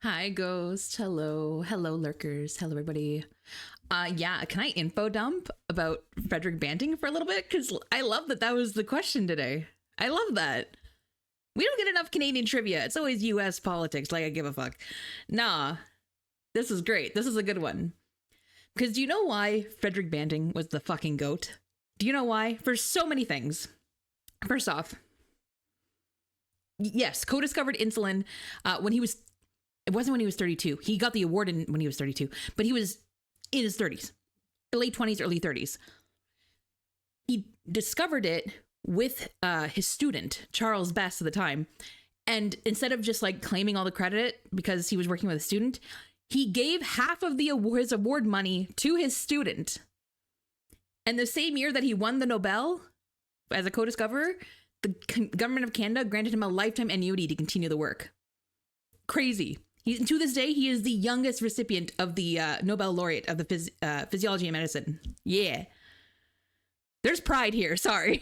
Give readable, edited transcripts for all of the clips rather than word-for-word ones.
Hi, Ghost. Hello. Hello, lurkers. Hello, everybody. Yeah, can I info dump about Frederick Banting for a little bit? Because I love that was the question today. I love that. We don't get enough Canadian trivia. It's always US politics, like I give a fuck. Nah, this is great. This is a good one. Because do you know why Frederick Banting was the fucking GOAT? Do you know why? For so many things. First off, yes, co-discovered insulin when he was, it wasn't when he was 32. He got the award when he was 32, but he was in his 30s, late 20s, early 30s. He discovered it with his student, Charles Best, at the time. And instead of just like claiming all the credit because he was working with a student, he gave half of his award money to his student. And the same year that he won the Nobel as a co-discoverer, the government of Canada granted him a lifetime annuity to continue the work. Crazy. To this day, he is the youngest recipient of the Nobel laureate of the physiology and medicine. Yeah. There's pride here. Sorry.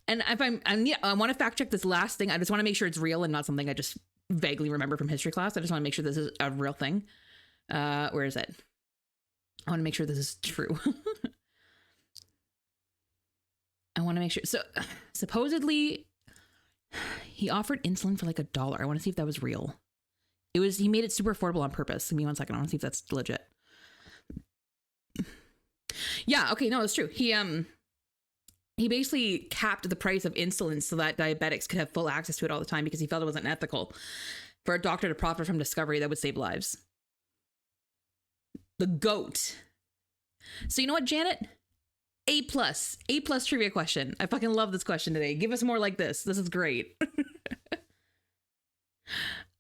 And if I want to fact check this last thing. I just want to make sure it's real and not something I just vaguely remember from history class. I just want to make sure this is a real thing. Where is it? I want to make sure this is true. I want to make sure. So supposedly he offered insulin for like $1. I want to see if that was real. He made it super affordable on purpose. Give me 1 second. I want to see if that's legit. Yeah. Okay. No, it's true. He basically capped the price of insulin so that diabetics could have full access to it all the time because he felt it wasn't ethical for a doctor to profit from discovery that would save lives. The GOAT. So you know what, Janet? A plus trivia question. I fucking love this question today. Give us more like this. This is great.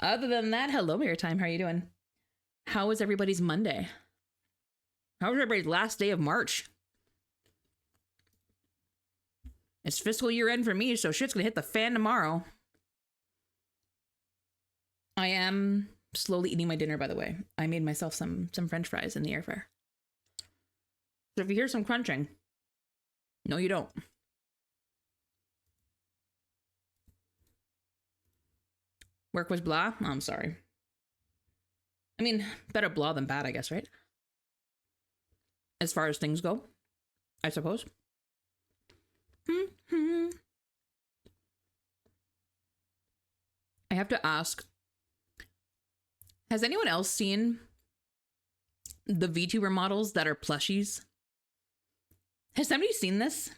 Other than that, hello, Maritime. How are you doing? How was everybody's Monday? How was everybody's last day of March? It's fiscal year end for me, so shit's gonna hit the fan tomorrow. I am slowly eating my dinner, by the way. I made myself some French fries in the air fryer. So if you hear some crunching, no, you don't. Work was blah? Oh, I'm sorry. I mean, better blah than bad, I guess, right? As far as things go, I suppose. I have to ask, has anyone else seen the VTuber models that are plushies? Has somebody seen this?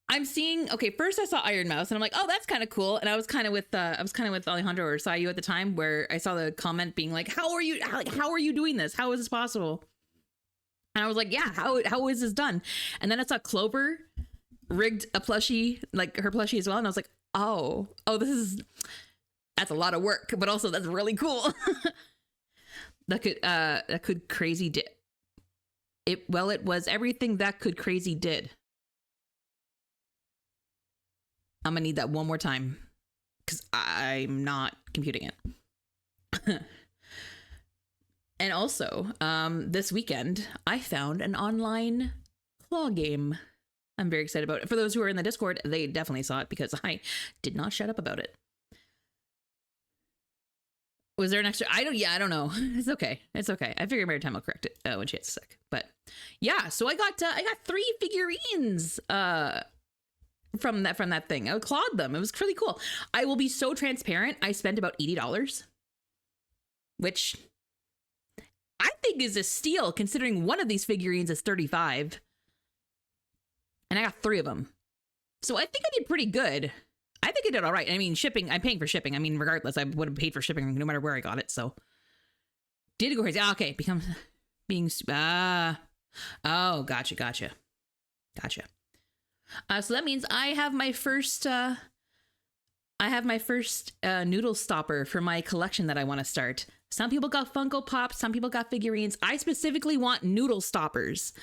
I'm seeing, okay, first I saw Iron Mouse and I'm like, oh, that's kind of cool. And I was kind of with Alejandro or Sayu at the time where I saw the comment being like, how are you doing this? How is this possible? And I was like, yeah, how is this done? And then I saw Clover rigged a plushie, like her plushie as well. And I was like, oh, that's a lot of work, but also that's really cool. That could crazy did. It was everything that could crazy did. I'm gonna need that one more time because I'm not computing it. And also, this weekend, I found an online claw game. I'm very excited about it. For those who are in the Discord, they definitely saw it because I did not shut up about it. Was there an extra? I don't know. It's okay. I figure Maritime will correct it when she gets sick. But yeah, so I got 3 figurines from that thing. I clawed them. It was really cool. I will be so transparent. I spent about $80, which I think is a steal considering one of these figurines is $35. And I got 3 of them. So I think I did pretty good. I think I did all right. I mean, shipping, I'm paying for shipping. I mean, regardless, I would have paid for shipping no matter where I got it. So did it go crazy? Okay. Oh, gotcha. So that means I have my first noodle stopper for my collection that I want to start. Some people got Funko Pops, some people got figurines. I specifically want noodle stoppers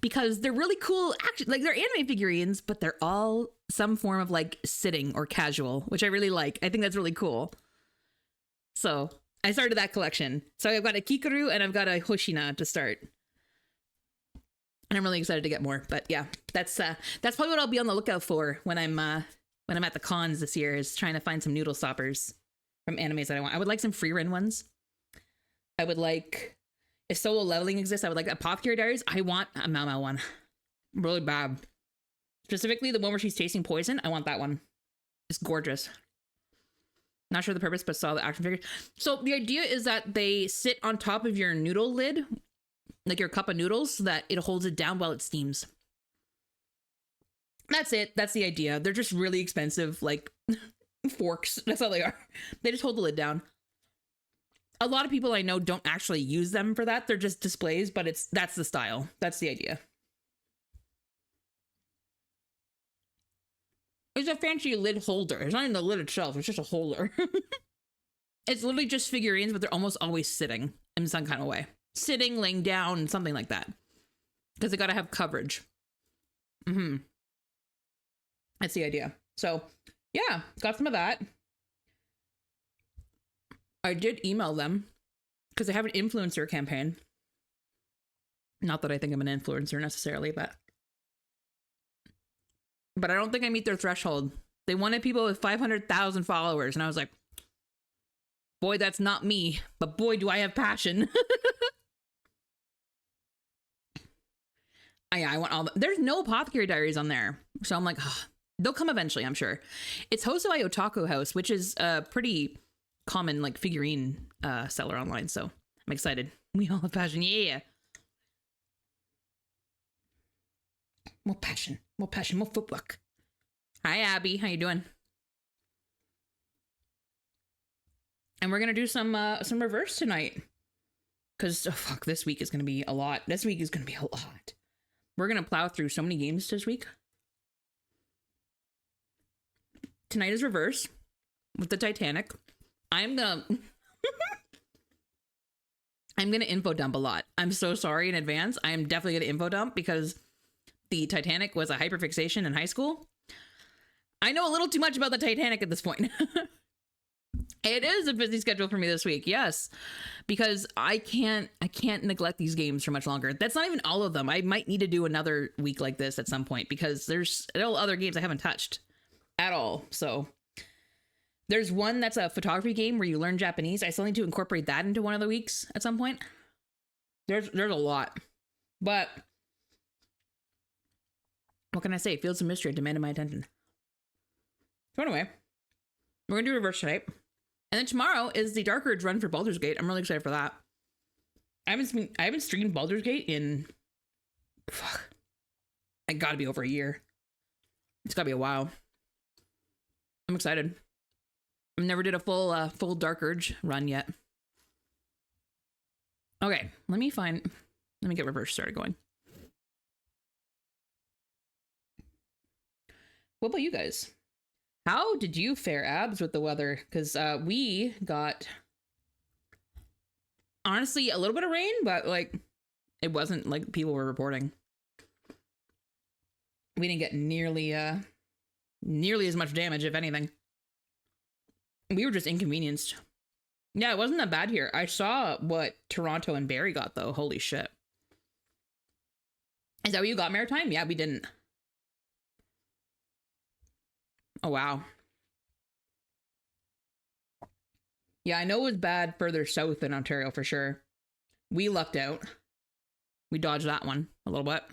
because they're really cool. Actually, like they're anime figurines, but they're all some form of like sitting or casual, which I really like. I think that's really cool. So I started that collection. So I've got a Kikaru and I've got a Hoshina to start. And I'm really excited to get more. But yeah, that's probably what I'll be on the lookout for when I'm when I'm at the cons this year is trying to find some noodle stoppers from animes that I want. I would like some free run ones. I would like, if solo leveling exists, I would like Apothecary Diaries. I want a Mau Mau one. Really bad. Specifically the one where she's tasting poison. I want that one. It's gorgeous. Not sure the purpose, but saw the action figures. So the idea is that they sit on top of your noodle lid, like your cup of noodles, so that it holds it down while it steams. That's it. That's the idea. They're just really expensive, like forks. That's all they are. They just hold the lid down. A lot of people I know don't actually use them for that. They're just displays, but that's the style. That's the idea. It's a fancy lid holder. It's not even the lid itself. It's just a holder. It's literally just figurines, but they're almost always sitting in some kind of way. Sitting, laying down, something like that. Because they got to have coverage. That's the idea. So, yeah, got some of that. I did email them because they have an influencer campaign. Not that I think I'm an influencer necessarily, but I don't think I meet their threshold. They wanted people with 500,000 followers, and I was like, boy, that's not me, but boy, do I have passion. I want all there's no Apothecary Diaries on there, so I'm like, oh, they'll come eventually, I'm sure. It's hosted by Otaku House, which is a pretty common like figurine seller online, so I'm excited. We all have passion, yeah. More passion, more footwork. Hi, Abby. How you doing? And we're gonna do some reverse tonight, because oh, fuck, this week is gonna be a lot. We're gonna plow through so many games this week. Tonight is reverse with the Titanic. I'm gonna info dump a lot. I'm so sorry in advance. I am definitely gonna info dump because the Titanic was a hyperfixation in high school. I know a little too much about the Titanic at this point. It is a busy schedule for me this week, yes, because I can't neglect these games for much longer. That's not even all of them. I might need to do another week like this at some point because there's still other games I haven't touched at all. So there's one that's a photography game where you learn Japanese. I still need to incorporate that into one of the weeks at some point. There's a lot, but what can I say? Fields of Mystery demanded my attention. So anyway, we're gonna do reverse tonight. And then tomorrow is the Dark Urge run for Baldur's Gate. I'm really excited for that. I haven't streamed Baldur's Gate in I gotta be over a year. It's gotta be a while. I'm excited. I've never did a full Dark Urge run yet. Okay, let me get reverse started going. What about you guys? How did you fare, Abs, with the weather? Because we got, honestly, a little bit of rain, but like it wasn't like people were reporting. We didn't get nearly as much damage, if anything. We were just inconvenienced. Yeah, it wasn't that bad here. I saw what Toronto and Barrie got, though. Holy shit. Is that what you got, Maritime? Yeah, we didn't. Oh, wow. Yeah, I know it was bad further south in Ontario for sure. We lucked out. We dodged that one a little bit.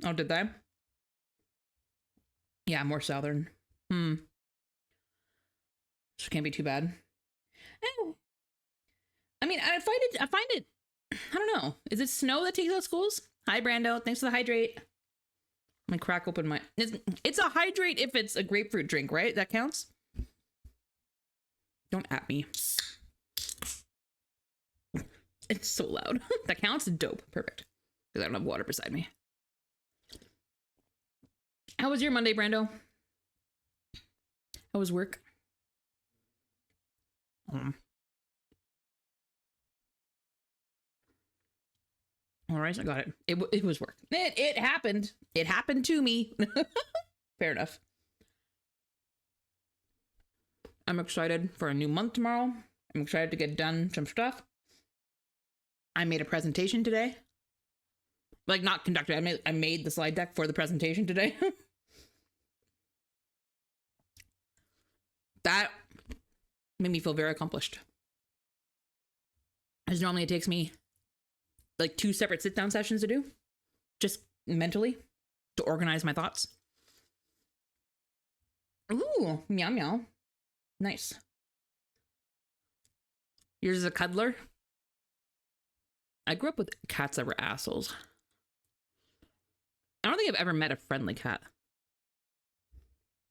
Oh, did they? Yeah, more southern. So can't be too bad. I mean, I find it, I don't know. Is it snow that takes out schools? Hi, Brando. Thanks for the hydrate. I'm gonna crack open my... It's a hydrate if it's a grapefruit drink, right? That counts? Don't at me. It's so loud. That counts? Dope. Perfect. Because I don't have water beside me. How was your Monday, Brando? How was work? All right, I got it. It was work. It happened. It happened to me. Fair enough. I'm excited for a new month tomorrow. I'm excited to get done some stuff. I made a presentation today. Like, not conducted. I made the slide deck for the presentation today. That made me feel very accomplished. As normally it takes me like 2 separate sit-down sessions to do, just mentally, to organize my thoughts. Ooh, meow meow. Nice. Yours is a cuddler? I grew up with cats that were assholes. I don't think I've ever met a friendly cat.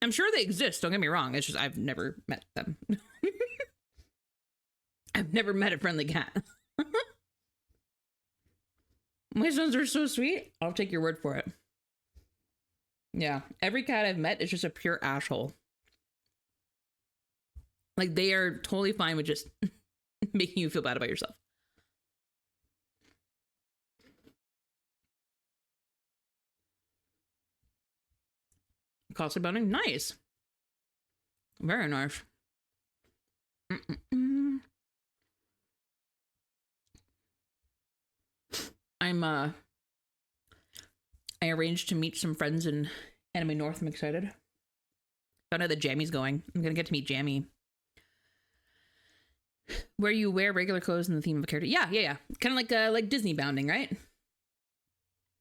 I'm sure they exist, don't get me wrong. It's just I've never met them. I've never met a friendly cat. My sons are so sweet. I'll take your word for it. Yeah, every cat I've met is just a pure asshole. Like, they are totally fine with just making you feel bad about yourself. Cost abounding. Nice. Very nice. I arranged to meet some friends in Anime North. I'm excited. Found out that Jammy's going. I'm gonna get to meet Jammy. Where you wear regular clothes in the theme of a character. Yeah. Kind of like Disney bounding, right?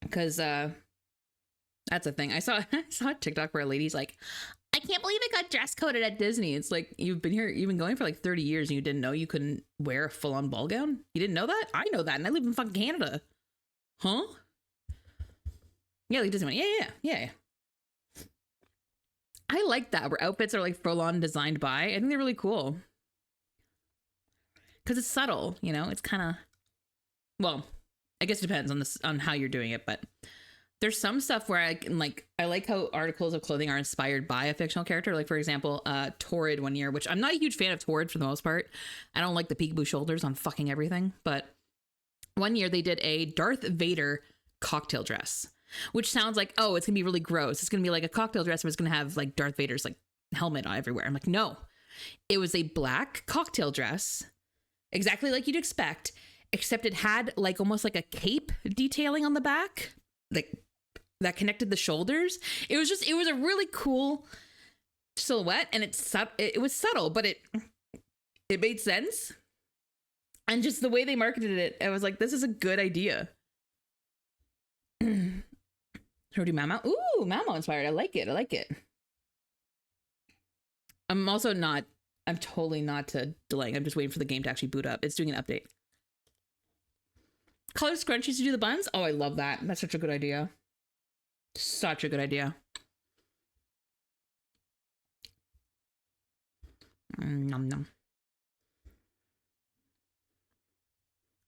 Because that's a thing. I saw a TikTok where a lady's like, I can't believe I got dress coded at Disney. It's like, you've been going for like 30 years and you didn't know you couldn't wear a full-on ball gown? You didn't know that? I know that, and I live in fucking Canada. Huh? Yeah, like Disney. Yeah. I like that, where outfits are like full-on designed by. I think they're really cool. Because it's subtle, you know? It's kind of... Well, I guess it depends on how you're doing it, but... There's some stuff where I like how articles of clothing are inspired by a fictional character. Like, for example, Torrid one year, which I'm not a huge fan of Torrid for the most part. I don't like the peekaboo shoulders on fucking everything. But one year they did a Darth Vader cocktail dress, which sounds like, oh, it's going to be really gross. It's going to be like a cocktail dress, but it's going to have like Darth Vader's like helmet everywhere. I'm like, no. It was a black cocktail dress, exactly like you'd expect, except it had like almost like a cape detailing on the back. Like, that connected the shoulders. It was a really cool silhouette, and it was subtle, but it made sense. And just the way they marketed it, I was like, this is a good idea. Should we do Mamo? Ooh, Mamo inspired. I like it. I'm totally not delaying. I'm just waiting for the game to actually boot up. It's doing an update. Color scrunchies to do the buns? Oh, I love that. That's such a good idea. Such a good idea. Nom nom.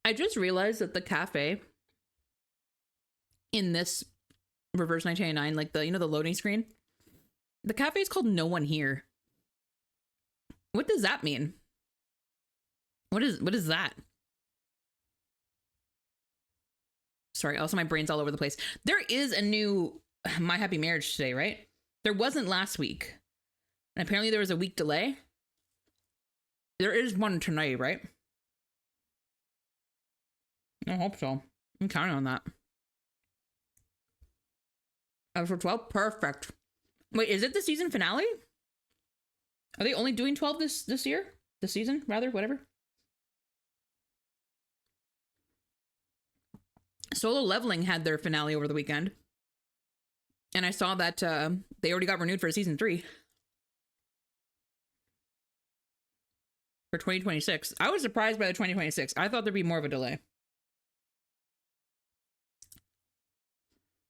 I just realized that the cafe in this Reverse 1999, like the loading screen, the cafe is called No One Here. What does that mean? What is that? Sorry, also my brain's all over the place. There is a new My Happy Marriage today, right? There wasn't last week. And apparently there was a week delay. There is one tonight, right? I hope so. I'm counting on that. Episode 12? Perfect. Wait, is it the season finale? Are they only doing 12 this year? This season, rather, whatever. Solo Leveling had their finale over the weekend. And I saw that they already got renewed for season 3. For 2026. I was surprised by the 2026. I thought there'd be more of a delay.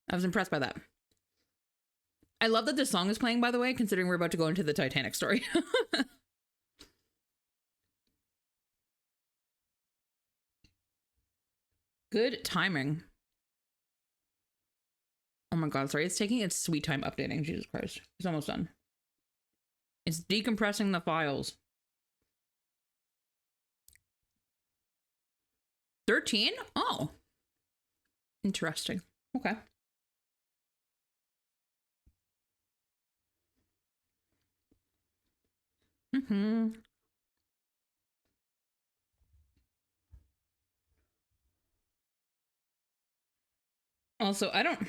I was impressed by that. I love that this song is playing, by the way, considering we're about to go into the Titanic story. Good timing. Oh my god, sorry. It's taking its sweet time updating. Jesus Christ. It's almost done. It's decompressing the files. 13? Oh. Interesting. Okay. Mm-hmm. Also, I don't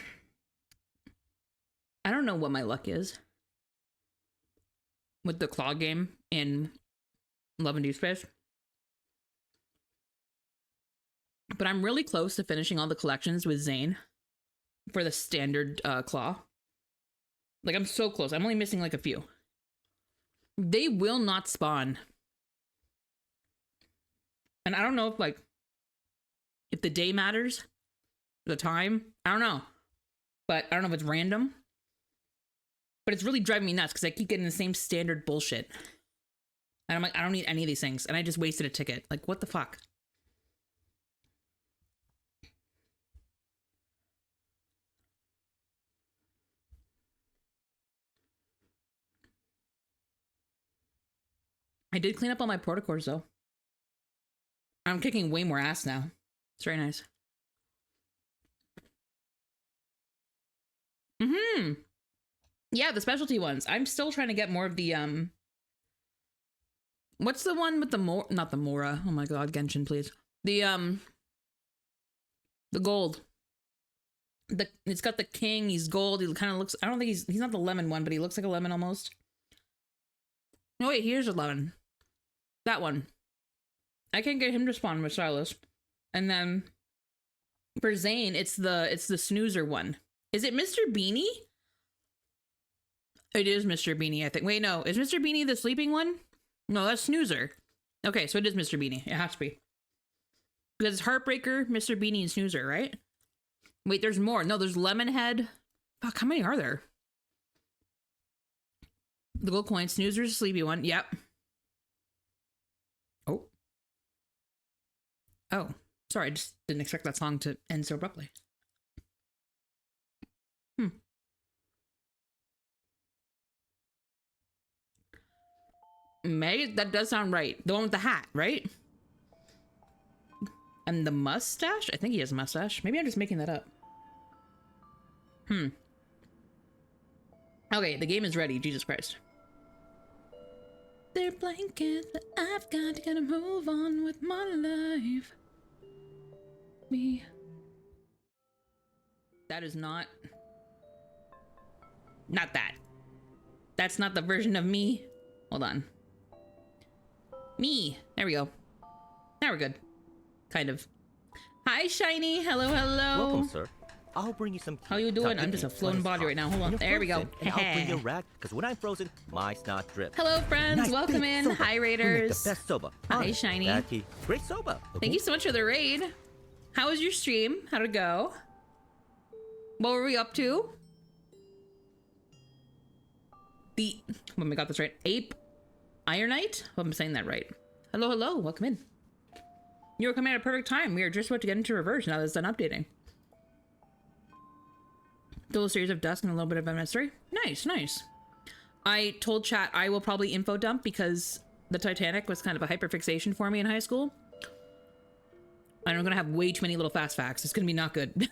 know what my luck is with the claw game in Love and Deep Space. But I'm really close to finishing all the collections with Zane for the standard claw. Like, I'm so close. I'm only missing like a few. They will not spawn. And I don't know if like, if the day matters, the time, I don't know. But I don't know if it's random. But it's really driving me nuts because I keep getting the same standard bullshit. And I'm like, I don't need any of these things. And I just wasted a ticket. Like, what the fuck? I did clean up all my porticores though. I'm kicking way more ass now. It's very nice. Mm-hmm. Yeah, the specialty ones. I'm still trying to get more of the, what's the one with the not the Mora. Oh my god, Genshin, please. The gold. It's got the king, he's gold, he kind of looks, I don't think he's not the lemon one, but he looks like a lemon almost. No, wait, here's a lemon. That one. I can't get him to spawn with Silas. And then for Zane, it's the snoozer one. Is it Mr. Beanie? It is Mr. Beanie, I think. Wait, no. Is Mr. Beanie the sleeping one? No, that's Snoozer. Okay, so it is Mr. Beanie. It has to be. Because it's Heartbreaker, Mr. Beanie, and Snoozer, right? Wait, there's more. No, there's Lemonhead. Fuck, how many are there? The gold coin. Snoozer's the sleepy one. Yep. Oh. Oh. Sorry, I just didn't expect that song to end so abruptly. Meg, that does sound right. The one with the hat, right? And the mustache? I think he has a mustache. Maybe I'm just making that up. Okay, the game is ready. Jesus Christ. They're blankets, but I've got to get a move on with my life. Me. That is not that. That's not the version of me. Hold on. Me. There we go. Now we're good. Kind of. Hi, Shiny. Hello, hello. Welcome, sir. I'll bring you some tea. How you doing? I'm just a floating body right now. Hold on. There we go. And I'll bring you a rag, because when I'm frozen, my snot drips. Hello, friends. Nice Welcome in. soba. Hi, We make Raiders. the best soba. Hi, Shiny. Bad tea. Great soba. Thank you so much for the raid. How was your stream? How'd it go? What were we up to? Let me got this right. Ape Ironite? Hope I'm saying that right. Hello, hello. Welcome in. You were coming at a perfect time. We are just about to get into reverse now that it's done updating. Dual series of Dusk and a little bit of mystery. Nice, nice. I told chat I will probably info dump because the Titanic was kind of a hyperfixation for me in high school. And I'm gonna have way too many little fast facts. It's gonna be not good.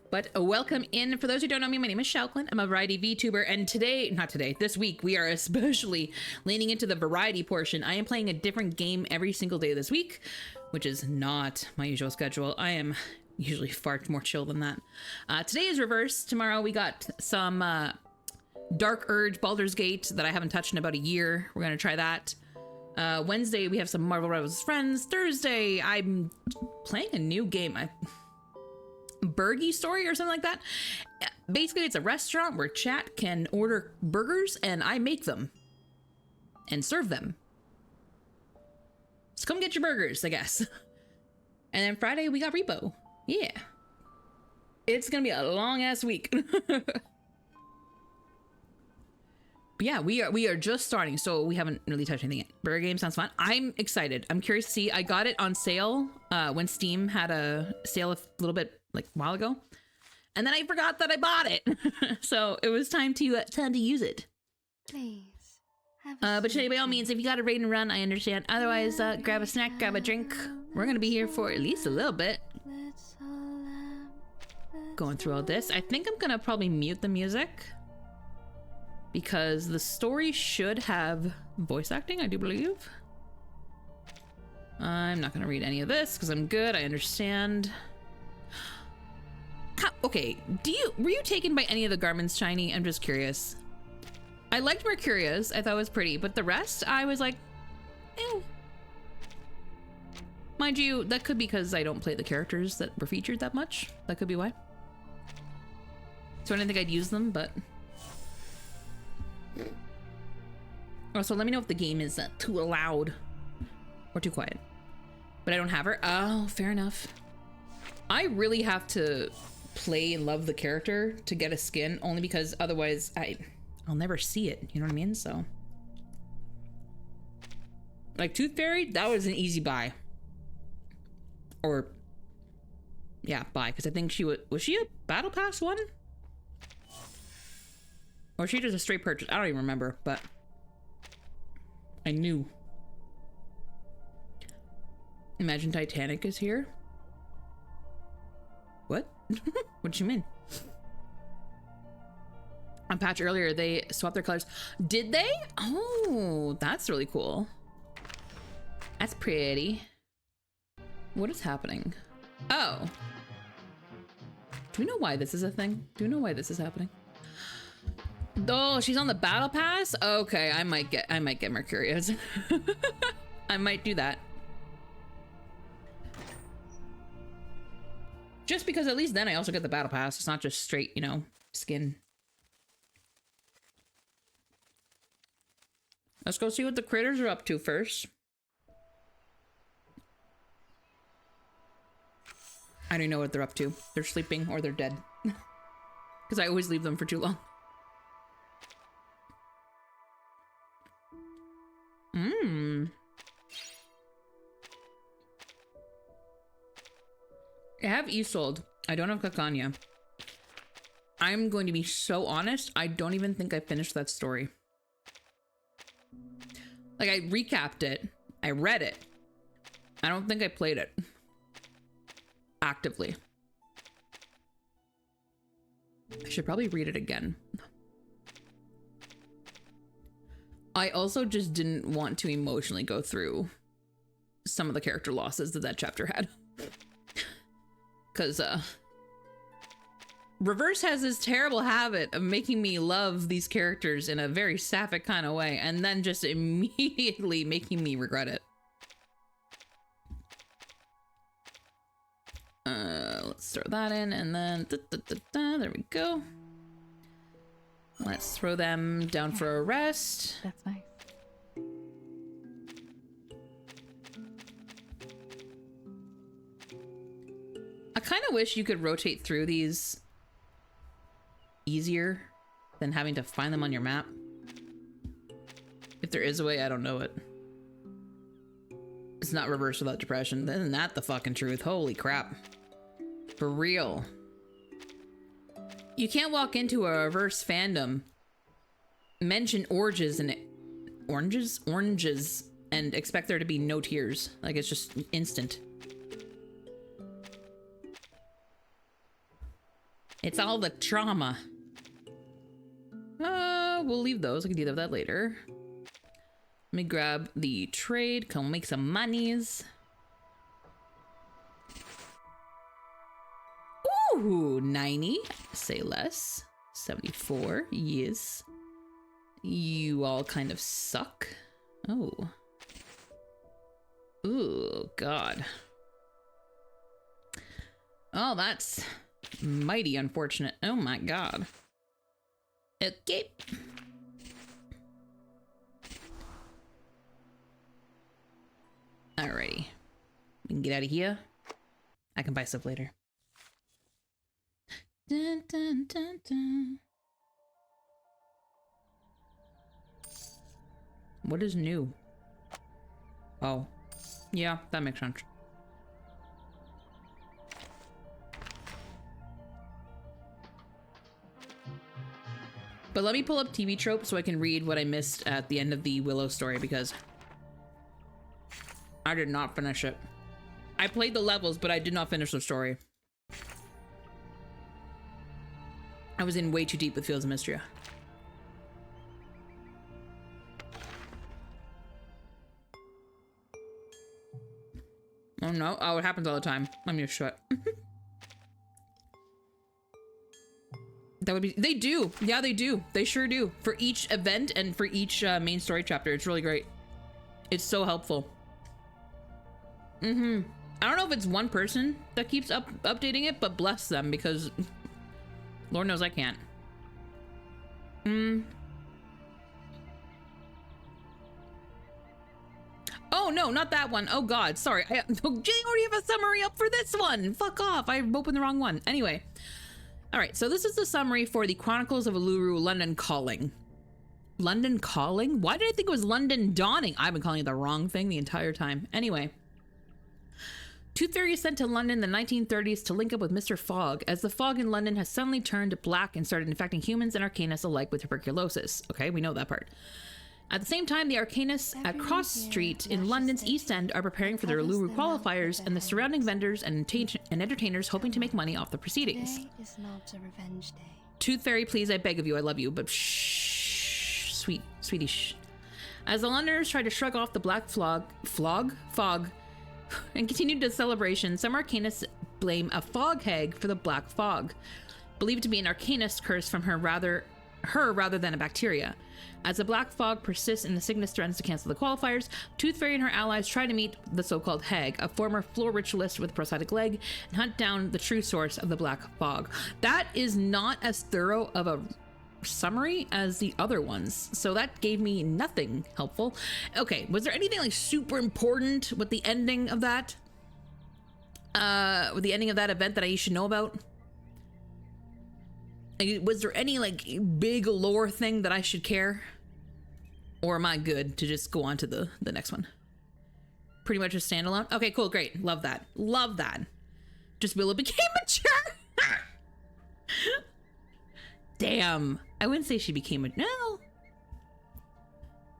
But welcome in. For those who don't know me, my name is Shalklin. I'm a variety VTuber, and this week, we are especially leaning into the variety portion. I am playing a different game every single day this week, which is not my usual schedule. I am usually far more chill than that. Today is reverse. Tomorrow we got some Dark Urge Baldur's Gate that I haven't touched in about a year. We're gonna try that. Wednesday we have some Marvel Rivals Friends. Thursday I'm playing a new game. Burgie Story or something like that. Basically, it's a restaurant where chat can order burgers and I make them and serve them. So come get your burgers, I guess. And then Friday we got Repo. Yeah. It's gonna be a long ass week. But yeah, we are just starting, so we haven't really touched anything yet. Burger game sounds fun. I'm excited. I'm curious to see. I got it on sale when Steam had a sale a little bit like a while ago, and then I forgot that I bought it. So it was time to use it. Please. But by all means, if you got to raid and run, I understand. Otherwise, grab a snack, grab a drink. We're gonna be here for at least a little bit. Going through all this, I think I'm gonna probably mute the music because the story should have voice acting, I do believe. I'm not gonna read any of this because I'm good. I understand. Okay, were you taken by any of the garments, Shiny? I'm just curious. I liked Mercuria's. I thought it was pretty, but the rest, I was like, ew. Mind you, that could be because I don't play the characters that were featured that much. That could be why. So I didn't think I'd use them, but... Also, let me know if the game is too loud or too quiet. But I don't have her. Oh, fair enough. I really have to play and love the character to get a skin, only because otherwise I'll never see it. You know what I mean? So... Like Tooth Fairy, that was an easy buy. Or, yeah, buy, because I think she was she a Battle Pass one? Or was she just a straight purchase? I don't even remember, but I knew. Imagine Titanic is here. What? What you mean? On patch earlier, they swapped their colors. Did they? Oh, that's really cool. That's pretty. What is happening? Oh. Do we know why this is a thing? Do we know why this is happening? Oh, she's on the battle pass? Okay, I might get Mercurius. I might do that. Just because at least then I also get the battle pass. It's not just straight, you know, skin. Let's go see what the critters are up to first. I don't know what they're up to. They're sleeping or they're dead. Because I always leave them for too long. I have Isolde. I don't have Kakanya. I'm going to be so honest. I don't even think I finished that story. Like, I recapped it. I read it. I don't think I played it. Actively. I should probably read it again. I also just didn't want to emotionally go through some of the character losses that chapter had. Because, Reverse has this terrible habit of making me love these characters in a very sapphic kind of way, and then just immediately making me regret it. Let's throw that in, and then there we go. Let's throw them down for a rest. That's nice. I kind of wish you could rotate through these easier than having to find them on your map. If there is a way, I don't know it. It's not Reverse without depression. Isn't that the fucking truth? Holy crap. For real. You can't walk into a Reverse fandom, mention oranges and oranges, and expect there to be no tears. Like, it's just instant. It's all the trauma. We'll leave those. I can deal with that later. Let me grab the trade. Come make some monies. Ooh, 90. Say less. 74. Yes. You all kind of suck. Oh. Ooh, God. Oh, that's mighty unfortunate. Oh my God. Okay. Alrighty. We can get out of here. I can buy stuff later. Dun, dun, dun, dun. What is new? Oh. Yeah, that makes sense. But let me pull up TV Trope so I can read what I missed at the end of the Willow story, because I did not finish it. I played the levels, but I did not finish the story. I was in way too deep with Fields of Mystria. Oh no, oh, it happens all the time. I'm used to it. That would be, they do. Yeah, they do. They sure do. For each event and for each main story chapter. It's really great. It's so helpful. I don't know if it's one person that keeps updating it, but bless them, because Lord knows I can't. Oh no, not that one. Oh God, sorry. I already have a summary up for this one. Fuck off. I opened the wrong one. Anyway. All right, so this is the summary for the Chronicles of Uluru London Calling. London Calling? Why did I think it was London Dawning? I've been calling it the wrong thing the entire time. Anyway. Tooth Fairy is sent to London in the 1930s to link up with Mr. Fogg, as the fog in London has suddenly turned black and started infecting humans and Arcanists alike with tuberculosis. Okay, we know that part. At the same time, the Arcanists at Cross Street in London's East End are preparing for their Uluru qualifiers, and the surrounding vendors and entertainers hoping to make money off the proceedings. Today is not a revenge day. Tooth Fairy, please, I beg of you, I love you, but shh, sweetie, shh. As the Londoners try to shrug off the black fog, and continue the celebration, some Arcanists blame a fog hag for the black fog, believed to be an Arcanist curse from her rather than a bacteria. As the black fog persists and the sickness threatens to cancel the qualifiers, Tooth Fairy and her allies try to meet the so-called hag, a former floor ritualist with a prosthetic leg, and hunt down the true source of the black fog. That is not as thorough of a summary as the other ones, so that gave me nothing helpful. Okay, was there anything like super important with the ending of that? With the ending of that event that I should know about? Like, was there any like big lore thing that I should care? Or am I good to just go on to the next one? Pretty much a standalone? Okay, cool, great. Love that. Love that. Just Willow became mature. Damn. I wouldn't say she became a... No.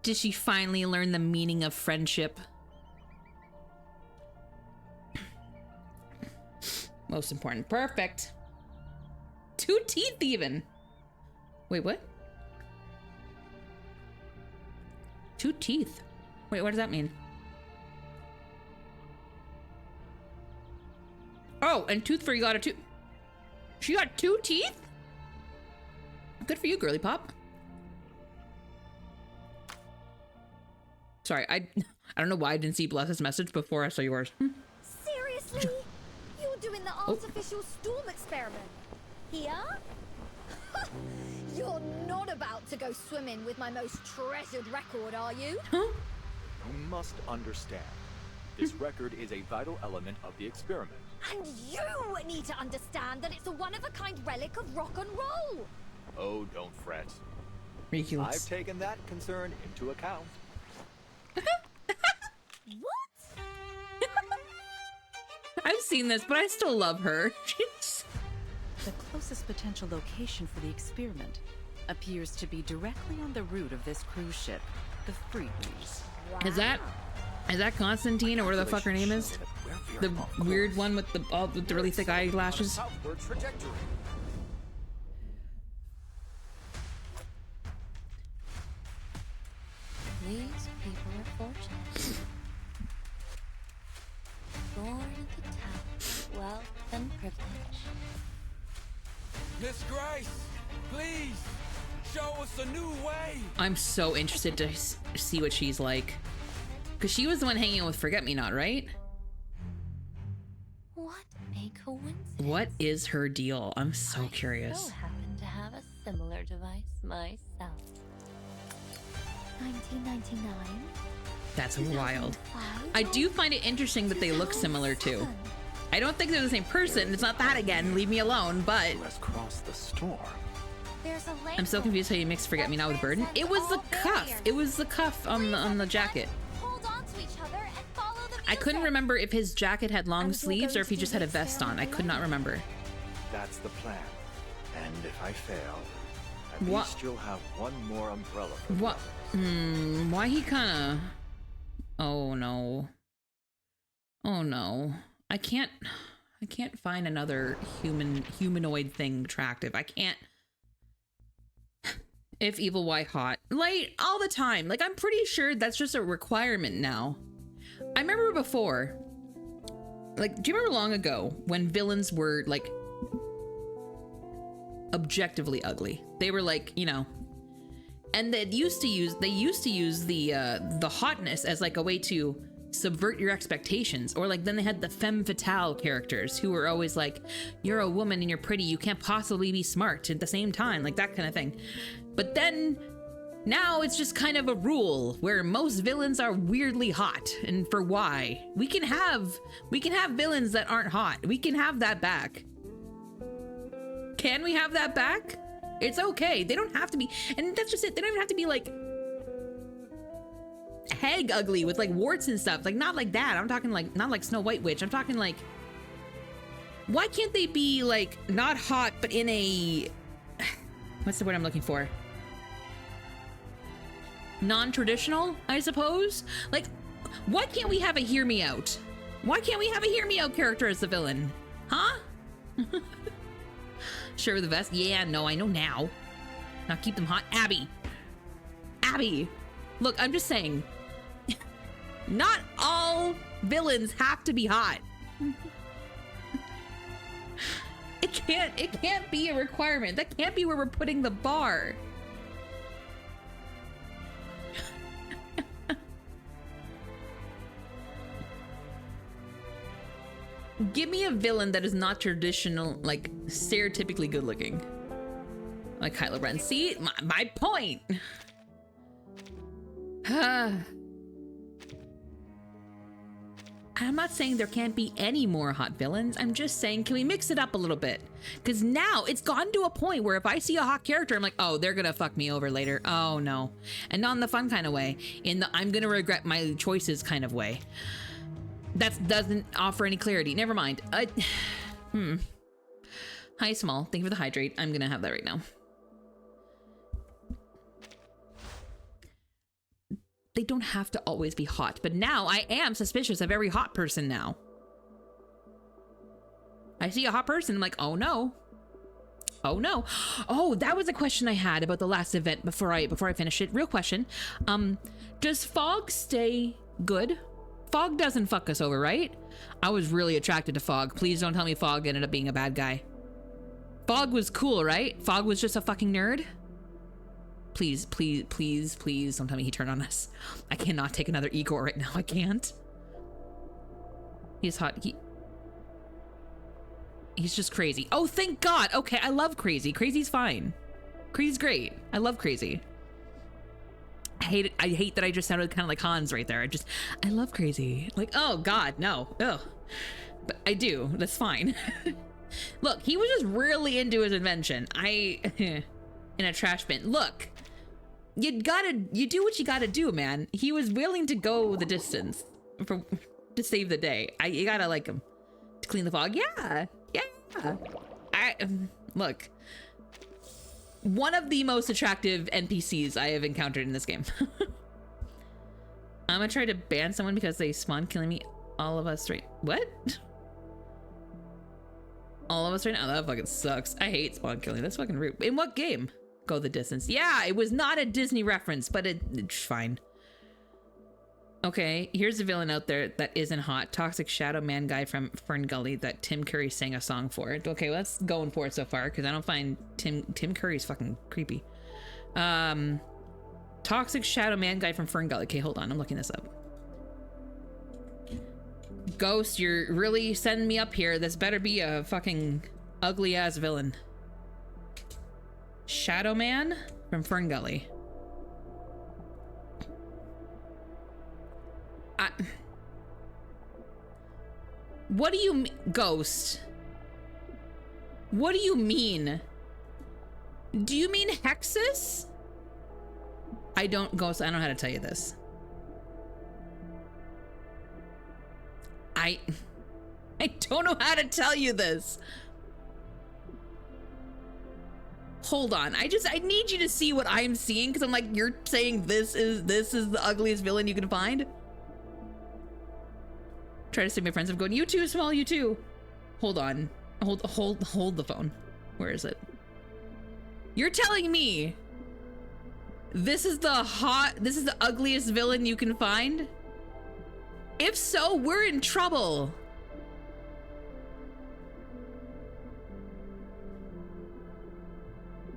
Did she finally learn the meaning of friendship? Most important. Perfect. 2 teeth even. Wait, what? 2 teeth. Wait, what does that mean? Oh, and Tooth Fairy got a 2. She got 2 teeth? Good for you, girly pop. Sorry, I don't know why I didn't see Bless's message before I saw yours. Seriously? You were doing the artificial storm experiment here? You're not about to go swimming with my most treasured record, are you? Huh? You must understand. This record is a vital element of the experiment. And you need to understand that it's a one-of-a-kind relic of rock and roll. Oh, don't fret. Ridiculous. I've taken that concern into account. What? I've seen this, but I still love her. The closest potential location for the experiment appears to be directly on the route of this cruise ship, the Freebreeze. Is that Constantine or whatever the fuck her name is? The weird one with the really thick eyelashes? Southward trajectory. These people are fortunate. Born at the top, wealth and privilege. Miss Grace, please, show us a new way. I'm so interested to see what she's like. Because she was the one hanging out with Forget-Me-Not, right? What a coincidence. What is her deal? I'm so I curious. so happen to have a similar device myself. 1999. That's wild. I do find it interesting that they look similar too. I don't think they're the same person. It's not that again. Leave me alone. But Let's cross the storm. I'm so confused how you mix Forget-Me-Not with Burden. It was the cuff. It was the cuff on the jacket. Hold on to each other and follow the music. I couldn't remember if his jacket had long sleeves or if he just had a vest on. I could not remember. That's the plan. And if I fail, at What? least you'll have one more umbrella. for What? brothers. Why he kind of... Oh no. Oh no. I can't find another humanoid thing attractive. I can't. If evil, why hot? Like, all the time. Like, I'm pretty sure that's just a requirement now. I remember before, like, do you remember long ago when villains were, like, objectively ugly. They were like, you know, and they used to use the hotness as like a way to subvert your expectations. Or like then they had the femme fatale characters who were always like, you're a woman and you're pretty, you can't possibly be smart at the same time, like that kind of thing. But then now it's just kind of a rule where most villains are weirdly hot. And for why? We can have villains that aren't hot. We can have that back. Can we have that back? It's okay. They don't have to be, and that's just it. They don't even have to be like hag ugly with like warts and stuff. Like not like that. I'm talking like not like Snow White Witch. I'm talking like, why can't they be like not hot but in a, what's the word I'm looking for? Non-traditional, I suppose. Like, why can't we have a hear me out? Why can't we have a hear me out character as the villain? Huh? Sure with the vest? Yeah, no, I know now. Now keep them hot. Abby. Abby. Look, I'm just saying. Not all villains have to be hot. It can't be a requirement. That can't be where we're putting the bar. Give me a villain that is not traditional, like stereotypically good looking. Like Kylo Ren. See, my point. I'm not saying there can't be any more hot villains. I'm just saying, can we mix it up a little bit? Because now it's gotten to a point where if I see a hot character, I'm like, oh, they're gonna fuck me over later. Oh no. And not in the fun kind of way. In the I'm gonna regret my choices kind of way. That doesn't offer any clarity. Never mind. Hi, Small. Thank you for the hydrate. I'm gonna have that right now. They don't have to always be hot, but now I am suspicious of every hot person now. I see a hot person, I'm like, oh no. Oh no. Oh, that was a question I had about the last event before I finish it. Real question. Does Fog stay good? Fog doesn't fuck us over, right? I was really attracted to Fog. Please don't tell me Fog ended up being a bad guy. Fog was cool, right? Fog was just a fucking nerd? Please, please, please, please don't tell me he turned on us. I cannot take another Igor right now. I can't. He's hot. He's just crazy. Oh, thank God. Okay, I love Crazy. Crazy's fine. Crazy's great. I love Crazy. I hate it. I hate that I just sounded kind of like Hans right there. I love Crazy. Like, oh God, no. Ugh. But I do. That's fine. Look, he was just really into his invention. In a trash bin. Look, you do what you gotta do, man. He was willing to go the distance to save the day. You gotta like him to clean the fog. Yeah. Look. One of the most attractive NPCs I have encountered in this game. I'm gonna try to ban someone because they spawn killing me. All of us right. What? All of us right now? That fucking sucks. I hate spawn killing. That's fucking rude. In what game? Go the distance. Yeah, it was not a Disney reference, but it's fine. Okay, here's a villain out there that isn't hot. Toxic Shadow Man guy from Fern Gully that Tim Curry sang a song for. Okay, well, that's going for it so far because I don't find Tim Curry's fucking creepy. Toxic Shadow Man guy from Fern Gully. Okay, hold on, I'm looking this up. Ghost, you're really sending me up here. This better be a fucking ugly ass villain. Shadow Man from Fern Gully. What do you mean, Ghost? What do you mean? Do you mean Hexus? Ghost, I don't know how to tell you this. I don't know how to tell you this. Hold on. I need you to see what I'm seeing because I'm like, you're saying this is the ugliest villain you can find? Try to save my friends. I'm going, you too, Small, you too. Hold on. Hold the phone. Where is it? You're telling me this is the ugliest villain you can find? If so, we're in trouble.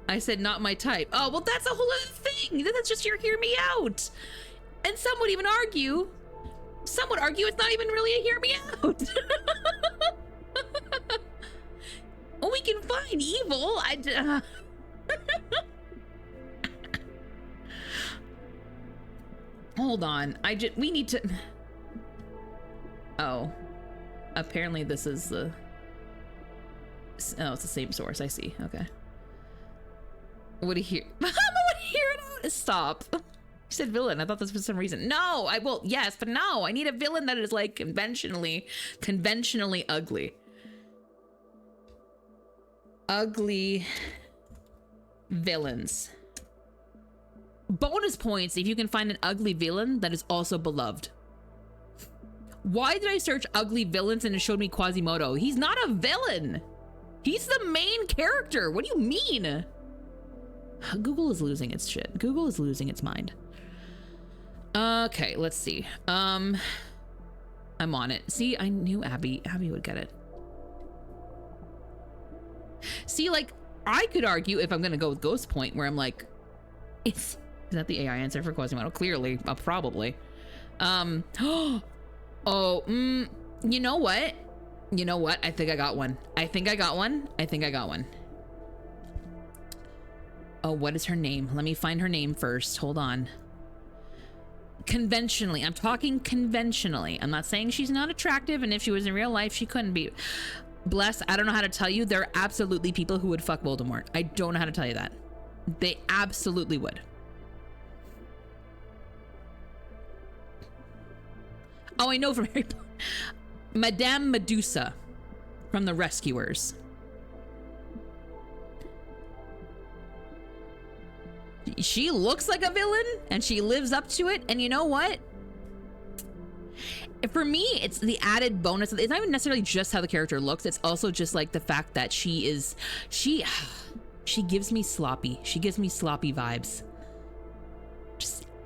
I said not my type. Oh, well, that's a whole other thing. That's just your hear me out. And some would even argue, it's not even really a hear me out. Well, we can find evil. Hold on. We need to. Oh, apparently this is the. Oh, it's the same source. I see. Okay. What do you hear? What do you hear it out? Stop. You said villain. I thought this for some reason. No, yes, but no. I need a villain that is like conventionally ugly. Ugly villains. Bonus points if you can find an ugly villain that is also beloved. Why did I search ugly villains and it showed me Quasimodo? He's not a villain. He's the main character. What do you mean? Google is losing its shit. Google is losing its mind. Okay, let's see. I'm on it. See, I knew Abby would get it. See, like, I could argue if I'm gonna go with Ghost Point, where I'm like, is that the AI answer for Quasimodo? Clearly, probably. You know what? I think I got one. Oh, what is her name? Let me find her name first. Hold on. Conventionally. I'm talking conventionally. I'm not saying she's not attractive, and if she was in real life, she couldn't be. Bless, I don't know how to tell you. There are absolutely people who would fuck Voldemort. I don't know how to tell you that. They absolutely would. Oh, I know from Harry Potter. Madame Medusa from The Rescuers. She looks like a villain and she lives up to it. And you know what? For me, it's the added bonus. It's not even necessarily just how the character looks. It's also just like the fact that she gives me sloppy. She gives me sloppy vibes.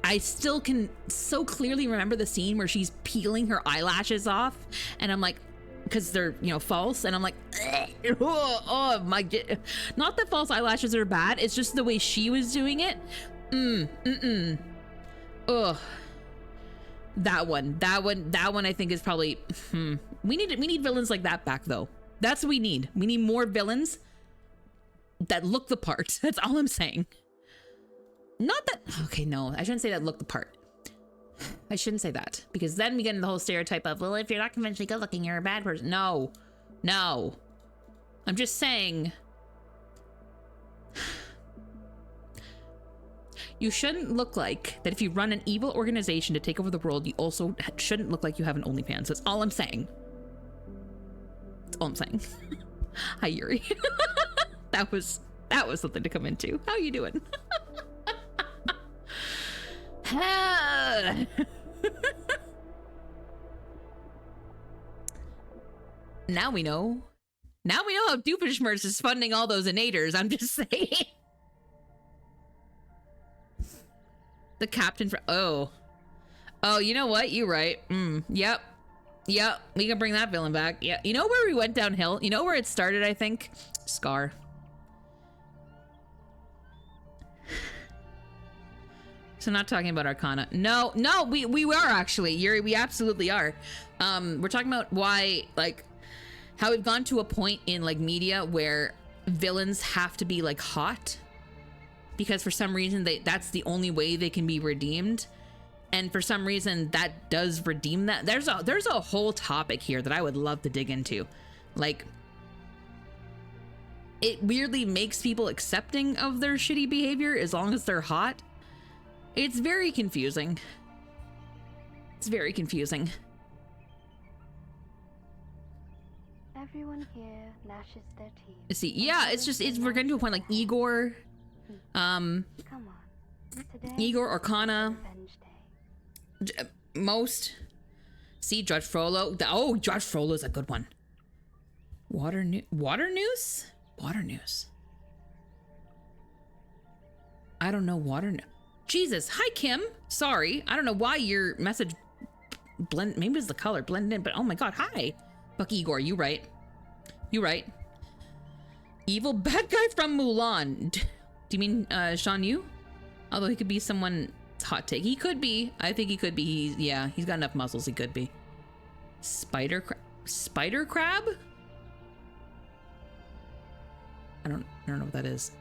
I still can so clearly remember the scene where she's peeling her eyelashes off, and I'm like, because they're, false, and I'm like, oh my, not that false eyelashes are bad, it's just the way she was doing it. Ugh. That one I think is probably, we need villains like that back though. That's what we need. We need more villains that look the part. That's all I'm saying. Not that, okay, no, I shouldn't say that look the part. I shouldn't say that, because then we get into the whole stereotype of, well, if you're not conventionally good looking, you're a bad person. No. I'm just saying, you shouldn't look like that if you run an evil organization to take over the world, you also shouldn't look like you have an OnlyFans. That's all I'm saying. Hi, Yuri. That was something to come into. How you doing? Now we know how Doofenshmirtz is funding all those innators. I'm just saying. The captain for oh, you know what? You're right. Yep. We can bring that villain back. Yeah. You know where we went downhill? You know where it started? I think Scar. So not talking about Arcana. No, we are actually, Yuri, we absolutely are. We're talking about why, like, how we've gone to a point in like media where villains have to be like hot, because for some reason that's the only way they can be redeemed. And for some reason that does redeem that. There's a whole topic here that I would love to dig into. Like, it weirdly makes people accepting of their shitty behavior as long as they're hot. It's very confusing. Everyone here gnashes their teeth. See, yeah, we're getting to a point like Igor, Come on. Today, Igor, Arcana, Revenge Day. most. See, Judge Frollo. Judge Frollo is a good one. Water News. I don't know water. Jesus, hi Kim. Sorry, I don't know why your message maybe it's the color blended in, but oh my god, hi. Fuck Igor, you right. Evil bad guy from Mulan. Do you mean Sean Yu? Although he could be someone hot take. He could be. I think he could be. He's got enough muscles. He could be. Spider crab? I don't know what that is.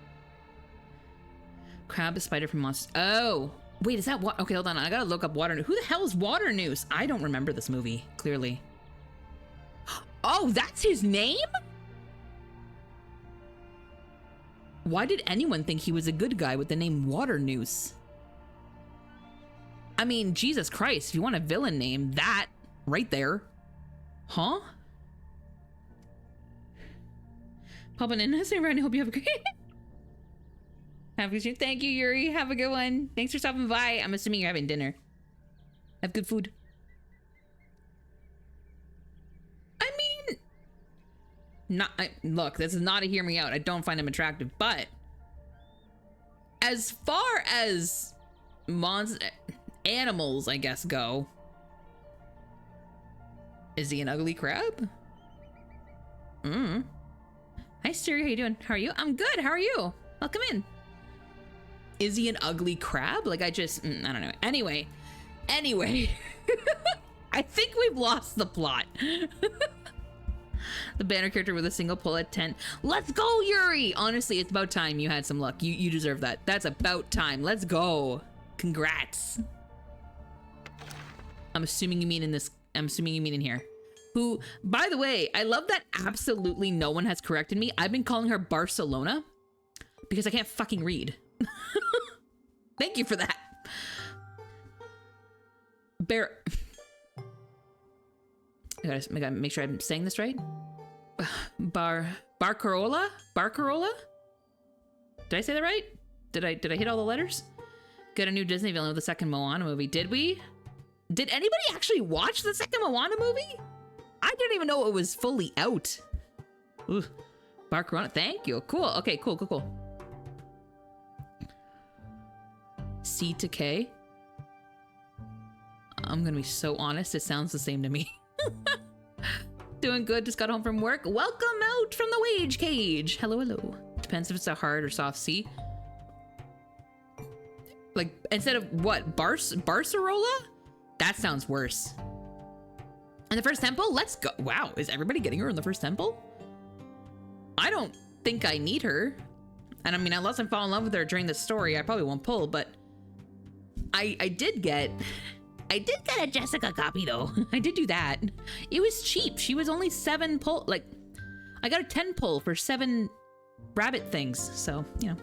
Crab, spider from Monster. Oh, wait, is that what? Okay, hold on. I gotta look up Water News. Who the hell is Water News? I don't remember this movie, clearly. Oh, that's his name? Why did anyone think he was a good guy with the name Water News? I mean, Jesus Christ, if you want a villain name, that right there. Huh? Popping in. Say, Ryan, I hope you have a great... Have a good... Thank you, Yuri. Have a good one. Thanks for stopping by. I'm assuming you're having dinner. Have good food. I mean... Look, this is not a hear me out. I don't find him attractive, but... As far as... animals, I guess, go... Is he an ugly crab? Hi, Siri. How you doing? How are you? I'm good. How are you? Welcome in. Is he an ugly crab? Like, I don't know. Anyway. I think we've lost the plot. The banner character with a single pull at 10. Let's go, Yuri! Honestly, it's about time you had some luck. You deserve that. That's about time. Let's go. Congrats. I'm assuming you mean in here. Who, by the way, I love that absolutely no one has corrected me. I've been calling her Barcelona because I can't fucking read. Thank you for that. I gotta make sure I'm saying this right. Barcarola? Did I say that right? Did I hit all the letters? Get a new Disney villain with the second Moana movie. Did we? Did anybody actually watch the second Moana movie? I didn't even know it was fully out. Ooh. Barcarona, thank you. Cool. Okay, cool. C to K. I'm gonna be so honest, it sounds the same to me. Doing good, just got home from work. Welcome out from the wage cage. Hello. Depends if it's a hard or soft C. Like, instead of what? Barcarola? That sounds worse. And the first temple? Let's go. Wow, is everybody getting her in the first temple? I don't think I need her. And I mean, unless I fall in love with her during the story, I probably won't pull, but I did get a Jessica copy though. I did do that. It was cheap. She was only 7 pull. Like, I got a 10 pull for 7 rabbit things. So, you know.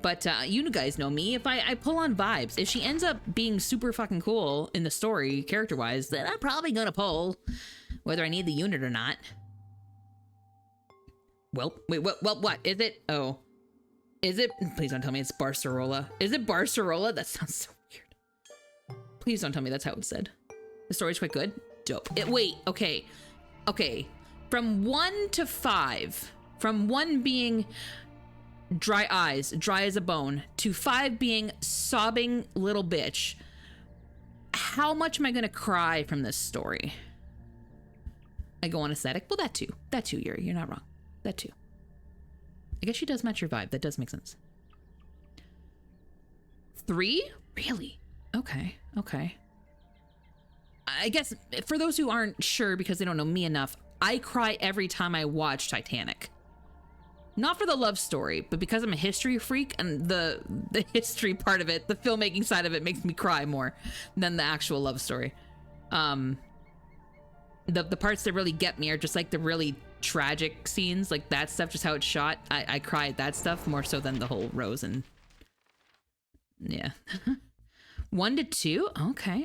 But you guys know me. If I pull on vibes, if she ends up being super fucking cool in the story, character-wise, then I'm probably gonna pull, whether I need the unit or not. Well, wait, what? Is it? Oh. Is it? Please don't tell me it's Barcarola. Is it Barcarola? That sounds so weird. Please don't tell me that's how it's said. The story's quite good. Dope. Wait, okay. From 1 to 5, from 1 being dry eyes, dry as a bone, to 5 being sobbing little bitch, how much am I gonna cry from this story? I go on aesthetic. Well, that too, Yuri. You're not wrong. That too. I guess she does match your vibe. That does make sense. 3? Really? Okay. I guess for those who aren't sure because they don't know me enough, I cry every time I watch Titanic. Not for the love story, but because I'm a history freak and the history part of it, the filmmaking side of it makes me cry more than the actual love story. The parts that really get me are just like the really tragic scenes, like that stuff, just how it's shot. I cry at that stuff more so than the whole Rose and yeah. 1 to 2? Okay.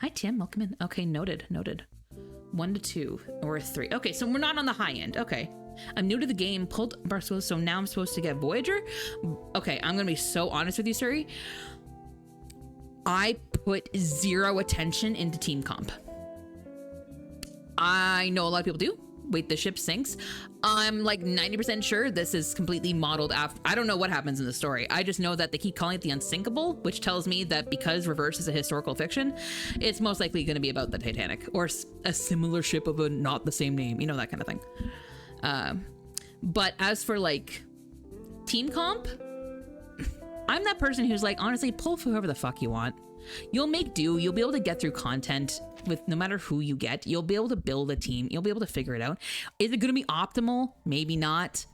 Hi Tim, welcome in. Okay, noted. 1 to 2 or 3. Okay, so we're not on the high end. Okay. I'm new to the game, pulled Barcelona, so now I'm supposed to get Voyager? Okay, I'm gonna be so honest with you, Suri. I put 0 attention into team comp. I know a lot of people do. Wait, the ship sinks. I'm like 90% sure this is completely modeled after. I don't know what happens in the story. I just know that they keep calling it the Unsinkable, which tells me that because Reverse is a historical fiction, it's most likely going to be about the Titanic or a similar ship of a not the same name, you know, that kind of thing. But as for like team comp, I'm that person who's like, honestly, pull for whoever the fuck you want. You'll make do. You'll be able to get through content with no matter who you get. You'll be able to build a team. You'll be able to figure it out. Is it going to be optimal? Maybe not.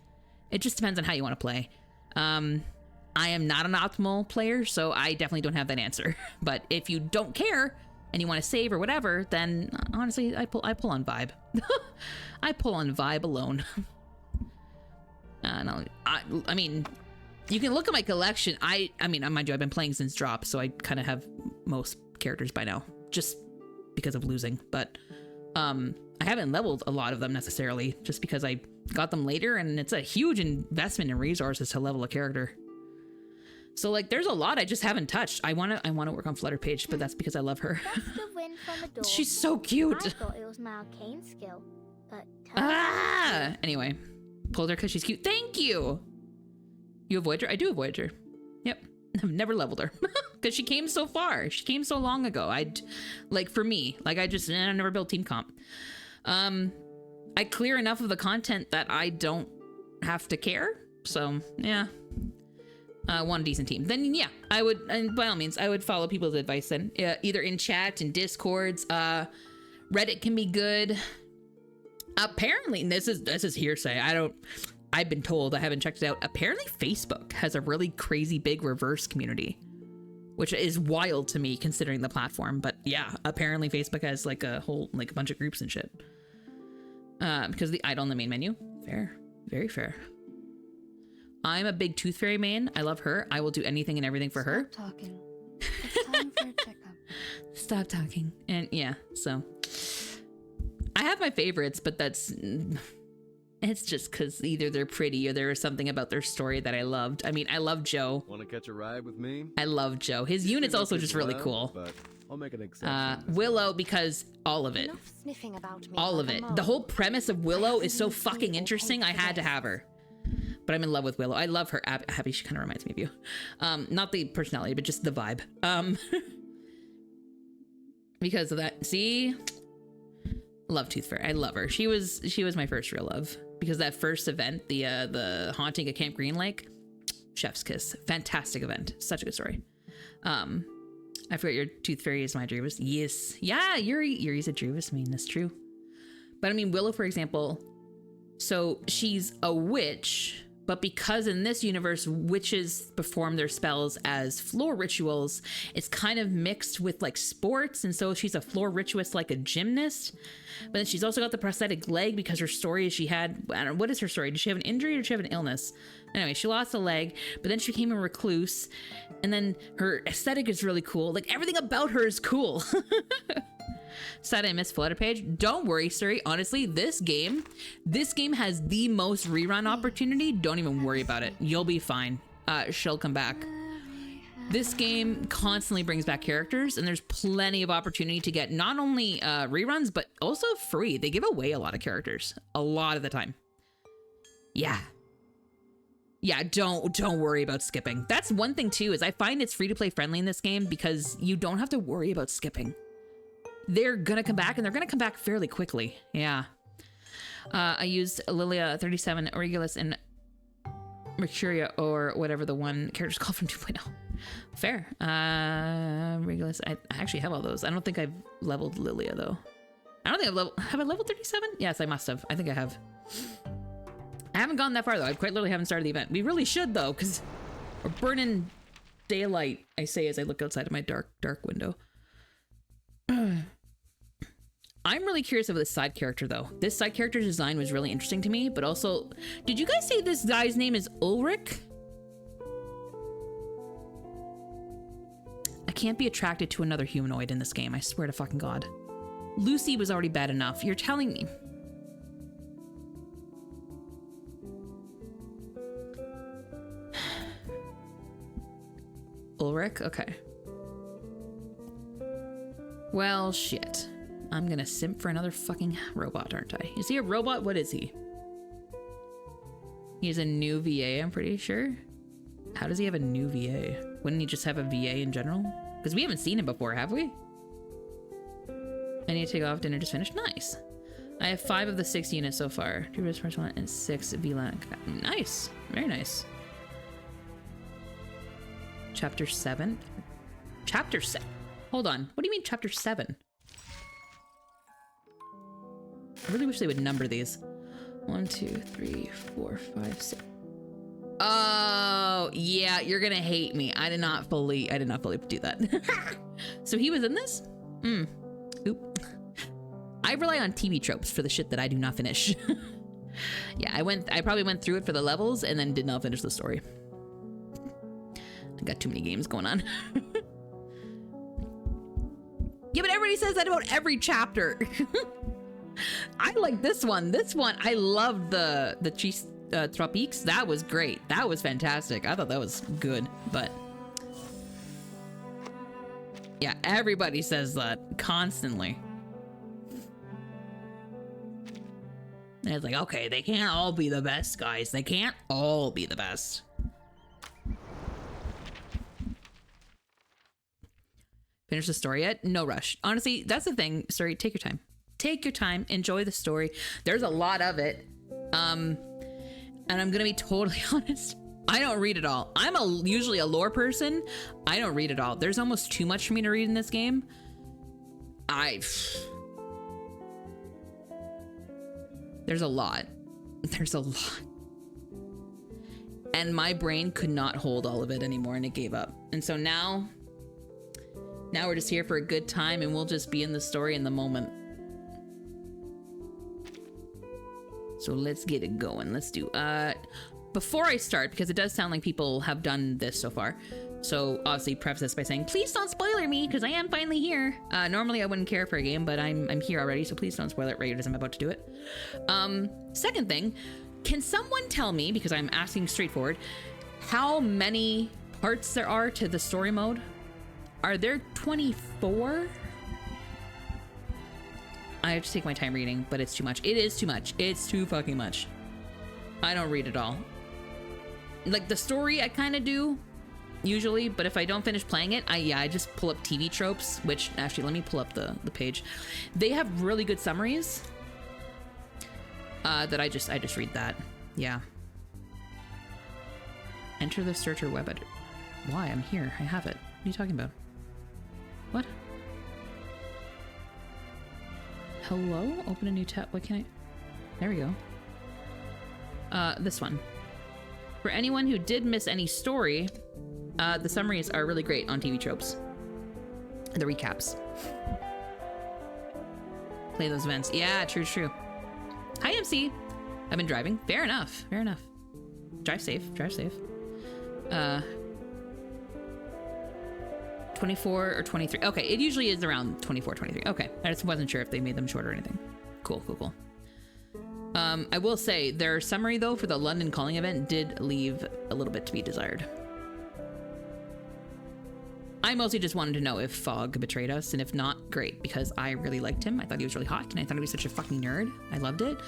It just depends on how you want to play. I am not an optimal player, so I definitely don't have that answer. But if you don't care and you want to save or whatever, then honestly, I pull on vibe. I pull on vibe alone. No, I mean, you can look at my collection. I mean, mind you, I've been playing since drop, so I kind of have most characters by now, just because of losing. But I haven't leveled a lot of them necessarily, just because I got them later, and it's a huge investment in resources to level a character. So like, there's a lot I just haven't touched. I wanna work on Flutter Page, but that's because I love her. That's the wind from the door. She's so cute. I thought it was my arcane skill, but Anyway, pulled her because she's cute. Thank you. You avoid her? I do avoid her. Yep. I've never leveled her because she came so far. She came so long ago. For me, I never built team comp. I clear enough of the content that I don't have to care. So yeah. One decent team. Then yeah, I would, and by all means, I would follow people's advice then. Either in chat and Discords. Reddit can be good. Apparently, and this is hearsay. I've been told, I haven't checked it out. Apparently Facebook has a really crazy big reverse community, which is wild to me considering the platform. But yeah, apparently Facebook has like a whole, like a bunch of groups and shit. Because of the idol in the main menu. Fair. Very fair. I'm a big Tooth Fairy main. I love her. I will do anything and everything for her. Stop talking. It's time for a checkup. Stop talking. And yeah, so I have my favorites, but it's just because either they're pretty or there was something about their story that I loved. I mean, I love Joe. Want to catch a ride with me? I love Joe. His unit's also just really cool. But I'll make an exception. Willow, because all of it. Enough sniffing about me All of like a it. mole. The whole premise of Willow is so fucking interesting. I had to have her. But I'm in love with Willow. I love her. Abby, she kind of reminds me of you. Not the personality, but just the vibe. Because of that. See? Love Tooth Fairy. I love her. She was my first real love. Because that first event, the haunting at Camp Green Lake, chef's kiss. Fantastic event. Such a good story. I forgot your Tooth Fairy is my Druvis. Yes. Yeah, Yuri's a Druvis main. That's true. But I mean, Willow, for example, so she's a witch, but because in this universe, witches perform their spells as floor rituals, it's kind of mixed with like sports. And so she's a floor ritualist, like a gymnast. But then she's also got the prosthetic leg because her story is she had, I don't know, what is her story? Did she have an injury or did she have an illness? Anyway, she lost a leg, but then she became a recluse. And then her aesthetic is really cool. Like everything about her is cool. Sad I missed Flutter Page. Don't worry, Suri. Honestly, this game has the most rerun opportunity. Don't even worry about it. You'll be fine. She'll come back. This game constantly brings back characters, and there's plenty of opportunity to get not only reruns, but also free. They give away a lot of characters a lot of the time. Yeah. Yeah, don't worry about skipping. That's one thing too, is I find it's free to play friendly in this game because you don't have to worry about skipping. They're gonna come back, and they're gonna come back fairly quickly. Yeah. I used Lilia 37, Regulus, and Mercuria, or whatever the one character's called from 2.0. Fair. Regulus, I actually have all those. I don't think I've leveled Lilia, though. I don't think have I leveled 37? Yes, I must have. I think I have. I haven't gone that far, though. I quite literally haven't started the event. We really should, though, because we're burning daylight, I say as I look outside of my dark window. I'm really curious about this side character, though. This side character design was really interesting to me, but also, did you guys say this guy's name is Ulrich? I can't be attracted to another humanoid in this game, I swear to fucking God. Lucy was already bad enough. You're telling me. Ulrich? Okay. Well, shit. I'm gonna simp for another fucking robot, aren't I? Is he a robot? What is he? He's a new VA, I'm pretty sure. How does he have a new VA? Wouldn't he just have a VA in general? Because we haven't seen him before, have we? I need to take off. Dinner just finished. Nice. I have 5 of the 6 units so far. 2 Risk First One and 6 VLAN. Nice. Very nice. Chapter 7. Chapter 7. Hold on. What do you mean chapter 7? I really wish they would number these. 1, 2, 3, 4, 5, 6. Oh, yeah, you're gonna hate me. I did not fully do that. So he was in this? Oop. I rely on TV tropes for the shit that I do not finish. Yeah, I probably went through it for the levels and then did not finish the story. I got too many games going on. Yeah, but everybody says that about every chapter. I like this one. This one, I loved the Cheese Tropiques. That was great. That was fantastic. I thought that was good, but yeah, everybody says that constantly. And it's like, okay, they can't all be the best, guys. They can't all be the best. Finish the story yet? No rush. Honestly, that's the thing. Sorry, take your time. Take your time. Enjoy the story. There's a lot of it. And I'm gonna be totally honest. I don't read it all. I'm usually a lore person. I don't read it all. There's almost too much for me to read in this game. There's a lot. There's a lot. And my brain could not hold all of it anymore, and it gave up. And so now we're just here for a good time, and we'll just be in the story in the moment. So let's get it going. Let's do, before I start, because it does sound like people have done this so far. So obviously preface this by saying, please don't spoiler me, because I am finally here. Normally I wouldn't care for a game, but I'm here already, so please don't spoil it right as I'm about to do it. Second thing, can someone tell me, because I'm asking straightforward, how many parts there are to the story mode? Are there 24? I have to take my time reading, but it's too much. It is too much. It's too fucking much. I don't read it all. Like the story I kind of do usually, but if I don't finish playing it, I just pull up TV tropes, which actually, let me pull up the page. They have really good summaries that I just read that. Yeah. Enter the searcher web editor. Why? I'm here. I have it. What are you talking about? What? Hello? Open a new tab. What can I? There we go. This one. For anyone who did miss any story, the summaries are really great on TV tropes. The recaps. Play those events. Yeah, true. Hi, MC. I've been driving. Fair enough. Fair enough. Drive safe. Drive safe. 24 or 23. Okay, it usually is around 24, 23. Okay, I just wasn't sure if they made them short or anything. Cool. I will say their summary though for the London calling event did leave a little bit to be desired. I mostly just wanted to know if Fogg betrayed us, and if not, great, because I really liked him. I thought he was really hot, and I thought he was such a fucking nerd. I loved it.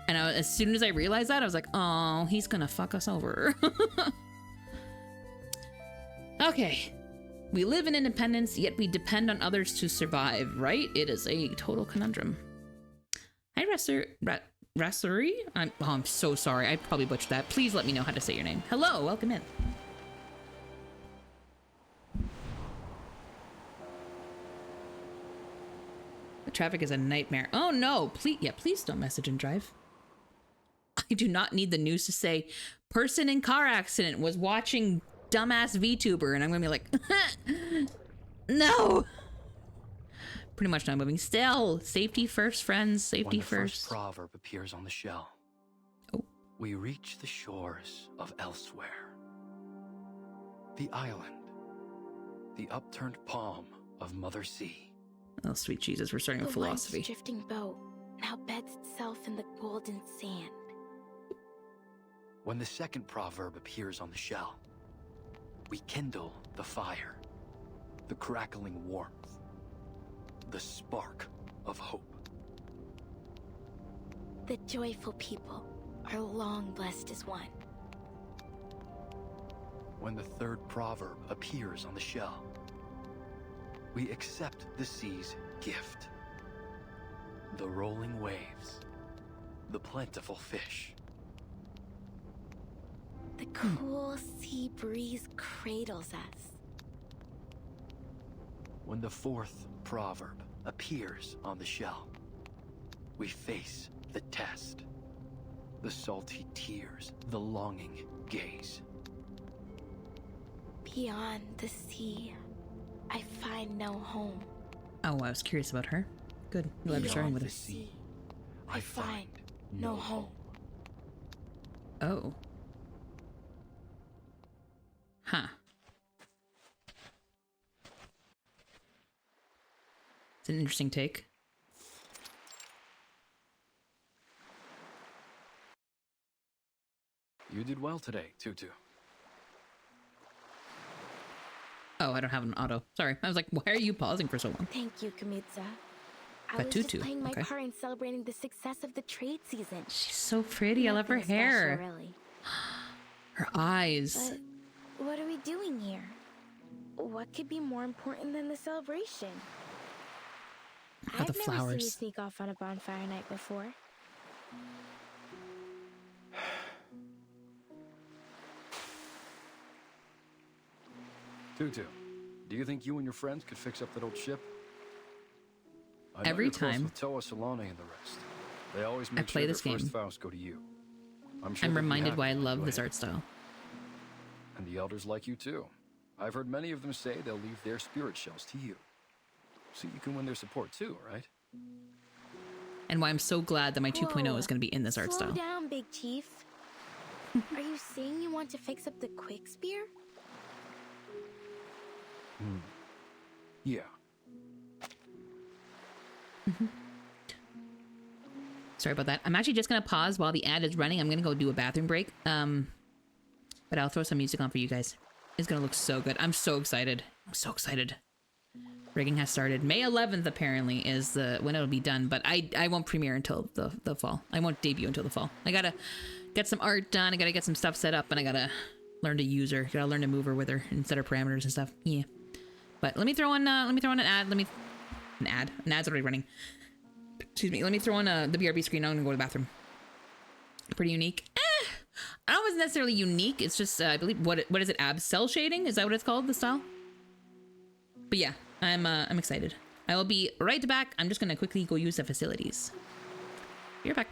And as soon as I realized that, I was like, oh, he's gonna fuck us over. Okay. We live in independence, yet we depend on others to survive, right? It is a total conundrum. Hi, Rassery? I'm so sorry. I probably butchered that. Please let me know how to say your name. Hello, welcome in. The traffic is a nightmare. Oh no, please don't message and drive. I do not need the news to say, person in car accident was watching dumbass VTuber, and I'm gonna be like, no. Pretty much not moving. Still, safety first, friends. Safety first. When the first proverb appears on the shell, we reach the shores of elsewhere. The island, the upturned palm of Mother Sea. Oh, sweet Jesus, we're starting with philosophy. The once drifting boat now beds itself in the golden sand. When the second proverb appears on the shell, we kindle the fire, the crackling warmth, the spark of hope. The joyful people are long blessed as one. When the third proverb appears on the shell, we accept the sea's gift, The rolling waves. The plentiful fish. The cool sea breeze cradles us. When the fourth proverb appears on the shell, we face the test. The salty tears, the longing gaze. Beyond the sea, I find no home. Oh, I was curious about her. Good. Glad we're starting with the her. sea, I find no home. Oh. Huh. It's an interesting take. You did well today, Tutu. Oh, I don't have an auto. Sorry. I was like, why are you pausing for so long? Thank you, Kamitsa. I Got was Tutu. just playing my Okay. part in celebrating the success of the trade season. She's so pretty. I love her Nothing special, hair. really. Her eyes. But what are we doing here? What could be more important than the celebration? Oh, the I've never seen you flowers. sneak off on a bonfire night before. Tutu, do you think you and your friends could fix up that old ship? I know Every you're close time with Toa, Solane, and the rest. They always I make play sure this their first game, vows go to you. I'm sure I'm they'd be reminded happy why I to love go this ahead. art style. And the elders like you too. I've heard many of them say they'll leave their spirit shells to you. So you can win their support too, right? And why I'm so glad that my 2.0 Whoa. is going to be in this art Slow style. down, Big Chief. Are you saying you want to fix up the quick spear? Yeah. Sorry about that. I'm actually just going to pause while the ad is running. I'm going to go do a bathroom break. But I'll throw some music on for you guys. It's going to look so good. I'm so excited. I'm so excited. Rigging has started. May 11th apparently is the when it'll be done, but I won't premiere until the fall. I won't debut until the fall. I got to get some art done. I got to get some stuff set up, and I got to learn to use her. Got to learn to move her with her and set her parameters and stuff. Yeah. But let me throw in an ad. An ad's already running. Excuse me. Let me throw on the BRB screen. I'm gonna go to the bathroom. Pretty unique. I don't know if it's necessarily unique. It's just I believe what is it? Ab cell shading? Is that what it's called? The style? But yeah, I'm excited. I will be right back. I'm just gonna quickly go use the facilities. Be right back.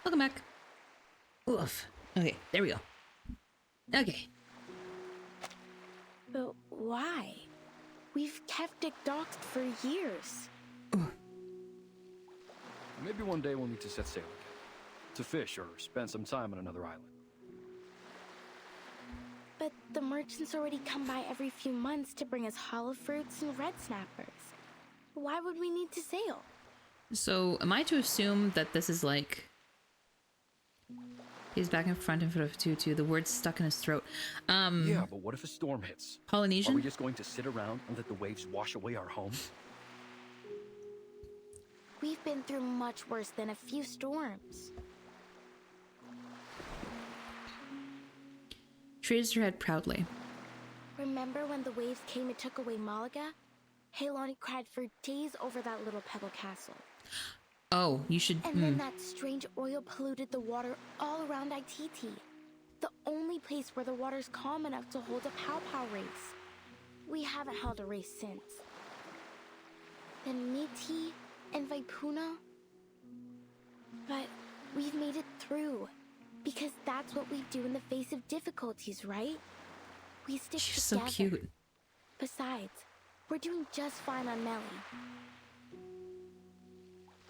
Welcome back. Oof. Okay, there we go. Okay. But why? We've kept it docked for years. Maybe one day we'll need to set sail again. To fish or spend some time on another island. But the merchants already come by every few months to bring us hollow fruits and red snappers. Why would we need to sail? So, am I to assume that this is like... He's back in front of Tutu. The word's stuck in his throat. Yeah, but what if a storm hits? Polynesian? Are we just going to sit around and let the waves wash away our home? We've been through much worse than a few storms. She raised her head proudly. Remember when the waves came and took away Malaga? Hailani cried for days over that little pebble castle. Oh, you should... And then that strange oil polluted the water all around Ititi. The only place where the water's calm enough to hold a pow-pow race. We haven't held a race since. Then Miti and Vaipuna. But we've made it through. Because that's what we do in the face of difficulties, right? We stick She's together. so cute. Besides, we're doing just fine on Melly.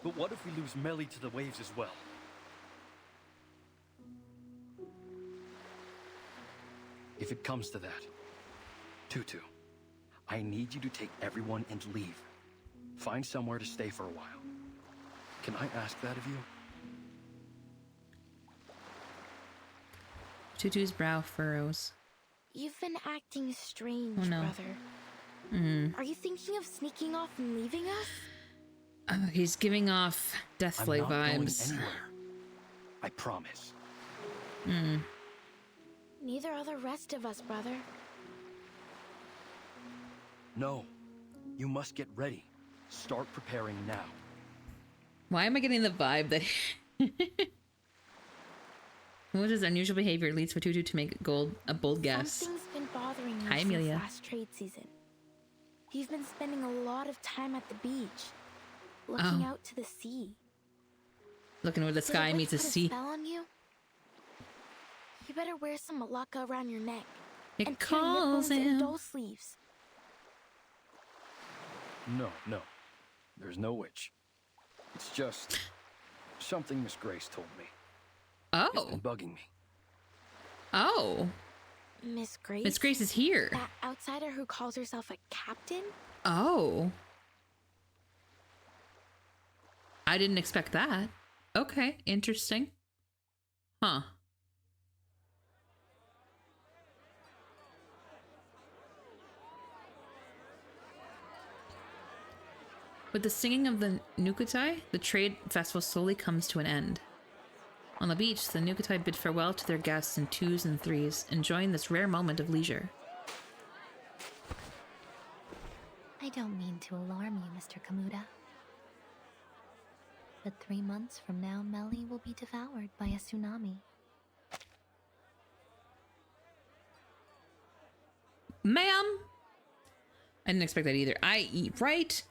But what if we lose Melly to the waves as well? If it comes to that, Tutu, I need you to take everyone and leave. Find somewhere to stay for a while. Can I ask that of you? Tutu's brow furrows. You've been acting strange, Oh, no. brother. Are you thinking of sneaking off and leaving us? He's giving off Deathflay I'm not vibes. going anywhere. I promise. Neither are the rest of us, brother. No. You must get ready. Start preparing now. Why am I getting the vibe that... What is unusual behavior leads for Tutu to make a bold guess? Something's been bothering you Hi, since Amelia. last trade season. You've been spending a lot of time at the beach, looking out to the sea. Looking where the Did sky a witch meets the put a sea. spell on you? You better wear some malacca around your neck. It and carry calls nipples and him. doll sleeves. No. There's no witch. It's just something Miss Grace told me. It's Oh. been bugging me. Oh. Miss Grace? Miss Grace is here. That outsider who calls herself a captain? Oh. I didn't expect that. Okay, interesting. Huh. With the singing of the Nukutai, the trade festival slowly comes to an end. On the beach, the Nukutai bid farewell to their guests in twos and threes, enjoying this rare moment of leisure. I don't mean to alarm you, Mr. Kamuda. But 3 months from now, Melly will be devoured by a tsunami. Ma'am! I didn't expect that either. Right?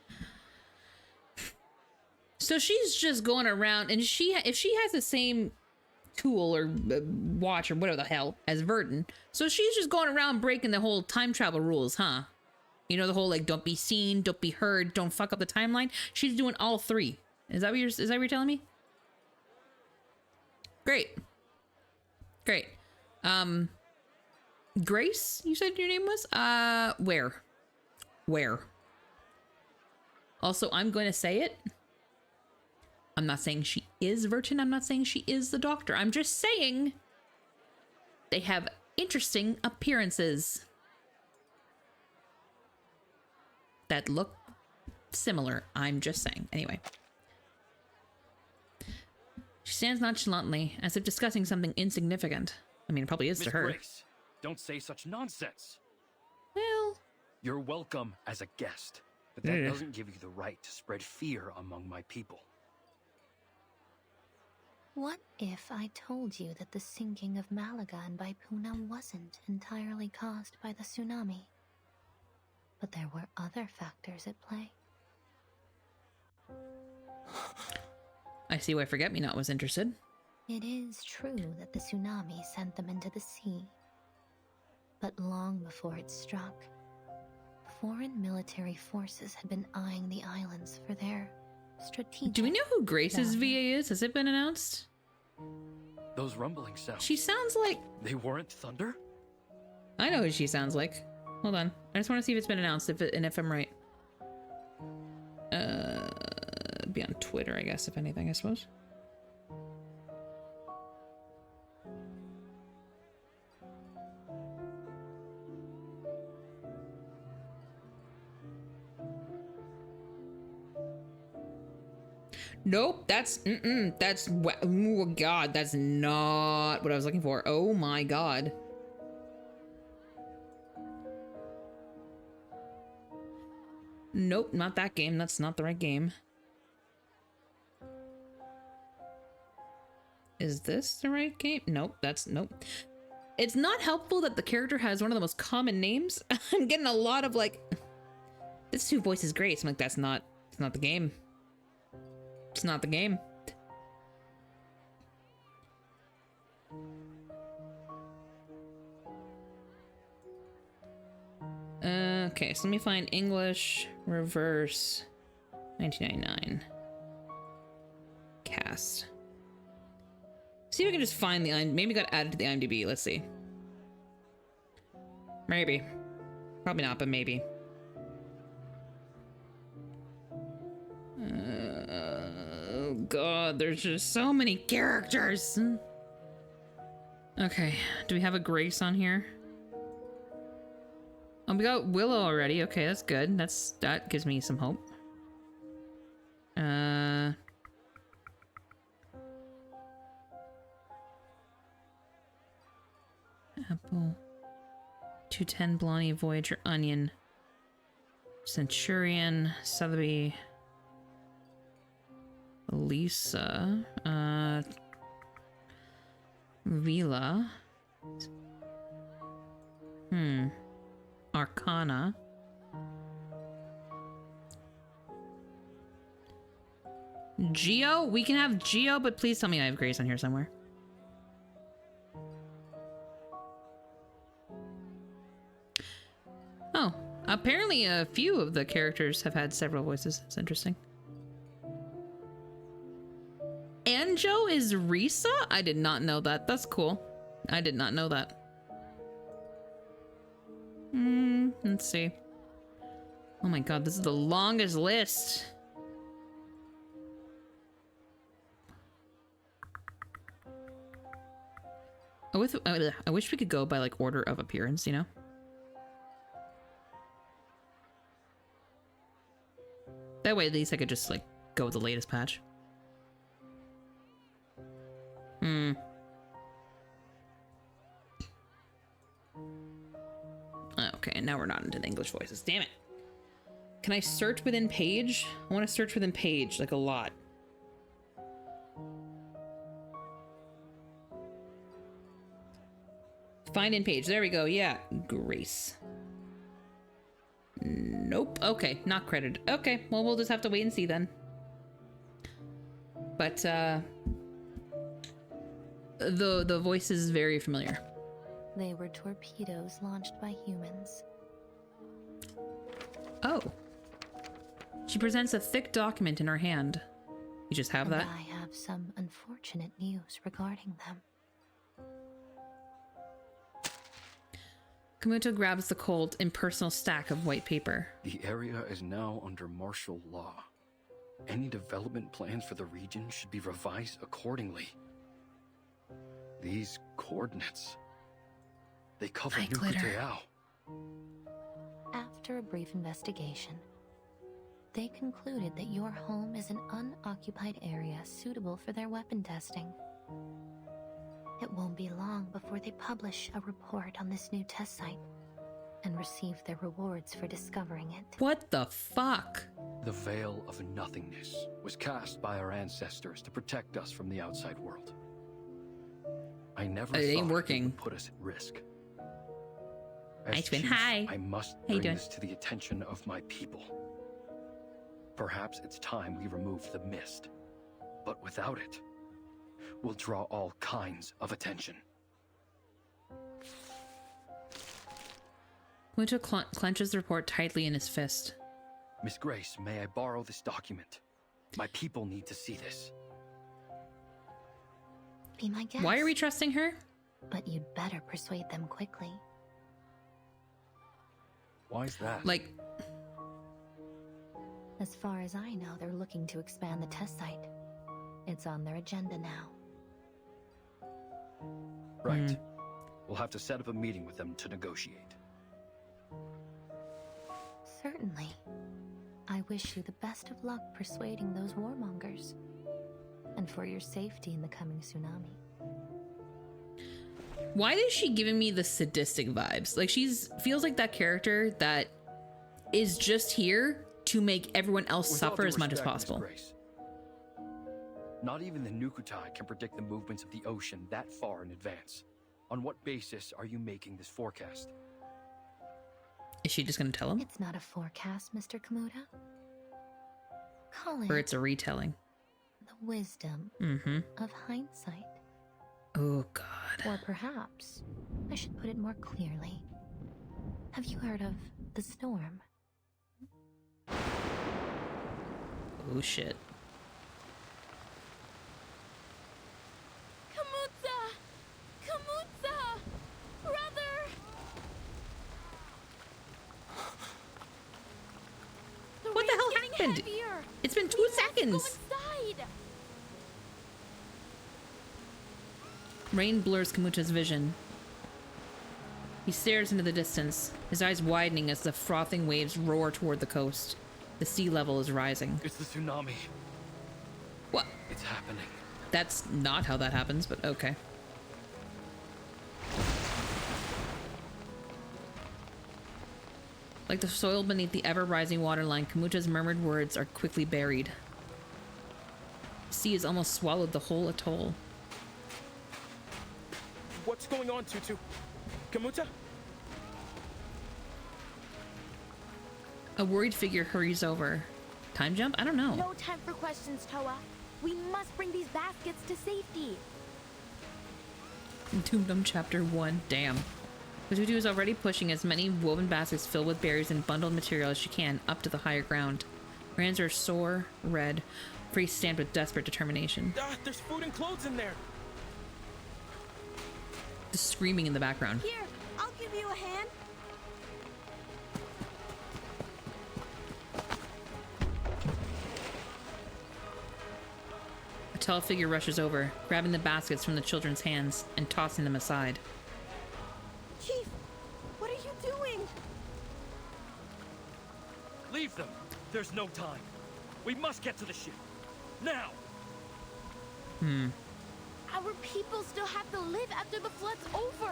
So she's just going around, and if she has the same tool or watch or whatever the hell as Verdun, so she's just going around breaking the whole time travel rules, huh? You know, the whole like don't be seen, don't be heard, don't fuck up the timeline. She's doing all three. Is that what you're telling me? Great. Grace, you said your name was? Where? Also, I'm going to say it. I'm not saying she is Vertin. I'm not saying she is the Doctor. I'm just saying they have interesting appearances that look similar. I'm just saying. Anyway. She stands nonchalantly, as if discussing something insignificant. I mean, it probably is to her. Grace, don't say such nonsense. Well... You're welcome as a guest, but that doesn't give you the right to spread fear among my people. What if I told you that the sinking of Malaga and Vaipuna wasn't entirely caused by the tsunami, but there were other factors at play? I see why Forget-Me-Not was interested. It is true that the tsunami sent them into the sea. But long before it struck, foreign military forces had been eyeing the islands for their strategic. Do we know who Grace's value. VA is? Has it been announced? Those rumbling sounds. She sounds like... They weren't thunder? I know who she sounds like. Hold on. I just want to see if it's been announced, and if I'm right. Be on Twitter, I guess, if anything, I suppose. Nope, that's oh god, that's not what I was looking for. Oh my god. Nope, not that game. That's not the right game. Is this the right game? Nope, nope. It's not helpful that the character has one of the most common names. I'm getting a lot of like, this two voices Grace. I'm like, it's not the game. It's not the game. Okay, so let me find English reverse 1999 cast. See if we can just find the maybe got added to the IMDb. Let's see. Maybe. Probably not, but maybe. Oh god, there's just so many characters. Okay, do we have a Grace on here? Oh, we got Willow already. Okay, that's good. That gives me some hope. Apple. 210 Blondie, Voyager, Onion. Centurion, Sotheby. Lisa. Vila. Arcana. Geo? We can have Geo, but please tell me I have Grace on here somewhere. Oh, apparently a few of the characters have had several voices. It's interesting. Anjo is Risa? I did not know that. That's cool. I did not know that. Let's see. Oh my god, this is the longest list. I wish we could go by like order of appearance, you know? That way at least I could just like go with the latest patch. Okay, now we're not into the English voices. Damn it. Can I search within page? I want to search within page, like a lot. Find in page. There we go. Yeah. Grace. Nope. Okay, not credited. Okay, well, we'll just have to wait and see then. But, the voice is very familiar. They were torpedoes launched by humans. Oh. She presents a thick document in her hand. You just have that? I have some unfortunate news regarding them. Kamuto grabs the cold, impersonal stack of white paper. The area is now under martial law. Any development plans for the region should be revised accordingly. These coordinates, they cover New Kuteao. After a brief investigation, they concluded that your home is an unoccupied area suitable for their weapon testing. It won't be long before they publish a report on this new test site and receive their rewards for discovering it. What the fuck? The veil of nothingness was cast by our ancestors to protect us from the outside world. I never thought it would put us at risk. As chief, I must bring this to the attention of my people. Perhaps it's time we remove the mist, but without it, will draw all kinds of attention. Winter clenches the report tightly in his fist. Miss Grace, may I borrow this document? My people need to see this. Be my guest. Why are we trusting her? But you'd better persuade them quickly. Why's that? Like, As far as I know, they're looking to expand the test site. It's on their agenda now. Right. We'll have to set up a meeting with them to negotiate. Certainly. I wish you the best of luck persuading those warmongers. And for your safety in the coming tsunami. why is she giving me the sadistic vibes? Like, feels like that character that is just here to make everyone else With suffer all as due much as respect, Miss possible. Grace, not even the Nukutai can predict the movements of the ocean that far in advance. On what basis are you making this forecast? Is she just going to tell him? It's not a forecast, Mr. Kamuta. Call Or it it's a retelling? the wisdom of hindsight. Oh, God. Or perhaps I should put it more clearly. Have you heard of the storm? Oh, shit. Kamutza! Kamutza! Brother! What the hell happened? It's been 2 seconds. Rain blurs Kamuta's vision. He stares into the distance, his eyes widening as the frothing waves roar toward the coast. The sea level is rising. It's the tsunami. What? It's happening. That's not how that happens, but okay. Like the soil beneath the ever-rising waterline, Kamuta's murmured words are quickly buried. The sea has almost swallowed the whole atoll. What's going on, Tutu? Kamuta? A worried figure hurries over. Time jump? I don't know. No time for questions, Toa. We must bring these baskets to safety. Doomdom Chapter 1. Damn. Tutu is already pushing as many woven baskets filled with berries and bundled material as she can up to the higher ground. Her hands are sore, red, face stamped with desperate determination. There's food and clothes in there. The screaming in the background. Here, I'll give you a hand. A tall figure rushes over, grabbing the baskets from the children's hands and tossing them aside. Chief, what are you doing? Leave them. There's no time. We must get to the ship. Now! Our people still have to live after the flood's over.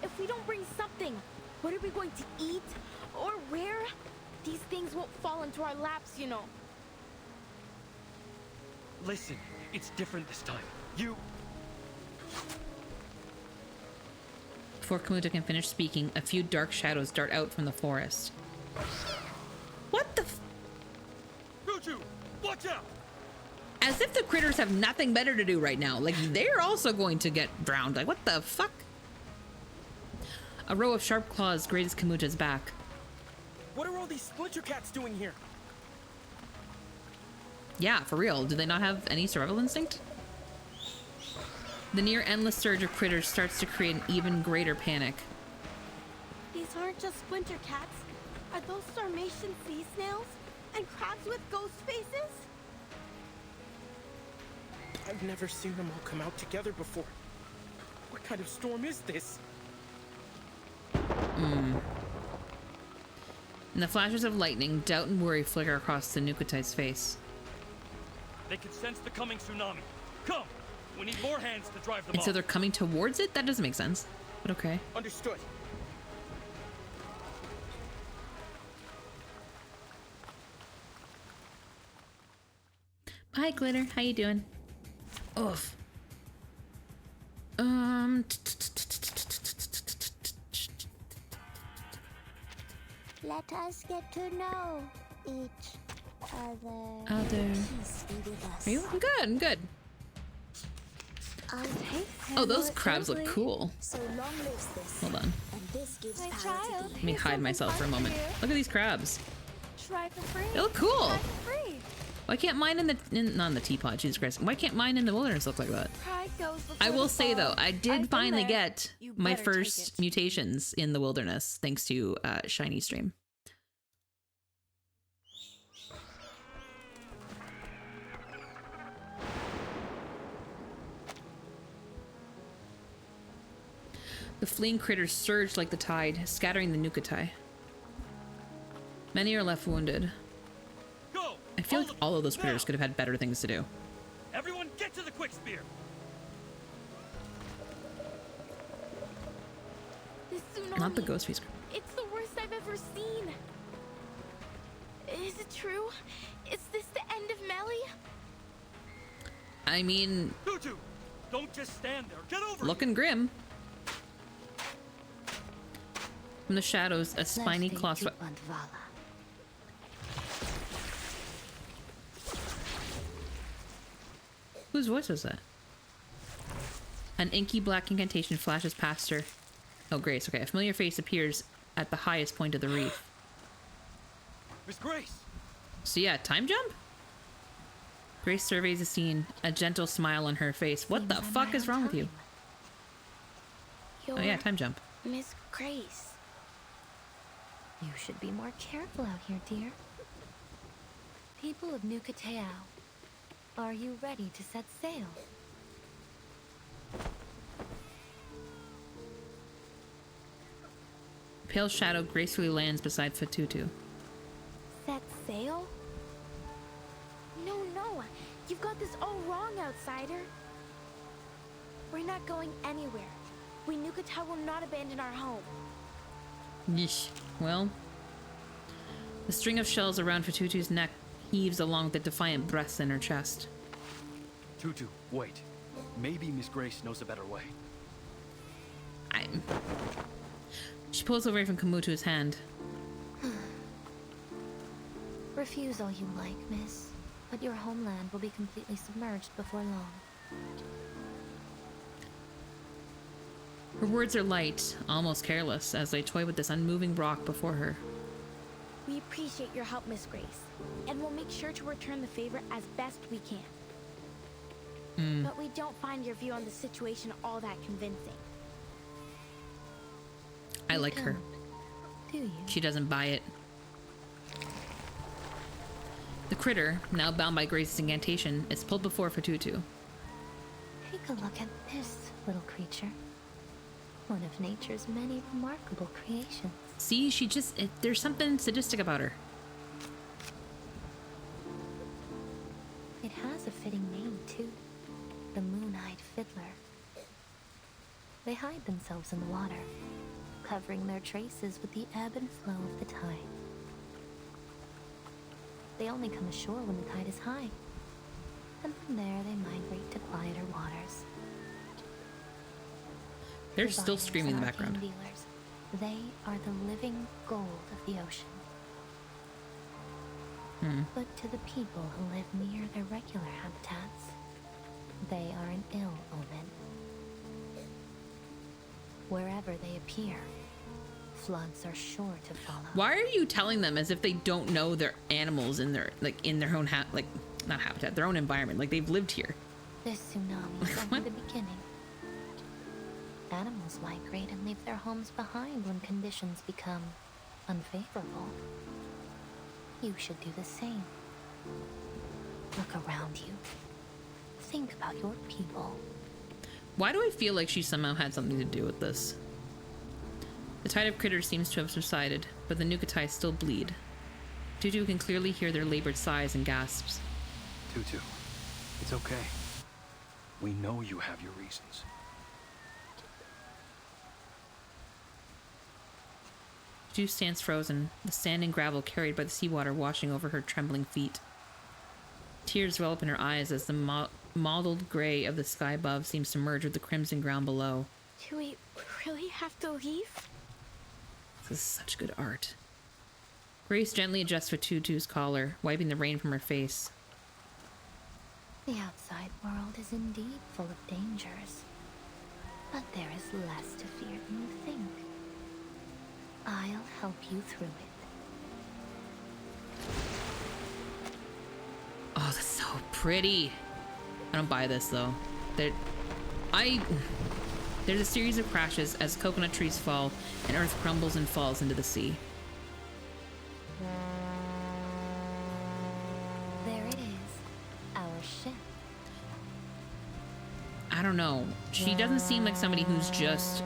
If we don't bring something, what are we going to eat? Or where? These things won't fall into our laps, you know. Listen, it's different this time. Before Kamuta can finish speaking, a few dark shadows dart out from the forest. What the f- Tutu, watch out! As if the critters have nothing better to do right now. Like, they're also going to get drowned. Like, what the fuck? A row of sharp claws grazes Kamuta's back. What are all these splinter cats doing here? Yeah, for real. Do they not have any survival instinct? The near endless surge of critters starts to create an even greater panic. These aren't just splinter cats. Are those Sarmatian sea snails? And crabs with ghost faces? I've never seen them all come out together before. What kind of storm is this? In the flashes of lightning, doubt and worry flicker across the Nukutai's face. They can sense the coming tsunami. Come! We need more hands to drive them And so off. they're coming towards it? That doesn't make sense. But okay. Understood. Hi, Glitter. How you doing? Oof. Let us get to know each other. Other. Peace be with us. Are you? I'm good. I'm good. Oh, those crabs look cool. Hold on. Let me hide myself for a moment. Look at these crabs. Try for free. They look cool. Try for free. Why can't mine not in the teapot, Jesus Christ. Why can't mine in the wilderness look like that? I will say though, I did finally get my first mutations in the wilderness thanks to Shiny Stream. The fleeing critters surged like the tide, scattering the Nukatai. Many are left wounded. Go! I feel like all of those critters could have had better things to do. Everyone get to the quick spear! This tsunami. Not the ghost face. It's the worst I've ever seen. Is it true? Is this the end of Melly? I mean... Tutu! Don't just stand there. Get over looking here. Grim. From the shadows, a spiny claw. Whose voice was that? An inky black incantation flashes past her. Oh, Grace. Okay, a familiar face appears at the highest point of the reef. Miss Grace! So yeah, time jump? Grace surveys the scene, a gentle smile on her face. What the fuck is wrong with you? Oh yeah, time jump. Miss Grace. You should be more careful out here, dear. People of New Katao, are you ready to set sail? A pale shadow gracefully lands beside Fatutu. Set sail? No, you've got this all wrong, outsider. We're not going anywhere. We New Katao will not abandon our home. Yeesh. Well, the string of shells around Fatutu's neck heaves along with the defiant breaths in her chest. Tutu, wait. Maybe Miss Grace knows a better way. She pulls away from Kamutu's hand. Refuse all you like, miss, but your homeland will be completely submerged before long. Her words are light, almost careless, as they toy with this unmoving rock before her. We appreciate your help, Miss Grace, and we'll make sure to return the favor as best we can. But we don't find your view on the situation all that convincing. I like her. Do you? She doesn't buy it. The critter, now bound by Grace's incantation, is pulled before Fatutu. Take a look at this little creature. One of nature's many remarkable creations. See, there's something sadistic about her. It has a fitting name, too. The Moon-Eyed Fiddler. They hide themselves in the water, covering their traces with the ebb and flow of the tide. They only come ashore when the tide is high, and from there they migrate to quieter waters. They're still screaming in the background. Dealers. They are the living gold of the ocean. But to the people who live near their regular habitats, they are an ill omen. Wherever they appear, floods are sure to follow. Why are you telling them as if they don't know their animals in their own not habitat, their own environment? Like they've lived here. This tsunami is only the beginning. Animals migrate and leave their homes behind when conditions become unfavorable. You should do the same. Look around you. Think about your people. Why do I feel like she somehow had something to do with this? The tide of critters seems to have subsided, but the Nukatai still bleed. Tutu can clearly hear their labored sighs and gasps. Tutu, it's okay. We know you have your reasons. Tutu stands frozen, the sand and gravel carried by the seawater washing over her trembling feet. Tears well up in her eyes as the mottled gray of the sky above seems to merge with the crimson ground below. Do we really have to leave? This is such good art. Grace gently adjusts Tutu's collar, wiping the rain from her face. The outside world is indeed full of dangers, but there is less to fear than you think. I'll help you through it. Oh, that's so pretty. I don't buy this though. There's a series of crashes as coconut trees fall and earth crumbles and falls into the sea. There it is, our ship. I don't know. She doesn't seem like somebody who's just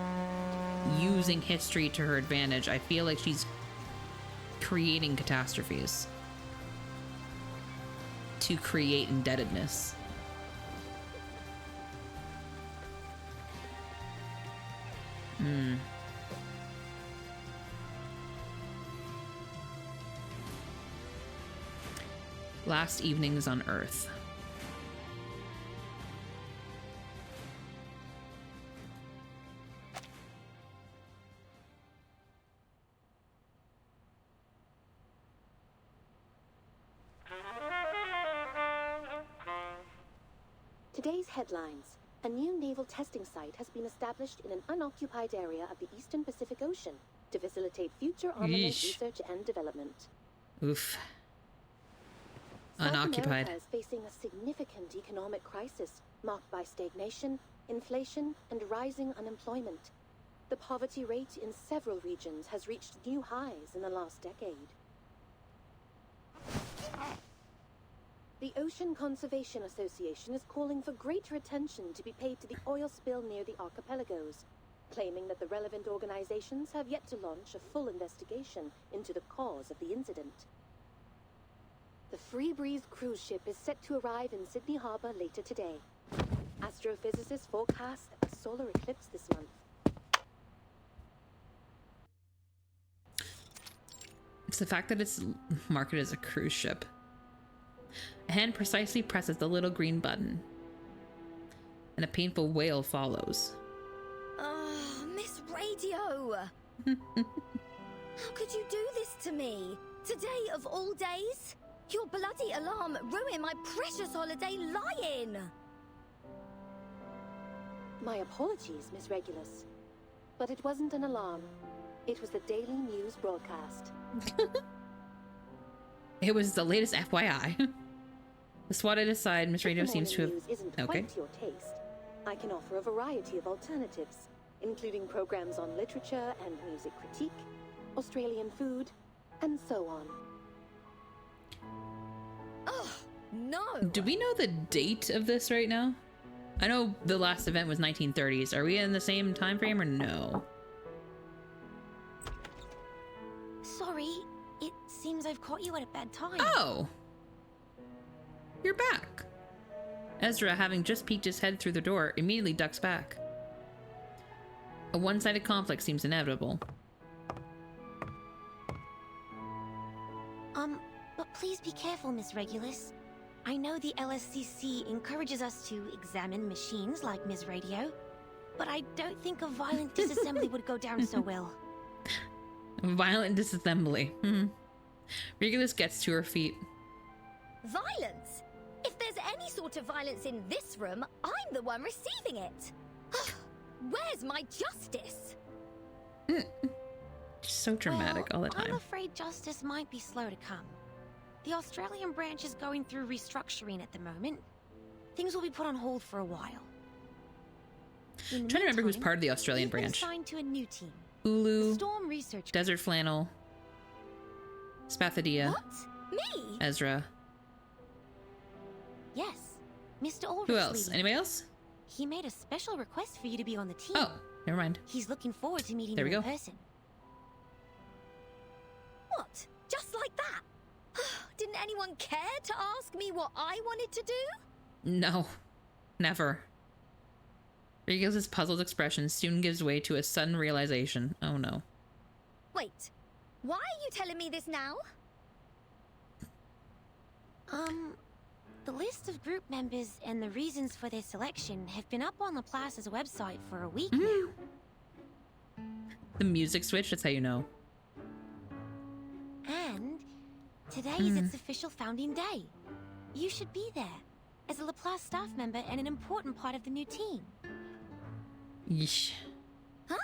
using history to her advantage. I feel like she's creating catastrophes to create indebtedness. Last evenings on Earth. Today's headlines. A new naval testing site has been established in an unoccupied area of the Eastern Pacific Ocean to facilitate future armament research and development. Oof. South Unoccupied. America is facing a significant economic crisis marked by stagnation, inflation, and rising unemployment. The poverty rate in several regions has reached new highs in the last decade. The Ocean Conservation Association is calling for greater attention to be paid to the oil spill near the archipelagos, claiming that the relevant organizations have yet to launch a full investigation into the cause of the incident. The Free Breeze cruise ship is set to arrive in Sydney Harbor later today. Astrophysicists forecast a solar eclipse this month. It's the fact that it's marketed as a cruise ship. A hand precisely presses the little green button, and a painful wail follows. Oh, Miss Radio! How could you do this to me? Today of all days? Your bloody alarm ruined my precious holiday lying! My apologies, Miss Regulus. But it wasn't an alarm. It was the daily news broadcast. It was the latest FYI. The swatted aside, Miss Radio If the seems to have... morning news isn't Okay. quite your taste, I can offer a variety of alternatives, including programs on literature and music critique, Australian food, and so on. Oh, no! Do we know the date of this right now? I know the last event was 1930s. Are we in the same time frame or no? Sorry, it seems I've caught you at a bad time. Oh! You're back. Ezra, having just peeked his head through the door, immediately ducks back. A one-sided conflict seems inevitable. But please be careful, Miss Regulus. I know the LSCC encourages us to examine machines like Ms. Radio, but I don't think a violent disassembly would go down so well. Violent disassembly. Regulus gets to her feet. Violence? If there's any sort of violence in this room, I'm the one receiving it. Where's my justice? So dramatic all the time. I'm afraid justice might be slow to come. The Australian branch is going through restructuring at the moment. Things will be put on hold for a while. I'm trying to remember who's part of the Australian branch. Assigned to a new team. Hulu, Storm Research. Desert Flannel, Spathadia. What? Me? Ezra. Yes, Mr. Ulrich's Who else? leading. Anybody else? He made a special request for you to be on the team. Oh, never mind. He's looking forward to meeting There you we in go. person. What? Just like that? Didn't anyone care to ask me what I wanted to do? No, never. Regulus's puzzled expression soon gives way to a sudden realization. Oh no. Wait, why are you telling me this now? The list of group members and the reasons for their selection have been up on Laplace's website for a week now. The music switch, that's how you know. And today is its official founding day. You should be there. as a Laplace staff member and an important part of the new team. Yeesh. Huh?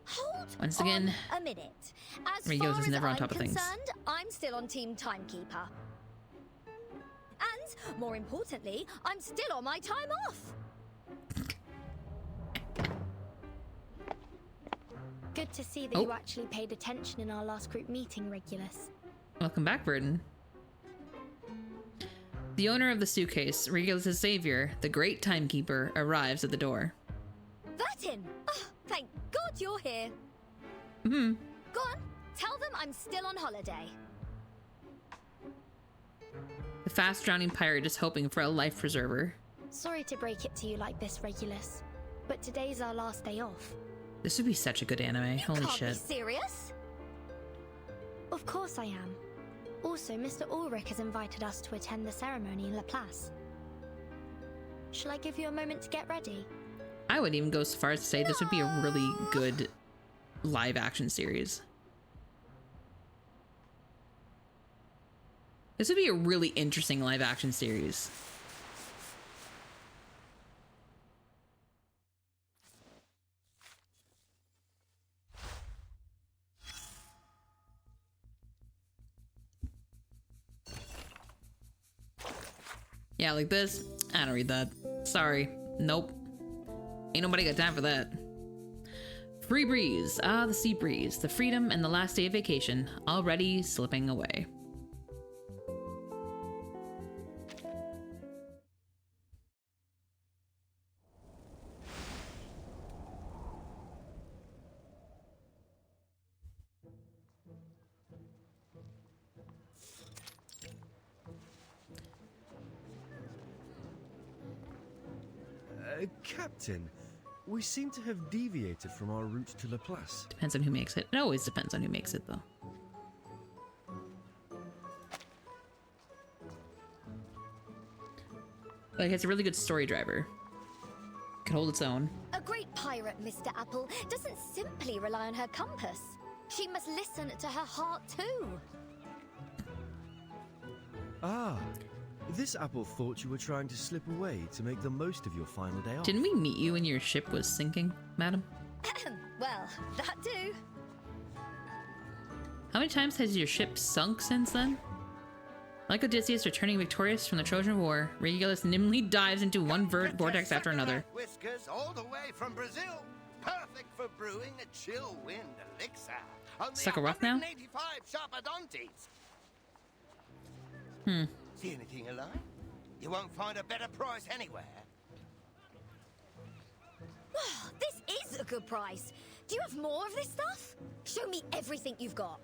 Hold Once again, on a minute. As Regulus far is as never on I'm top of things. concerned, I'm still on Team Timekeeper. And, more importantly, I'm still on my time off. Good to see that you actually paid attention in our last group meeting, Regulus. Welcome back, Burden. The owner of the suitcase, Regulus' savior, the great timekeeper, arrives at the door. Vertin! Oh, thank God you're here. Hmm. Go on, tell them I'm still on holiday. The fast-drowning pirate is hoping for a life preserver. Sorry to break it to you like this, Regulus, but today's our last day off. This would be such a good anime. Holy Can't shit. be serious? Of course I am. Also, Mr. Ulrich has invited us to attend the ceremony in Laplace. Shall I give you a moment to get ready? I would even go so far as to say this would be a really good live-action series. This would be a really interesting live-action series. Yeah, like this. I don't read that. Sorry. Nope. Ain't nobody got time for that. Free breeze. Ah, the sea breeze. The freedom and the last day of vacation. Already slipping away. Captain, we seem to have deviated from our route to Laplace. Depends on who makes it. It always depends on who makes it, though. Like, it's a really good story driver. Can hold its own. A great pirate, Mr. Apple, doesn't simply rely on her compass. She must listen to her heart too. Ah, this apple thought you were trying to slip away to make the most of your final day off. Didn't we meet you when your ship was sinking, madam? Well, that do. How many times has your ship sunk since then? Like Odysseus returning victorious from the Trojan War, Regulus nimbly dives into one vortex after another. Whiskers all the way from Brazil. Perfect for brewing a chill wind elixir. Only Suck a rough now? 185 sharpadontes. See anything alive? You won't find a better price anywhere. This is a good price. Do you have more of this stuff? Show me everything you've got.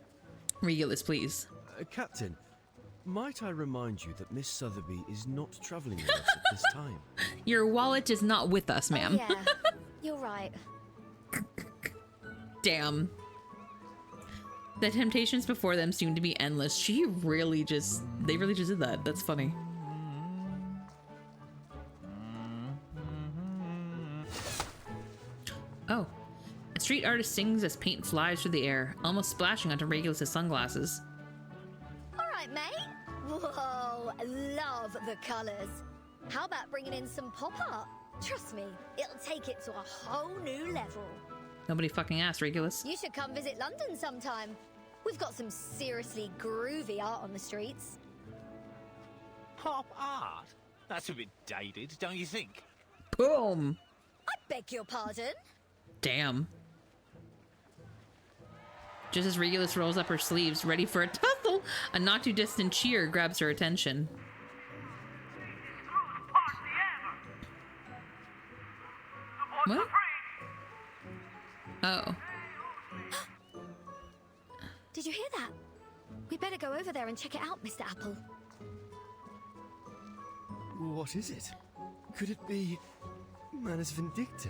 Regulus, please. Captain, might I remind you that Miss Sotheby is not traveling with us at this time? Your wallet is not with us, ma'am. Oh, yeah, you're right. Damn. The temptations before them seem to be endless. They really just did that. That's funny. Oh. A street artist sings as paint flies through the air, almost splashing onto Regulus' sunglasses. All right, mate. Whoa, love the colors. How about bringing in some pop art? Trust me, it'll take it to a whole new level. Nobody fucking asked, Regulus. You should come visit London sometime. We've got some seriously groovy art on the streets. Pop art? That's a bit dated, don't you think? Boom! I beg your pardon? Damn. Just as Regulus rolls up her sleeves, ready for a tussle, a not too distant cheer grabs her attention. What? Oh. Did you hear that? We better go over there and check it out, Mr. Apple. What is it? Could it be Manus Vindictae?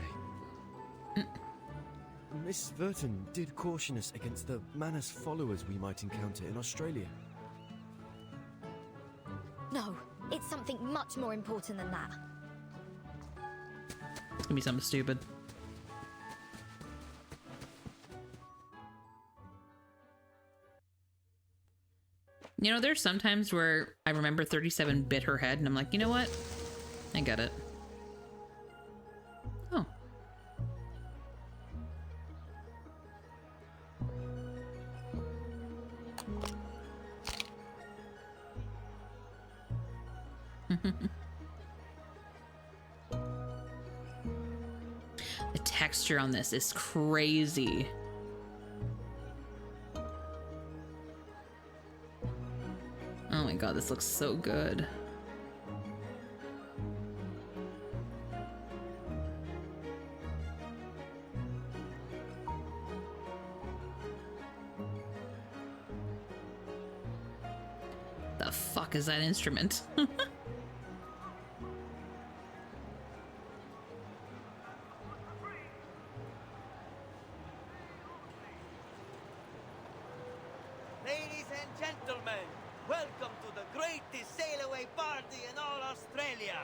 Miss Verton did caution us against the Manus followers we might encounter in Australia. No, it's something much more important than that. It's gonna be something stupid. You know, there's sometimes where I remember 37 bit her head and I'm like, you know what? I get it. Oh. The texture on this is crazy. Oh my god, this looks so good. The fuck is that instrument? Ladies and gentlemen, welcome to the greatest sail-away party in all Australia.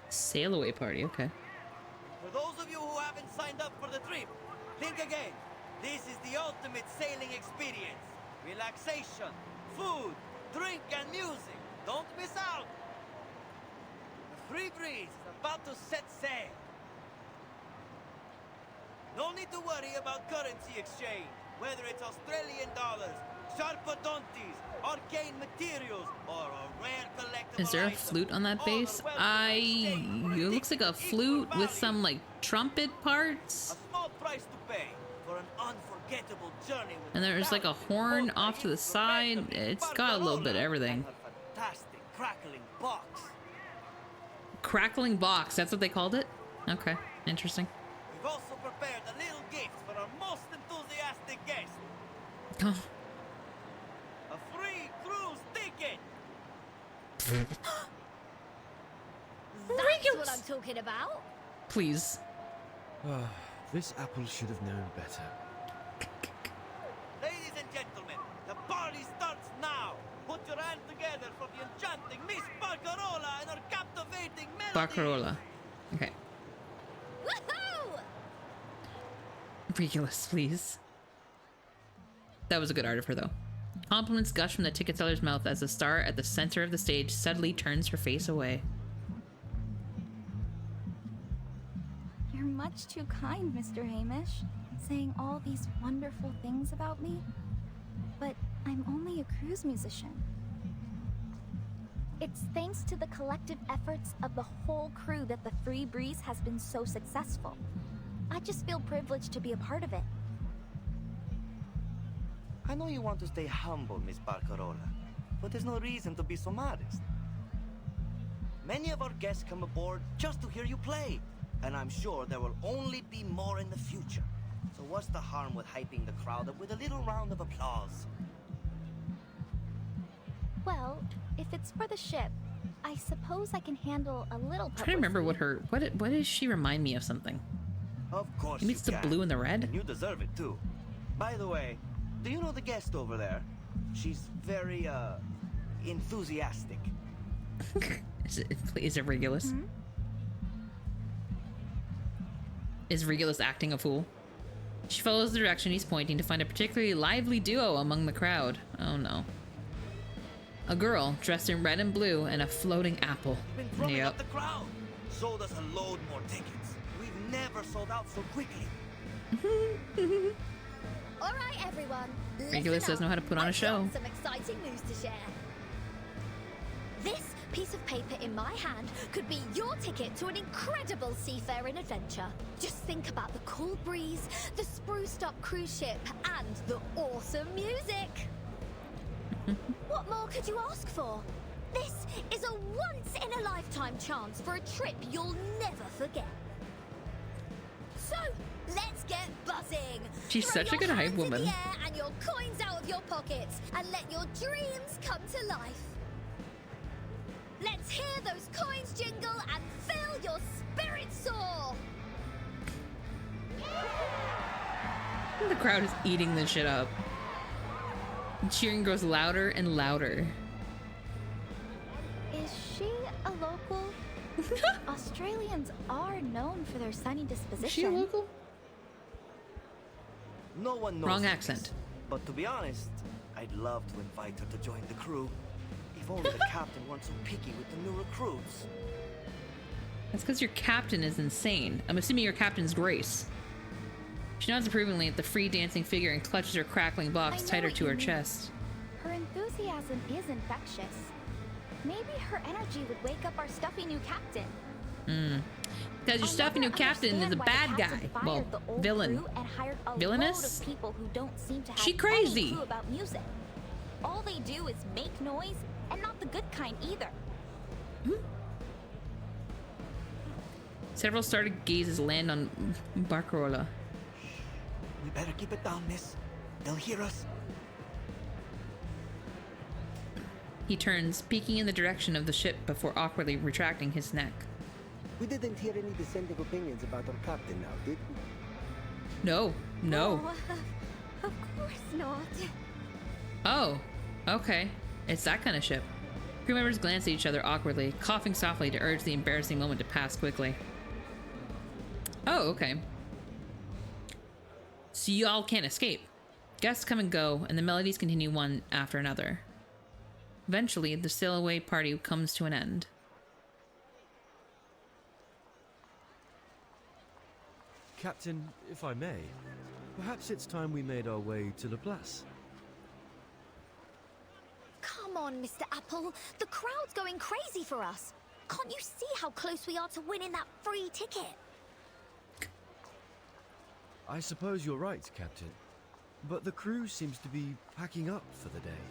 Sail away party, okay. For those of you who haven't signed up for the trip, think again. This is the ultimate sailing experience. Relaxation, food, drink, and music. Don't miss out. The Free Breeze is about to set sail. No need to worry about currency exchange, whether it's Australian dollars, sharpodontes, arcane materials, or a rare collectible. Is there a flute on that bass? It looks like a flute with some like trumpet parts. A small price to pay for an unforgettable journey with And there's like a horn off to the side. It's got a little bit of everything. fantastic crackling box. Crackling box, that's what they called it? Okay, interesting. We've also prepared a little gift for our most enthusiastic guest. Oh. A free cruise ticket. That's what I'm talking about. Please. This apple should have known better. Ladies and gentlemen, the party starts now. Put your hands together for the enchanting Miss Barcarola and her captivating melody. Barcarola. Okay. Woohoo! Regulus, please. That was a good art of her, though. Compliments gush from the ticket seller's mouth as the star at the center of the stage suddenly turns her face away. You're much too kind, Mr. Hamish, saying all these wonderful things about me. But I'm only a cruise musician. It's thanks to the collective efforts of the whole crew that the Free Breeze has been so successful. I just feel privileged to be a part of it. I know you want to stay humble, Miss Barcarola, but there's no reason to be so modest. Many of our guests come aboard just to hear you play, and I'm sure there will only be more in the future. So what's the harm with hyping the crowd up with a little round of applause? Well, if it's for the ship, I suppose I can handle a little. I'm trying to remember what her what does she remind me of something? Of course Maybe it's you the can. blue and the red? And you deserve it too. By the way, do you know the guest over there? She's very enthusiastic. Is it Regulus? Hmm? Is Regulus acting a fool? She follows the direction he's pointing to find a particularly lively duo among the crowd. Oh no. A girl dressed in red and blue and a floating apple. Been drumming up the crowd. Sold us a load more tickets. We've never sold out so quickly. All right, everyone. Regulus does know how to put on a show. I've got some exciting news to share. This piece of paper in my hand could be your ticket to an incredible seafaring adventure. Just think about the cool breeze, the spruced up cruise ship, and the awesome music. What more could you ask for? This is a once-in-a-lifetime chance for a trip you'll never forget. So, let's get buzzing. She's Throw such a your good hype hands in woman. the air and your coins out of your pockets, and let your dreams come to life. Let's hear those coins jingle and fill your spirit soar. The crowd is eating this shit up. The cheering grows louder and louder. Is she a local? Australians are known for their sunny disposition. Is she a local? No one knows. Wrong this, accent. But to be honest, I I'd love to invite her to join the crew. If only the captain weren't so picky with the new recruits. That's because your captain is insane. I'm assuming your captain's Grace. She nods approvingly at the free dancing figure and clutches her crackling box tighter to her chest. Her enthusiasm is infectious. Maybe her energy would wake up our stuffy new captain. Because your stuffy new captain is a bad guy. Well, villain. Villainous? People who don't seem to have she crazy. Any clue about music. All they do is make noise, and not the good kind either. Several startled gazes land on Barcarola. We better keep it down, miss. They'll hear us. He turns, peeking in the direction of the ship before awkwardly retracting his neck. We didn't hear any dissenting opinions about our captain now, did we? No. Oh, of course not. Oh, okay. It's that kind of ship. Crew members glance at each other awkwardly, coughing softly to urge the embarrassing moment to pass quickly. Oh, okay. So y'all can't escape. Guests come and go, and the melodies continue one after another. Eventually, the sail away party comes to an end. Captain, if I may, perhaps it's time we made our way to La Place. Come on, Mr. Apple. The crowd's going crazy for us. Can't you see how close we are to winning that free ticket? I suppose you're right, Captain. But the crew seems to be packing up for the day.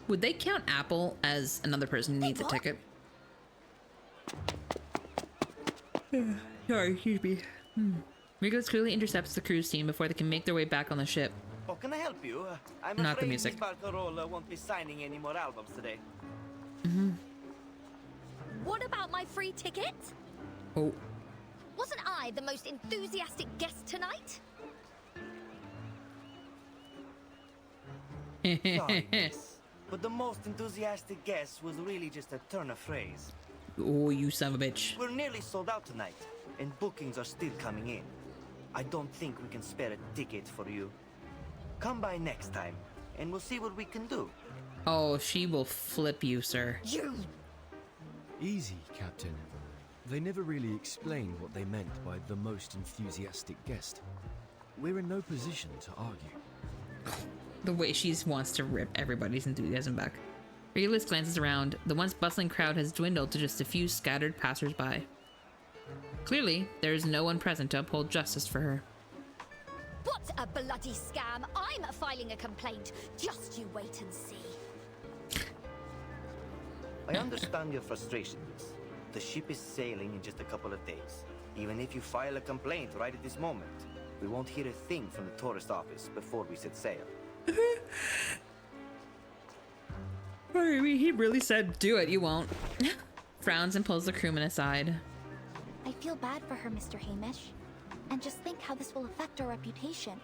Would they count Apple as another person who needs a ticket? Sorry, excuse me. Regulus clearly intercepts the cruise team before they can make their way back on the ship. Oh, can I help you? I'm Not the afraid music. Miss Barcarola won't be signing any more albums today. What about my free ticket? Oh. Wasn't I the most enthusiastic guest tonight? Sorry, miss, but the most enthusiastic guess was really just a turn of phrase. Oh, you son of a bitch. We're nearly sold out tonight, and bookings are still coming in. I don't think we can spare a ticket for you. Come by next time, and we'll see what we can do. Oh, she will flip you, sir. You! Easy, Captain. They never really explained what they meant by the most enthusiastic guest. We're in no position to argue. The way she wants to rip everybody's enthusiasm back. Regulus glances around. The once bustling crowd has dwindled to just a few scattered passers-by. Clearly, there is no one present to uphold justice for her. What a bloody scam! I'm filing a complaint. Just you wait and see. I understand your frustration, miss. The ship is sailing in just a couple of days. Even if you file a complaint right at this moment, we won't hear a thing from the tourist office before we set sail. I mean, he really said, do it, you won't. Frowns and pulls the crewman aside. I feel bad for her, Mr. Hamish. And just think how this will affect our reputation.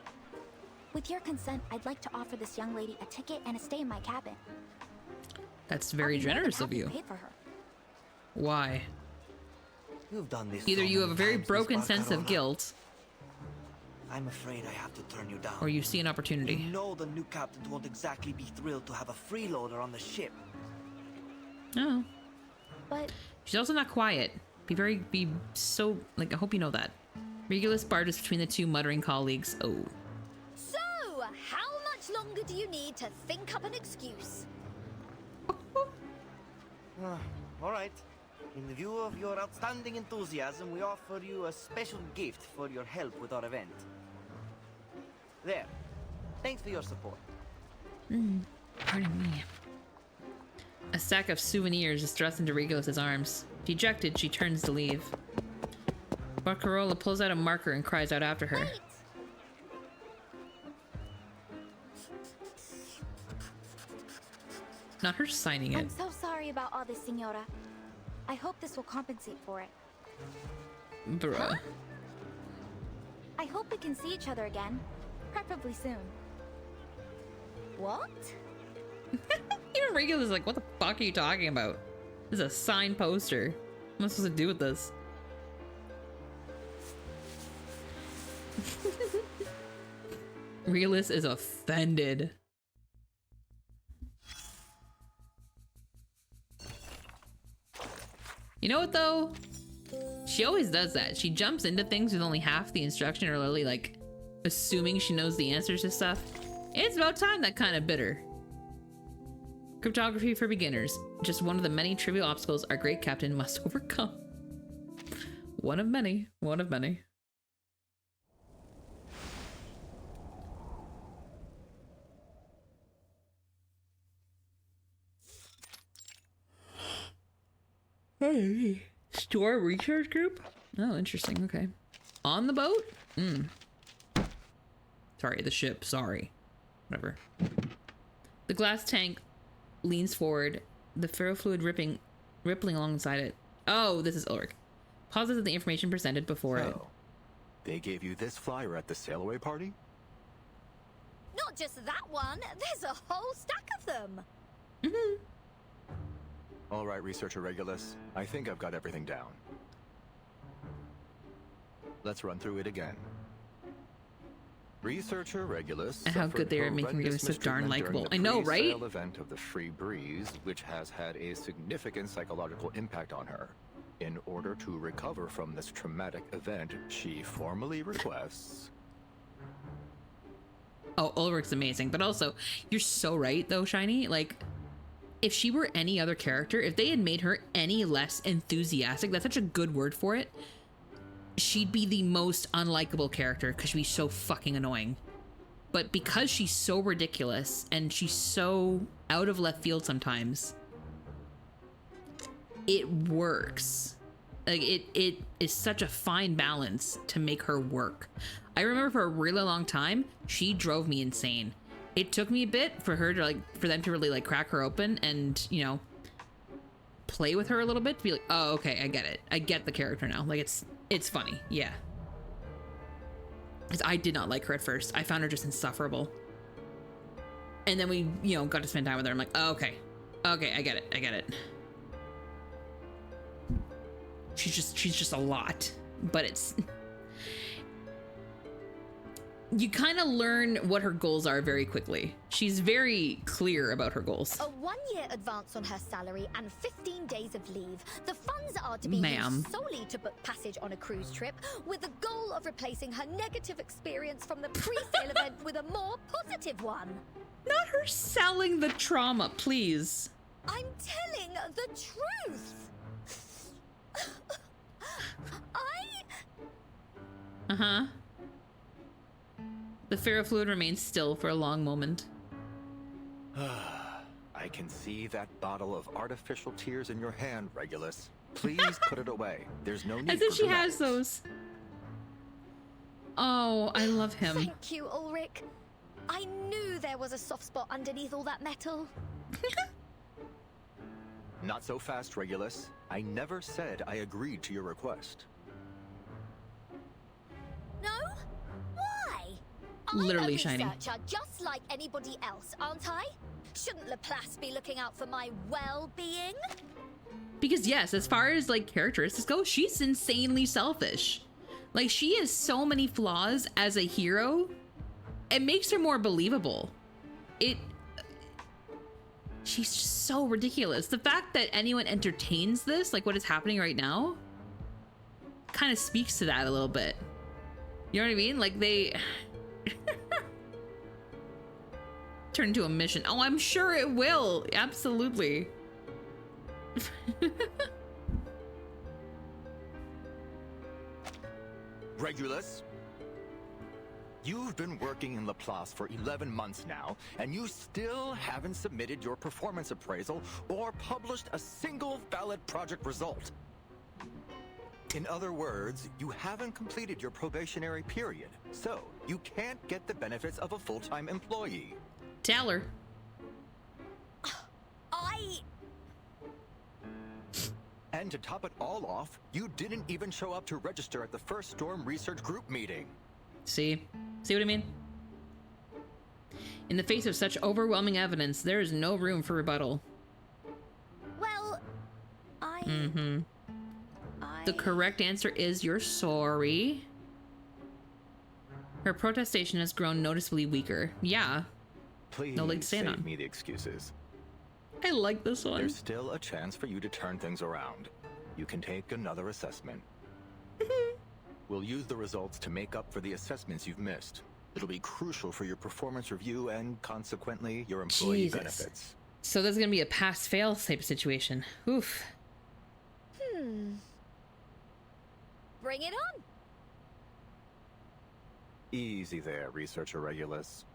With your consent, I'd like to offer this young lady a ticket and a stay in my cabin. That's very generous of you. Pay for her. Why? You've done this Either so you have a many very times, Miss broken sense of Barcarola. guilt, I'm afraid I have to turn you down. or you see an opportunity. You know the new captain won't exactly be thrilled to have a freeloader on the ship. Oh. But She's also not quiet. Be so, like, I hope you know that. Regulus barges between the two muttering colleagues. Oh. So, how much longer do you need to think up an excuse? All right. In the view of your outstanding enthusiasm, we offer you a special gift for your help with our event. There. Thanks for your support. Pardon me. A sack of souvenirs is thrust into Regulus's arms. Dejected, she turns to leave. Barcarola pulls out a marker and cries out after her. Wait. Not her signing it. I'm so sorry about all this, Senora. I hope this will compensate for it. Bruh. I hope we can see each other again. Preferably soon. What? Even Regulus is like, what the fuck are you talking about? This is a signed poster. What am I supposed to do with this? Regulus is offended. You know what though? She always does that. She jumps into things with only half the instruction, or literally like assuming she knows the answers to stuff. It's about time that kind of bit her. Cryptography for beginners. Just one of the many trivial obstacles our great captain must overcome. One of many. One of many. Hey. Store research group? Oh, interesting. Okay. On the boat? Sorry, the ship. Sorry. Whatever. The glass tank leans forward, the ferrofluid rippling alongside it. Oh, this is Ulrich. Pauses at the information presented before it. They gave you this flyer at the sail away party? Not just that one. There's a whole stack of them. All right, Researcher Regulus. I think I've got everything down. Let's run through it again. Researcher Regulus. And how good they are making him so darn likable. I know, right? The event of the Free Breeze, which has had a significant psychological impact on her. In order to recover from this traumatic event, she formally requests. Oh, Ulrich's amazing, but also, you're so right though, Shiny. Like, if she were any other character, if they had made her any less enthusiastic, that's such a good word for it, she'd be the most unlikable character because she'd be so fucking annoying. But because she's so ridiculous and she's so out of left field sometimes, it works. Like it is such a fine balance to make her work. I remember for a really long time, she drove me insane. It took me a bit for her to for them to really like crack her open and, you know, play with her a little bit to be like, oh, okay, I get it. I get the character now. Like it's funny. Yeah. Because I did not like her at first. I found her just insufferable. And then we, you know, got to spend time with her. I'm like, oh, okay. Okay, I get it. I get it. She's just a lot. But it's... You kind of learn what her goals are very quickly. She's very clear about her goals. A 1-year advance on her salary and 15 days of leave. The funds are to be used solely to book passage on a cruise trip, with the goal of replacing her negative experience from the pre-sale event with a more positive one. Not her selling the trauma, please. I'm telling the truth. Uh-huh. The ferrofluid remains still for a long moment. I can see that bottle of artificial tears in your hand, Regulus. Please put it away. There's no need. As if she has those. Oh, I love him. Thank you, Ulrich. I knew there was a soft spot underneath all that metal. Not so fast, Regulus. I never said I agreed to your request. No? Why? Literally, I'm a Shiny. researcher just like anybody else, aren't I? Shouldn't Laplace be looking out for my well-being? Because yes, as far as like characteristics go, she's insanely selfish. Like, she has so many flaws as a hero. It makes her more believable. She's just so ridiculous. The fact that anyone entertains this, like what is happening right now, kind of speaks to that a little bit. You know what I mean? Like, they turn into a mission. Oh, I'm sure it will. Absolutely. Regulus, you've been working in Laplace for 11 months now, and you still haven't submitted your performance appraisal or published a single valid project result. In other words, you haven't completed your probationary period, so you can't get the benefits of a full-time employee. Tell her. And to top it all off, you didn't even show up to register at the first Storm Research Group meeting. See what I mean? In the face of such overwhelming evidence, there is no room for rebuttal. Well, The correct answer is you're sorry. Her protestation has grown noticeably weaker. Yeah. Please no leg to stand save on. me the excuses. I like this one. There's still a chance for you to turn things around. you can take another assessment. We'll use the results to make up for the assessments you've missed. It'll be crucial for your performance review and, consequently, your employee benefits. So there's gonna be a pass-fail type of situation. Oof. Bring it on. Easy there, Researcher Regulus.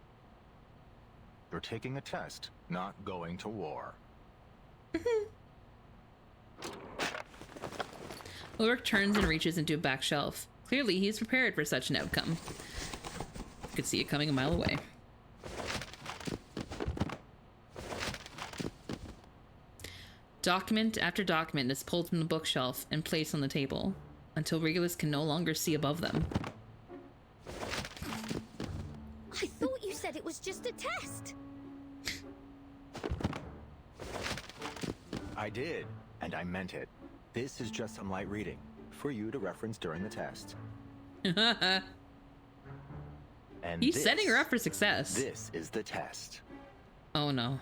You're taking a test, not going to war. Ulrich turns and reaches into a back shelf. Clearly, he's prepared for such an outcome. Could see it coming a mile away. Document after document is pulled from the bookshelf and placed on the table, until Regulus can no longer see above them. I thought you said it was just a test. I did, and I meant it. This is just some light reading, for you to reference during the test. And he's setting her up for success. This is the test. Oh no.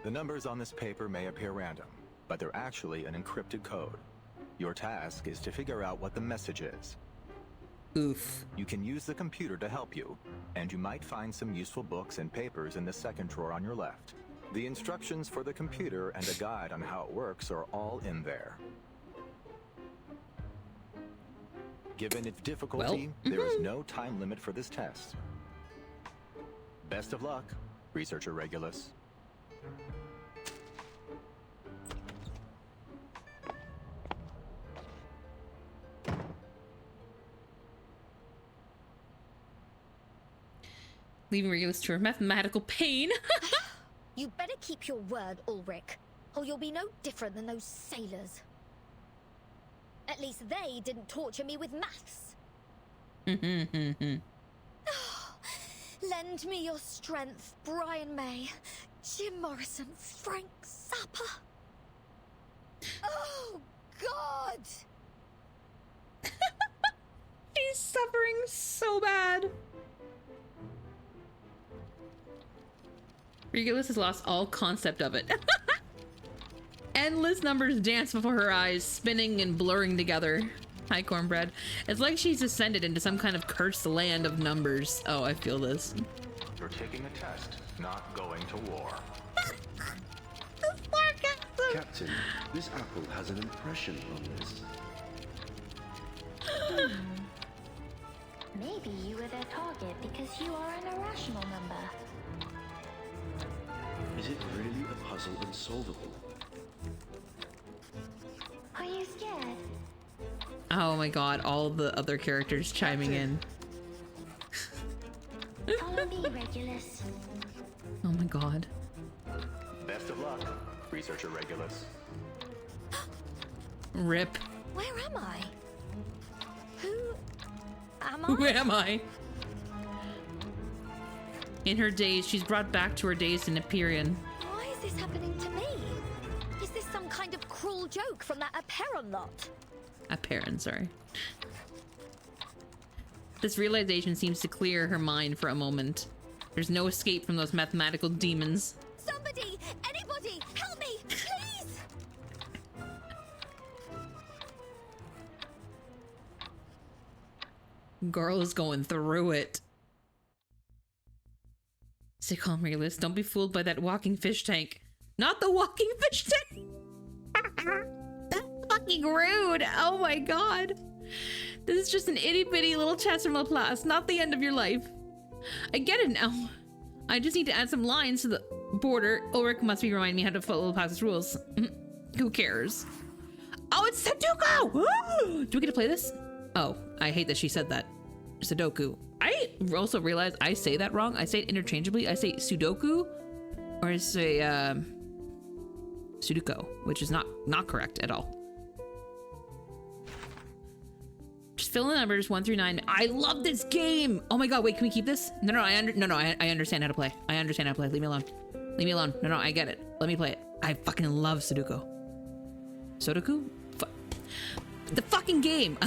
The numbers on this paper may appear random, but they're actually an encrypted code. Your task is to figure out what the message is. Oof. You can use the computer to help you, and you might find some useful books and papers in the second drawer on your left. The instructions for the computer and a guide on how it works are all in there. Given its difficulty, there is no time limit for this test. Best of luck, Researcher Regulus. Leaving Regulus to her mathematical pain. You better keep your word, Ulrich, or you'll be no different than those sailors. At least they didn't torture me with maths. Lend me your strength, Brian May, Jim Morrison, Frank Zappa. Oh, God! She's suffering so bad. Regulus has lost all concept of it. Endless numbers dance before her eyes, spinning and blurring together. Hi, Cornbread. It's like she's descended into some kind of cursed land of numbers. Oh, I feel this. You're taking a test, not going to war. Captain, this apple has an impression on this. Maybe you were their target because you are an irrational number. Is it really a puzzle unsolvable? Are you scared? Oh my god, all the other characters chiming in. Follow me, Regulus. Oh my god. Best of luck, Researcher Regulus. Rip. Where am I? Who am I? Who am I? In her daze, she's brought back to her days in Empyrean. Why is this happening to me? Is this some kind of cruel joke from that Aperon lot? Apparent, sorry. This realization seems to clear her mind for a moment. There's no escape from those mathematical demons. Somebody! Anybody! Help me! Please! Girl is going through it. Stay calm, Regulus. Don't be fooled by that walking fish tank. Not the walking fish tank! That's fucking rude! Oh my god! This is just an itty-bitty little chest from Laplace, not the end of your life. I get it now. I just need to add some lines to the border. Ulrich must be reminding me how to follow Laplace's rules. Who cares? Oh, it's Sudoku! Do we get to play this? Oh, I hate that she said that. Sudoku. I also realized I say that wrong. I say it interchangeably. I say Sudoku, or I say Sudoku, which is not correct at all. Just fill in the numbers 1 through 9. I love this game. Oh my god! Wait, can we keep this? No, I understand how to play. I understand how to play. Leave me alone. Leave me alone. No, I get it. Let me play it. I fucking love Sudoku. Sudoku? The fucking game.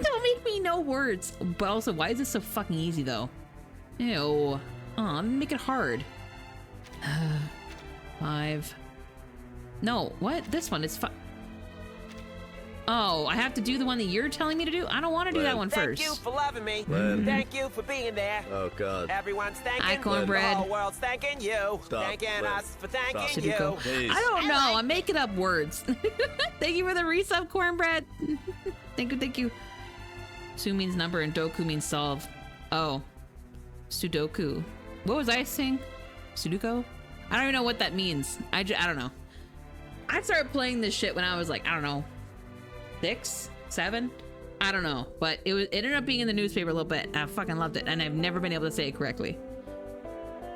Don't make me know words. But also, why is this so fucking easy though? Ew. Aw, make it hard. 5, No, what? This one is Oh, I have to do the one that you're telling me to do? I don't want to do that one first. Thank you for loving me. Thank you for being there. Oh, God. Everyone's thanking Hi, Cornbread. The whole world's thanking you. Stop. Thanking us for thanking Sudoku. you. I don't know. I'm making up words. Thank you for the resub, Cornbread. Thank you. Su means number and doku means solve. Oh. Sudoku. What was I saying? Sudoku? I don't even know what that means. I don't know. I started playing this shit when I was like, I don't know, 6, 7? I don't know. But it ended up being in the newspaper a little bit. I fucking loved it. And I've never been able to say it correctly.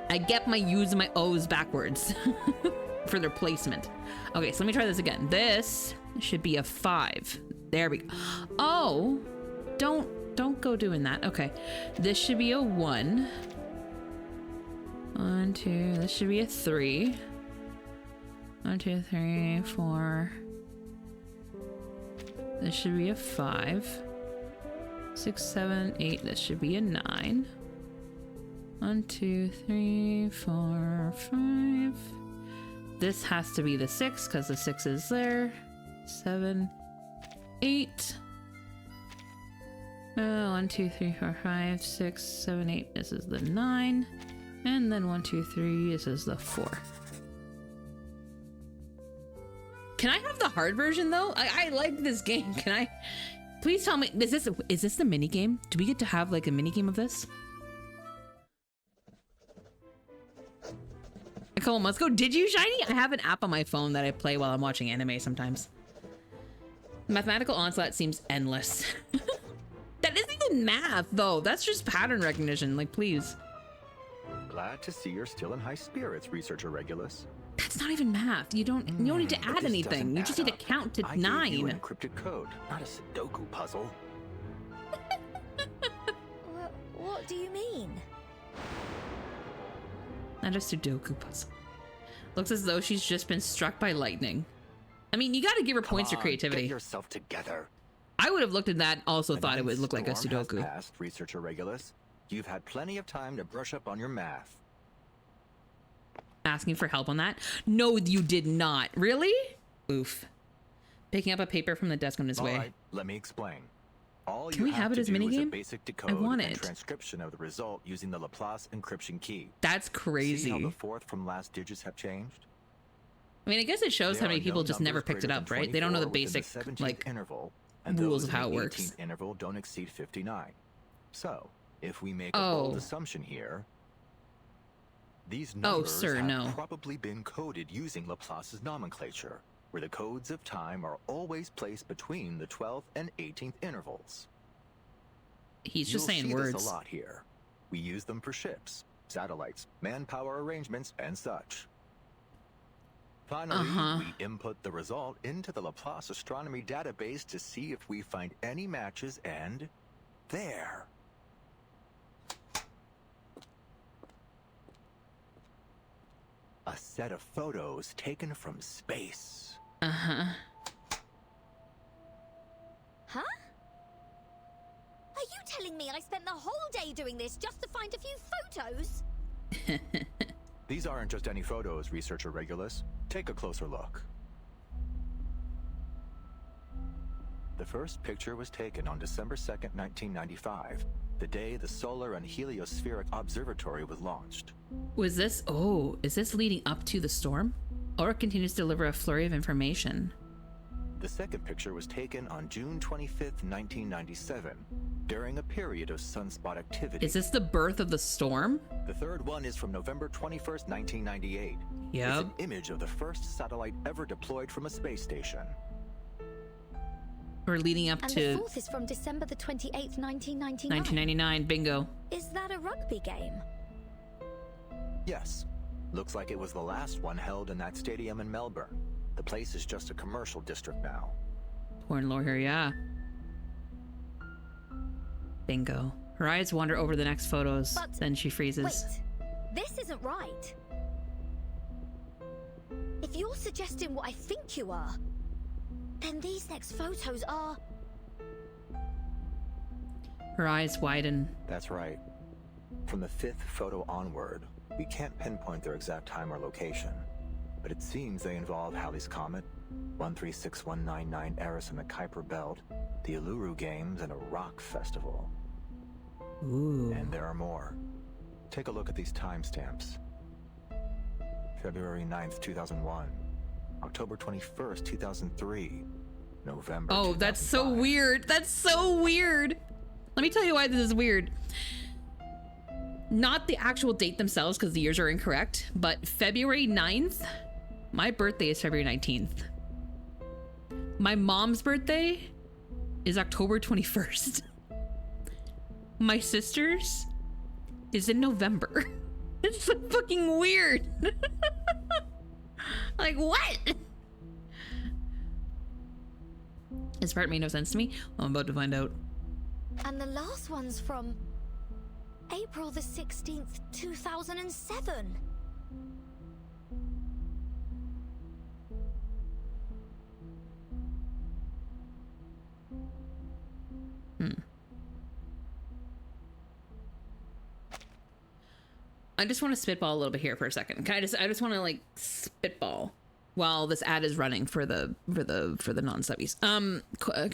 I get my U's and my O's backwards for their placement. Okay, so let me try this again. This should be a 5. There we go. Oh, don't go doing that. Okay, this should be a 1. 1, 2. This should be a 3. 1, 2, 3, 4. This should be a 5. 6, 7, 8. This should be a 9. 1, 2, 3, 4, 5. This has to be the 6 because the 6 is there. 7, 8. 1, 2, 3, 4, 5, 6, 7, 8. This is the 9. And then 1, 2, 3. This is the 4. Can I have the hard version though? I like this game. Can I? Please tell me. Is this the mini game? Do we get to have like a mini game of this? Come on, let's go. Did you, Shiny? I have an app on my phone that I play while I'm watching anime sometimes. Mathematical onslaught seems endless. That isn't even math though. That's just pattern recognition. Like, please. Glad to see you're still in high spirits, researcher Regulus. That's not even math. You don't need to add anything. You just need to count to 9. I gave you encrypted code, not a Sudoku puzzle. What do you mean? Not a Sudoku puzzle. Looks as though she's just been struck by lightning. I mean, you got to give her points for creativity. Get yourself together. I would have looked at that and also thought it would look like a Sudoku. Past, researcher Regulus. You've had plenty of time to brush up on your math. Asking for help on that? No, you did not. Really? Oof. Picking up a paper from the desk on his way. All right, let me explain. All Can we have it as minigame? Basic decode I want and it. Transcription of the result using the Laplace encryption key. That's crazy. See how the fourth from last digits have changed? I mean, I guess it shows how many people just never picked it up, right? They don't know the basic like interval, rules of how it works. The 18th interval don't exceed 59. So, if we make a bold assumption here, these numbers have probably been coded using Laplace's nomenclature, where the codes of time are always placed between the 12th and 18th intervals. He's just saying words. This a lot here. We use them for ships, satellites, manpower arrangements, and such. Finally, we input the result into the Laplace astronomy database to see if we find any matches, and there. A set of photos taken from space. Huh? Are you telling me I spent the whole day doing this just to find a few photos? These aren't just any photos, researcher Regulus. Take a closer look. The first picture was taken on December 2nd, 1995, the day the Solar and Heliospheric Observatory was launched. Was this, is this leading up to the storm? Or it continues to deliver a flurry of information? The second picture was taken on June 25th, 1997, during a period of sunspot activity. Is this the birth of the storm? The third one is from November 21st, 1998. Yep. It's an image of the first satellite ever deployed from a space station. Or leading up to... And the fourth is from December the 28th, 1999. 1999, bingo. Is that a rugby game? Yes. Looks like it was the last one held in that stadium in Melbourne. The place is just a commercial district now. Porn lore here, yeah. Bingo. Her eyes wander over the next photos, then she freezes. Wait, this isn't right. If you're suggesting what I think you are, then these next photos are... Her eyes widen. That's right. From the 5th photo onward, we can't pinpoint their exact time or location. but it seems they involve Halley's Comet, 136199 Eris and the Kuiper Belt, the Uluru Games, and a rock festival. Ooh. And there are more. Take a look at these timestamps. February 9th, 2001. October 21st, 2003. November. Oh, that's so weird. That's so weird. Let me tell you why this is weird. Not the actual date themselves, because the years are incorrect, but February 9th, my birthday is February 19th. My mom's birthday is October 21st. My sister's is in November. It's so fucking weird. Like, what? This part made no sense to me. I'm about to find out. And the last one's from April the 16th, 2007. I just want to spitball a little bit here for a second. I just want to like spitball while this ad is running for the non-subbies.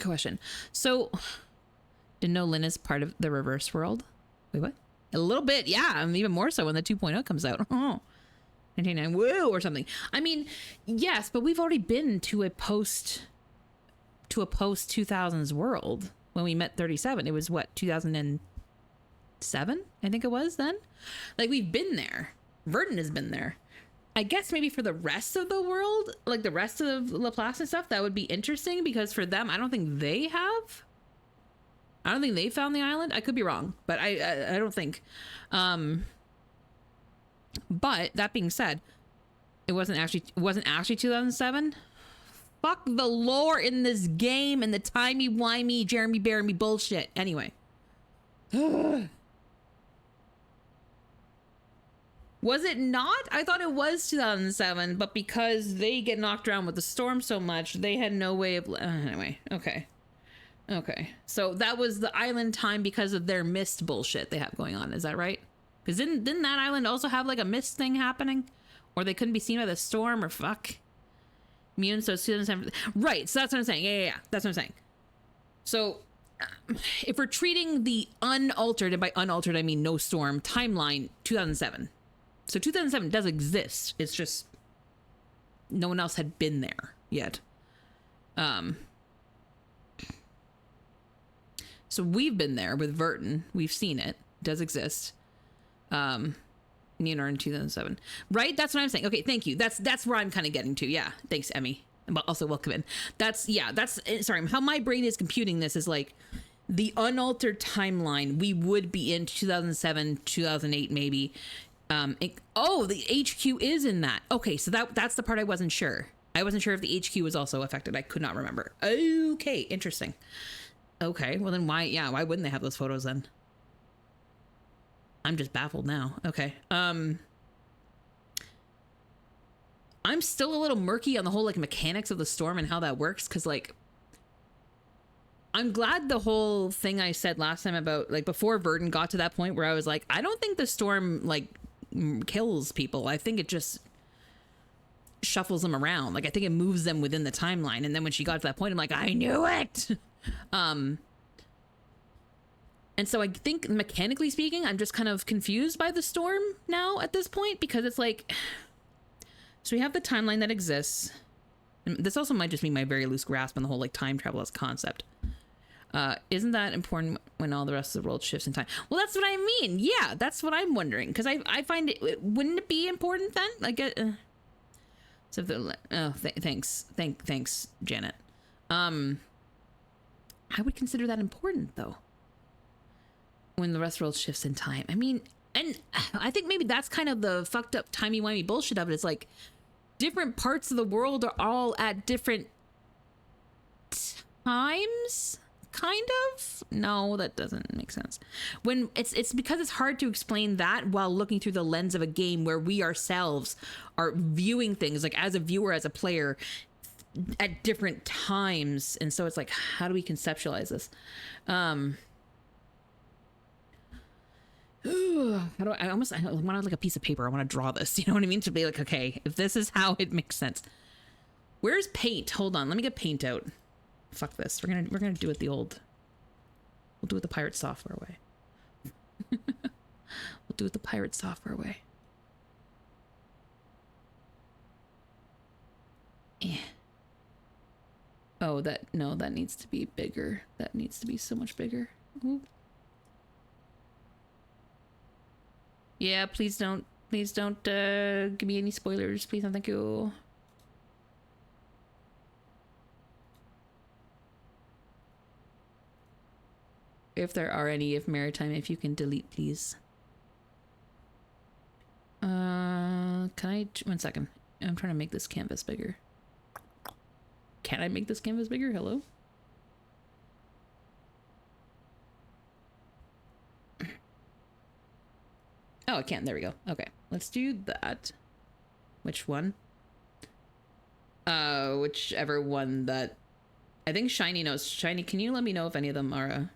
Question. So, didn't know Lynn is part of the reverse world. Wait, what? A little bit, yeah. And even more so when the 2.0 comes out. Oh, 99 woo or something. I mean, yes, but we've already been to a post 2000s world when we met 37. It was what, 2007? I think it was then. Like, we've been there. Verdun has been there. I guess maybe for the rest of the world, like the rest of Laplace and stuff, that would be interesting, because for them, I don't think they have. I don't think they found the island. I could be wrong, but I don't think. But that being said, it wasn't actually 2007. Fuck the lore in this game and the timey-wimey Jeremy Bearimy bullshit. Anyway. Was it not? I thought it was 2007, but because they get knocked around with the storm so much, they had no way of... anyway, okay. Okay. So that was the island time because of their mist bullshit they have going on. Is that right? Because didn't that island also have like a mist thing happening? Or they couldn't be seen by the storm, or fuck? Immune, so it's 2007. Right, so that's what I'm saying. Yeah. That's what I'm saying. So... if we're treating the unaltered, and by unaltered I mean no storm, timeline, 2007. So 2007 does exist. It's just no one else had been there yet. So we've been there with Verdun. We've seen it. It does exist. Nina in 2007. Right? That's what I'm saying. Okay, thank you. That's where I'm kind of getting to. Yeah. Thanks, Emmy. But also welcome in. Sorry, how my brain is computing this is like the unaltered timeline. We would be in 2007, 2008 maybe. The HQ is in that. Okay, so that's the part I wasn't sure. I wasn't sure if the HQ was also affected. I could not remember. Okay, interesting. Okay, well then why wouldn't they have those photos then? I'm just baffled now. Okay. I'm still a little murky on the whole like mechanics of the storm and how that works, because like I'm glad the whole thing I said last time about like before Verdun got to that point where I was like, I don't think the storm like kills people. I think it just shuffles them around. Like I think it moves them within the timeline. And then when she got to that point, I'm like, I knew it. And so I think mechanically speaking, I'm just kind of confused by the storm now at this point, because it's like, so we have the timeline that exists. And this also might just be my very loose grasp on the whole like time travel as a concept. Isn't that important when all the rest of the world shifts in time? Well, that's what I mean. Yeah, that's what I'm wondering. Because I find it, wouldn't it be important then? Like, so thanks, Janet. I would consider that important though. When the rest of the world shifts in time. I mean, and I think maybe that's kind of the fucked up timey-wimey bullshit of it. It's like different parts of the world are all at different times. Kind of? No, that doesn't make sense. When it's because it's hard to explain that while looking through the lens of a game where we ourselves are viewing things like as a viewer, as a player at different times. And so it's like, how do we conceptualize this? I want like a piece of paper. I want to draw this. You know what I mean? To be like, okay, if this is how it makes sense. Where's paint? Hold on, let me get paint out. Fuck this. We're gonna do it the old. We'll do it the pirate software way. We'll do it the pirate software way. Eh. Oh, that needs to be bigger. That needs to be so much bigger. Ooh. Yeah, please don't give me any spoilers. Please and thank you. If there are any, if maritime, if you can delete, please. Can I, 1 second. I'm trying to make this canvas bigger. Can I make this canvas bigger? Hello? Oh, I can. There we go. Okay, let's do that. Which one? Whichever one that... I think Shiny knows. Shiny, can you let me know if any of them are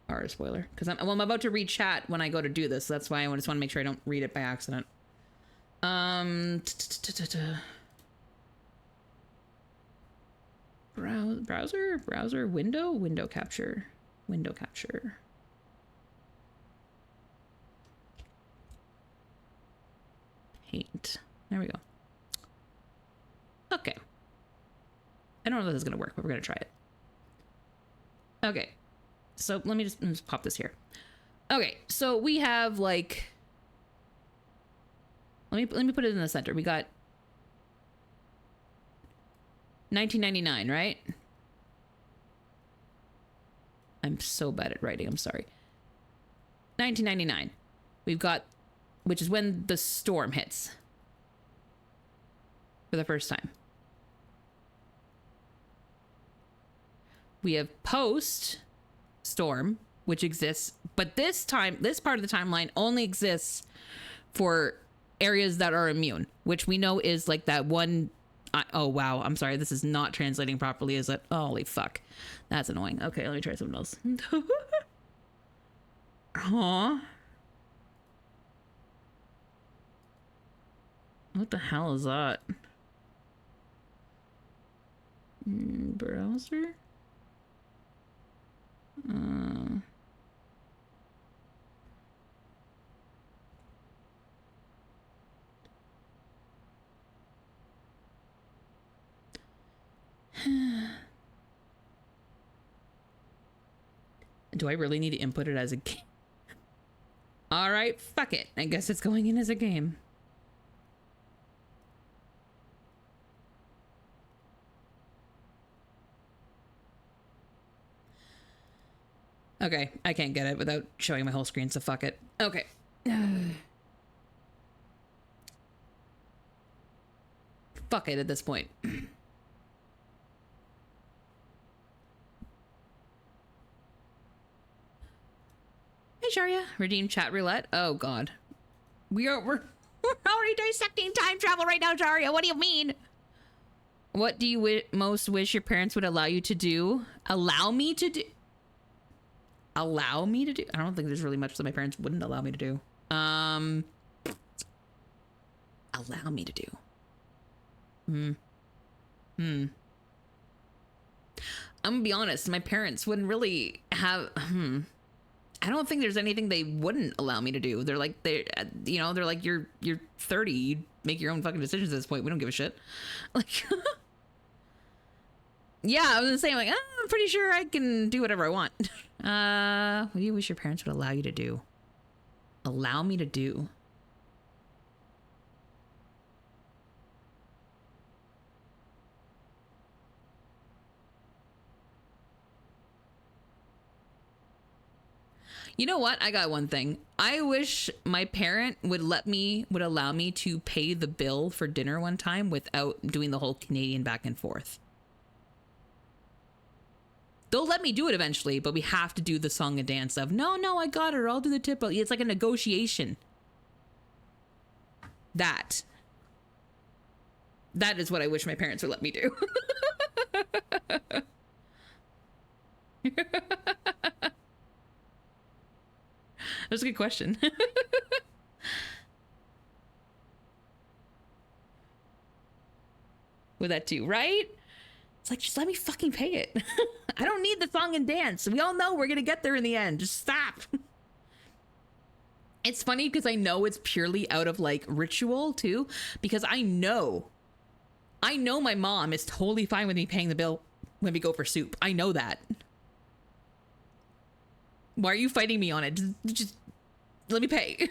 a spoiler? Because I'm about to read chat when I go to do this. So that's why I just want to make sure I don't read it by accident. Browser, window capture. Paint. There we go. Okay. I don't know if this is gonna work, but we're gonna try it. Okay. So let me just pop this here. Okay, so we have like, let me put it in the center. We got 1999, right? I'm so bad at writing, I'm sorry. 1999. We've got, which is when the storm hits for the first time. We have post storm, which exists, but this part of the timeline only exists for areas that are immune, which we know is like that one. Oh wow, I'm sorry, this is not translating properly, is it? Holy fuck, that's annoying. Okay, let me try something else. Huh? What the hell is that? Browser? Do I really need to input it as a game? All right, fuck it. I guess it's going in as a game. Okay, I can't get it without showing my whole screen, so fuck it. Okay. Fuck it at this point. Hey, Sharia. Redeem chat roulette. Oh, God. We're already dissecting time travel right now, Sharia. What do you mean? What do you most wish your parents would allow you to do? Allow me to do? Allow me to do? I don't think there's really much that my parents wouldn't allow me to do. Allow me to do. I'm gonna be honest, my parents wouldn't really have, I don't think there's anything they wouldn't allow me to do. They're like, they're like, you're 30, you make your own fucking decisions at this point. We don't give a shit. Like, yeah, I was gonna say, like, I'm pretty sure I can do whatever I want. What do you wish your parents would allow you to do? Allow me to do? You know what? I got one thing. I wish my parent would allow me to pay the bill for dinner one time without doing the whole Canadian back and forth. They'll let me do it eventually, but we have to do the song and dance of, no, I got her. I'll do the tip. It's like a negotiation. That is what I wish my parents would let me do. That's a good question. With that too, right? It's like, just let me fucking pay it. I don't need the song and dance. We all know we're gonna get there in the end. Just stop. It's funny because I know it's purely out of like ritual too, because I know my mom is totally fine with me paying the bill when we go for soup. I know that. Why are you fighting me on it? Just let me pay.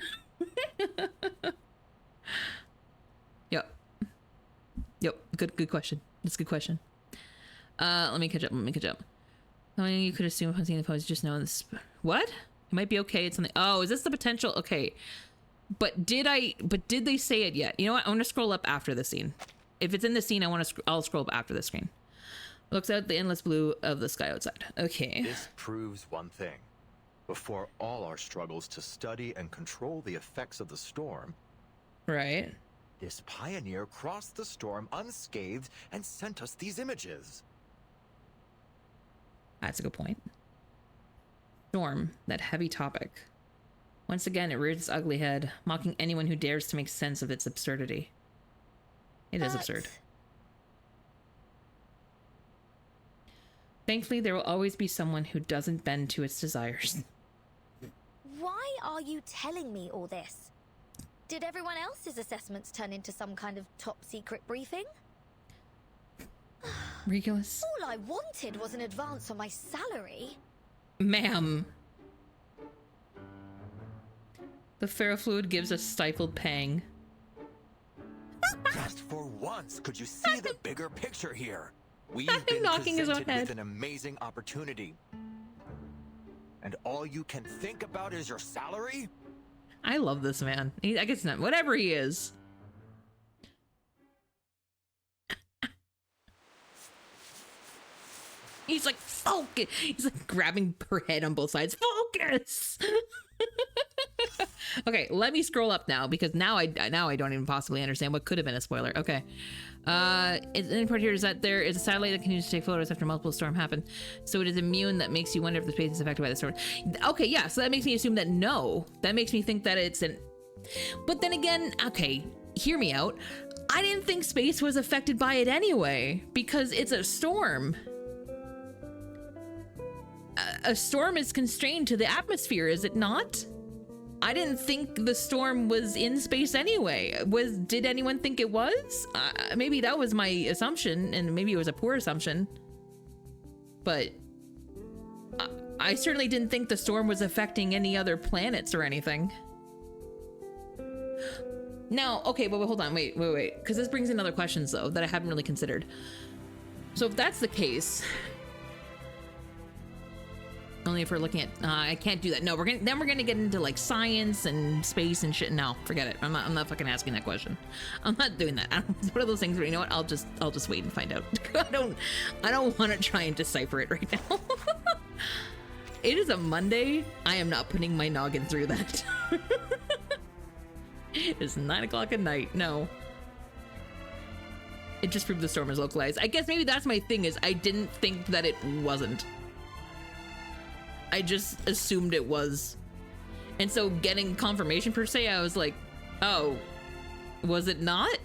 Yep. Good question. That's a good question. Let me catch up. Oh, you could assume upon seeing the pose, just know this. What? It might be okay. It's something. Oh, is this the potential? Okay. But did they say it yet? You know what? I want to scroll up after the scene. If it's in the scene, I'll scroll up after the screen. Looks out the endless blue of the sky outside. Okay. This proves one thing. Before all our struggles to study and control the effects of the storm, right? This pioneer crossed the storm unscathed and sent us these images. That's a good point. Storm, that heavy topic. Once again, it rears its ugly head, mocking anyone who dares to make sense of its absurdity. It is absurd. Thankfully, there will always be someone who doesn't bend to its desires. Why are you telling me all this? Did everyone else's assessments turn into some kind of top secret briefing? Regulus. All I wanted was an advance on my salary. Ma'am. The ferrofluid gives a stifled pang. Just for once, could you see the bigger picture here? We've been knocking his own presented head. with an amazing opportunity. And all you can think about is your salary? I love this man. I guess not. Whatever he is. He's like, focus. He's like grabbing her head on both sides. Focus. Okay, let me scroll up now because now I don't even possibly understand what could have been a spoiler. Okay. The important here is that there is a satellite that continues to take photos after multiple storms happen. So it is immune. That makes you wonder if the space is affected by the storm. Okay, yeah, so that makes me assume that no. That makes me think that it's an... But then again, okay, hear me out. I didn't think space was affected by it anyway, because it's a storm. A storm is constrained to the atmosphere, is it not? I didn't think the storm was in space anyway. Did anyone think it was? Maybe that was my assumption, and maybe it was a poor assumption. But I certainly didn't think the storm was affecting any other planets or anything. Now, okay, but hold on, wait, because this brings in other questions though that I haven't really considered. So if that's the case, only if we're looking at, I can't do that. No, we're gonna get into like science and space and shit. No, forget it. I'm not fucking asking that question. I'm not doing that. It's one of those things where, you know what? I'll just wait and find out. I don't want to try and decipher it right now. It is a Monday. I am not putting my noggin through that. It's 9 o'clock at night. No. It just proved the storm is localized. I guess maybe that's my thing, is I didn't think that it wasn't. I just assumed it was. And so getting confirmation per se, I was like, oh, was it not?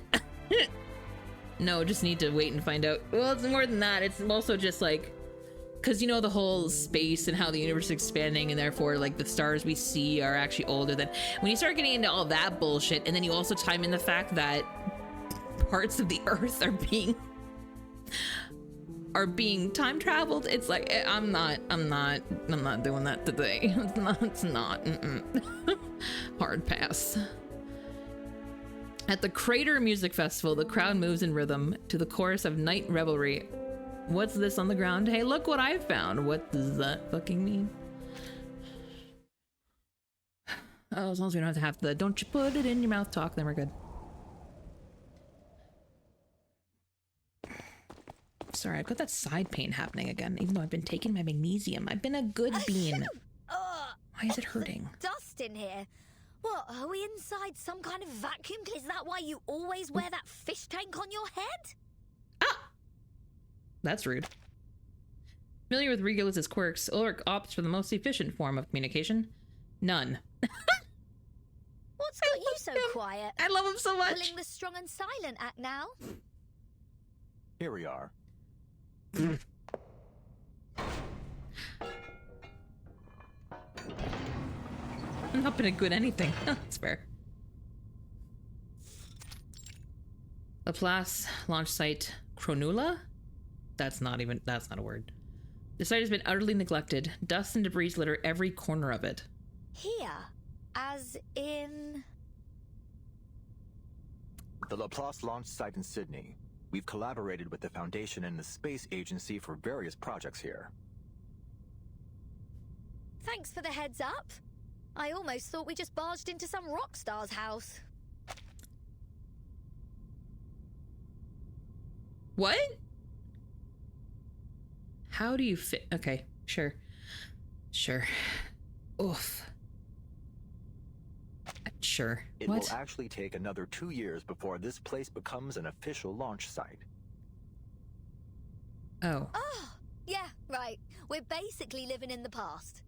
No, just need to wait and find out. Well, it's more than that. It's also just like, because you know the whole space and how the universe is expanding, and therefore like the stars we see are actually older than, when you start getting into all that bullshit, and then you also time in the fact that parts of the earth are being time traveled. It's like, I'm not doing that today. It's not. Hard pass. At the Crater Music Festival, the crowd moves in rhythm to the chorus of Night Revelry. What's this on the ground? Hey, look what I found. What does that fucking mean? Oh, as long as we don't have the don't you put it in your mouth talk, then we're good. Sorry, I've got that side pain happening again, even though I've been taking my magnesium. I've been a good bean. Why is it hurting? Dust in here. What, are we inside some kind of vacuum? Is that why you always wear that fish tank on your head? That's rude. Familiar with Regulus's quirks, Ulrich opts for the most efficient form of communication. None. What's got you so quiet? I love him so much. Pulling the strong and silent act now. Here we are. I'm not been good anything. That's fair. Laplace launch site Cronula? That's not a word. The site has been utterly neglected. Dust and debris litter every corner of it. Here, as in... The Laplace launch site in Sydney. We've collaborated with the Foundation and the Space Agency for various projects here. Thanks for the heads up. I almost thought we just barged into some rock star's house. What? How do you fit? Okay, sure. Sure. Oof. Sure. It will actually take another 2 years before this place becomes an official launch site. Oh. Oh, yeah, right. We're basically living in the past.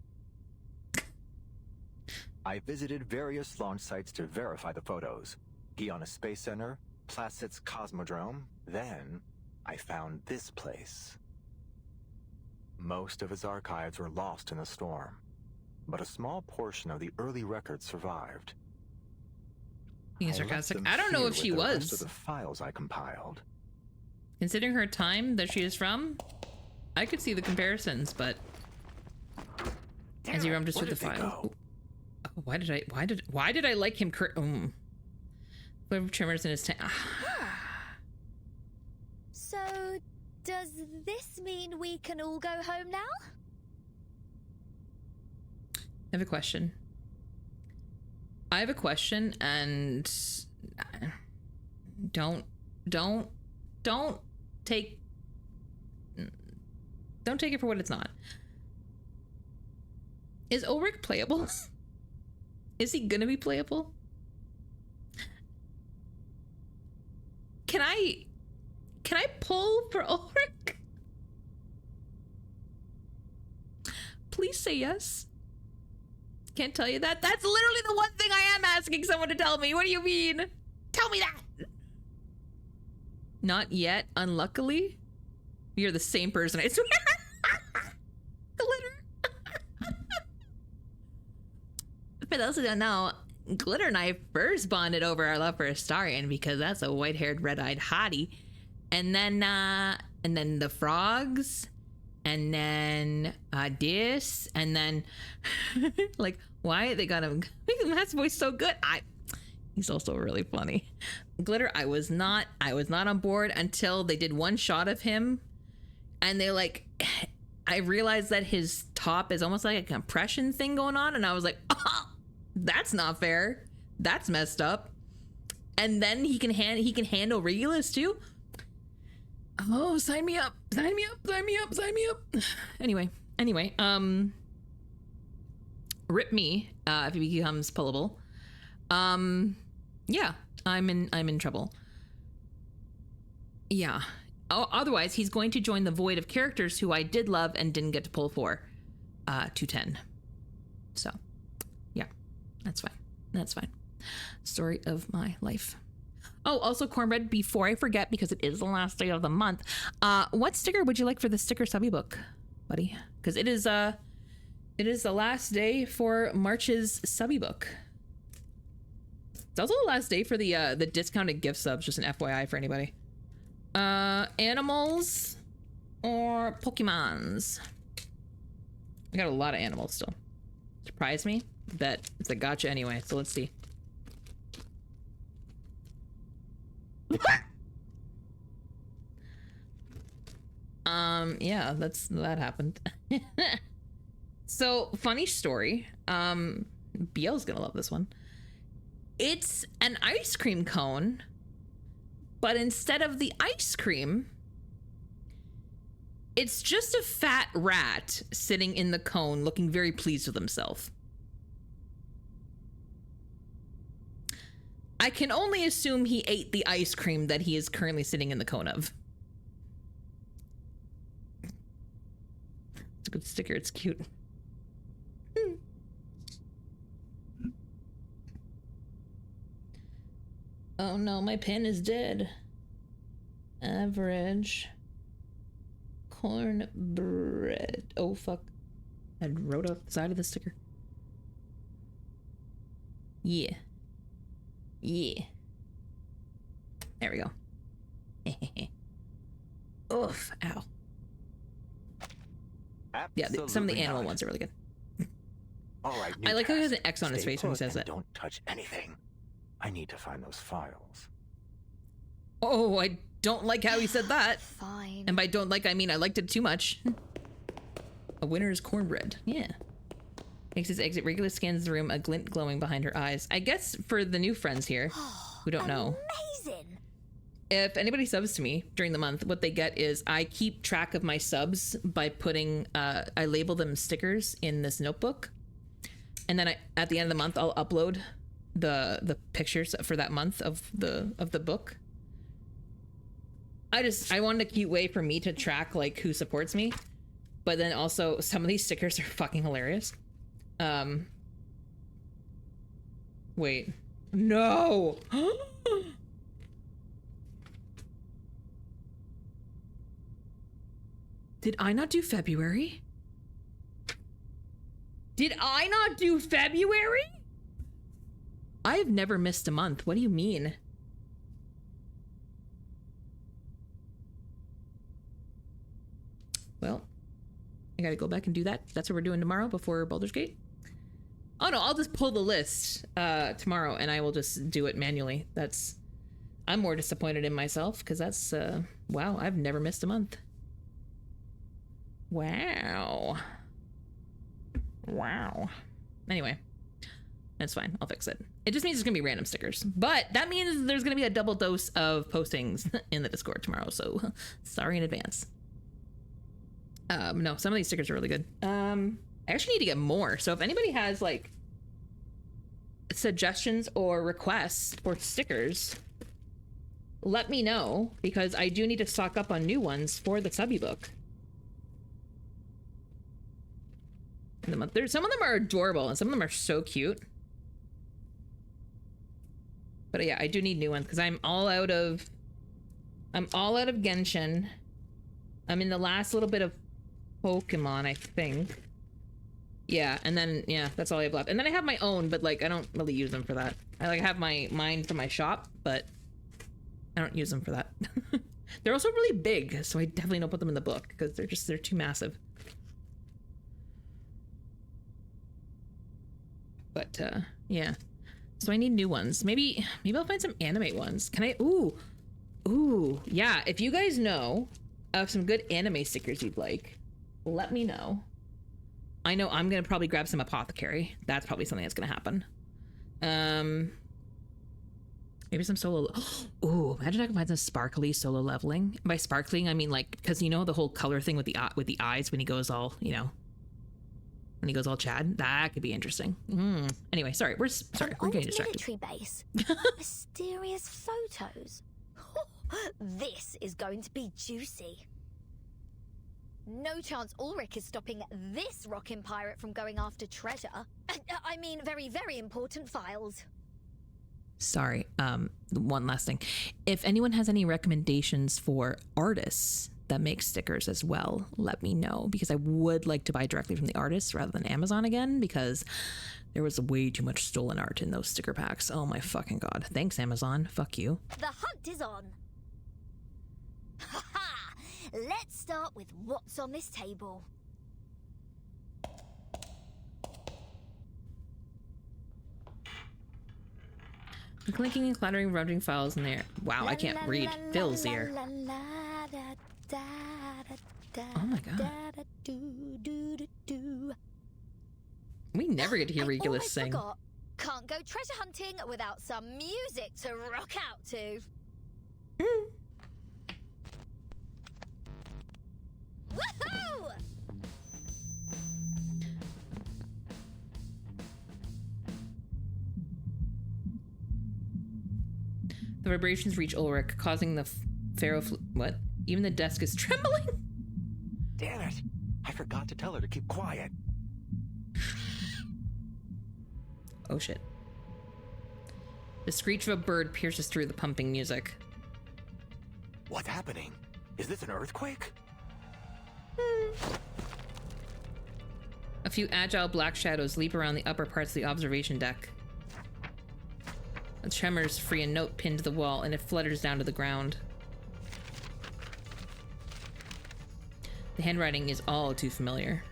I visited various launch sites to verify the photos. Guiana Space Center, Placid's Cosmodrome. Then, I found this place. Most of its archives were lost in the storm, but a small portion of the early records survived. Being sarcastic. I don't know if she The was. rest of the files I compiled. Considering her time that she is from, I could see the comparisons, but as he roamed just with the file. Oh, why did I like him? Tremors in his tank. So, does this mean we can all go home now? I have a question. And don't take it for what it's not. Is Ulrich playable? Is he gonna be playable? Can I pull for Ulrich? Please say yes. Can't tell you that. That's literally the one thing I am asking someone to tell me. What do you mean? Tell me that. Not yet, unluckily. You're the same person, I swear. Glitter. For those who don't know, Glitter and I first bonded over our love for Astarion because that's a white-haired, red-eyed hottie. And then the frogs, and then this, and then like, why they got him making Matt's voice so good. He's also really funny. Glitter, I was not on board until they did one shot of him, and I realized that his top is almost like a compression thing going on, and I was like, oh, that's not fair. That's messed up. And then he can handle Regulus too. Oh, sign me up. Anyway, rip me if he becomes pullable. Yeah, I'm in trouble. Yeah. Oh, otherwise he's going to join the void of characters who I did love and didn't get to pull for 210. So, yeah, that's fine. Story of my life. Oh, also, Cornbread, before I forget, because it is the last day of the month, what sticker would you like for the sticker subby book, buddy? Because it is the last day for March's subby book. It's also the last day for the discounted gift subs, just an FYI for anybody. Animals or Pokemons? I got a lot of animals still. Surprise me? Bet it's a gotcha anyway, so let's see. Yeah, that happened. So, funny story. BL's gonna love this one. It's an ice cream cone, but instead of the ice cream, it's just a fat rat sitting in the cone looking very pleased with himself. I can only assume he ate the ice cream that he is currently sitting in the cone of. It's a good sticker, it's cute. Oh no, my pen is dead. Average cornbread. Oh fuck. I wrote off the side of the sticker. Yeah. Yeah. There we go. Oof. Ow. Yeah, some of the animal ones are really good. All right, I like how he has an X on his face when he says that. Don't touch anything. I need to find those files. Oh, I don't like how he said that. Fine. And by don't like, I mean I liked it too much. A winner's cornbread. Yeah. Makes his exit. Regular scans the room, a glint glowing behind her eyes. I guess for the new friends here who don't know. Amazing. If anybody subs to me during the month, what they get is I keep track of my subs by putting, I label them stickers in this notebook. And then at the end of the month, I'll upload the pictures for that month of the book. I wanted a cute way for me to track like who supports me, but then also some of these stickers are fucking hilarious. Wait, no. Did I not do February? Did I not do February? I've never missed a month. What do you mean? Well, I gotta go back and do that. That's what we're doing tomorrow before Baldur's Gate. Oh no, I'll just pull the list tomorrow and I will just do it manually. I'm more disappointed in myself because that's, wow, I've never missed a month. Wow. Wow. Anyway, that's fine. I'll fix it. It just means it's gonna be random stickers, but that means there's gonna be a double dose of postings in the Discord tomorrow. So sorry in advance. No, some of these stickers are really good. I actually need to get more. So if anybody has like suggestions or requests for stickers, let me know because I do need to stock up on new ones for the subby book. Some of them are adorable and some of them are so cute. But yeah, I do need new ones because I'm all out of Genshin. I'm in the last little bit of Pokemon, I think. Yeah, and then yeah, that's all I have left. And then I have my own, but like I don't really use them for that. I like have mine for my shop, but I don't use them for that. They're also really big, so I definitely don't put them in the book because they're too massive. But yeah, so I need new ones. Maybe I'll find some anime ones. Can I? Ooh, yeah. If you guys know of some good anime stickers you'd like, let me know. I know I'm gonna probably grab some Apothecary. That's probably something that's gonna happen. Maybe some solo. Ooh, imagine I can find some sparkly solo leveling. By sparkling, I mean like because you know the whole color thing with the eyes when he goes all when he goes all Chad. That could be interesting. Anyway, sorry, we're getting distracted. Military base. Mysterious photos. This is going to be juicy. No chance Ulrich is stopping this rockin' pirate from going after treasure. I mean, very, very important files. Sorry, one last thing. If anyone has any recommendations for artists that make stickers as well, let me know because I would like to buy directly from the artists rather than Amazon again because there was way too much stolen art in those sticker packs. Oh my fucking god. Thanks, Amazon. Fuck you. The hunt is on. Ha-ha! Let's start with what's on this table. The clinking and clattering rummaging files in there. Wow, I can't read. Phil's here. Oh my god. We never get to hear Regulus sing. Forgot. Can't go treasure hunting without some music to rock out to. Woohoo! The vibrations reach Ulrich, causing the Pharaoh what? Even the desk is trembling. Damn it! I forgot to tell her to keep quiet. Oh shit. The screech of a bird pierces through the pumping music. What's happening? Is this an earthquake? A few agile black shadows leap around the upper parts of the observation deck. A tremors free a note pinned to the wall, and it flutters down to the ground. The handwriting is all too familiar.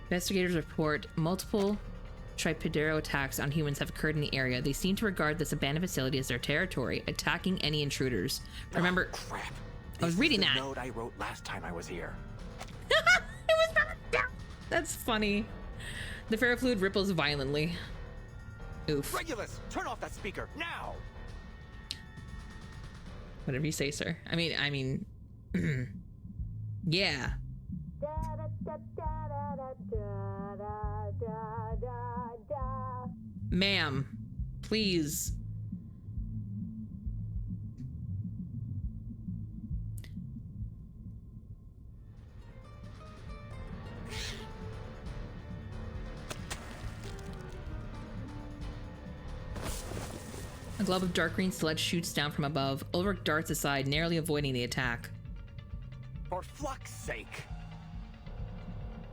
Investigators report multiple Tripodero attacks on humans have occurred in the area. They seem to regard this abandoned facility as their territory, attacking any intruders. Remember, oh, crap. I was reading that. Note I wrote last time I was here. It was not. That's funny. The ferrofluid ripples violently. Oof. Regulus, turn off that speaker now. Whatever you say, sir. I mean, yeah. Ma'am, please. A glob of dark green sludge shoots down from above. Ulrich darts aside, narrowly avoiding the attack. For fuck's sake!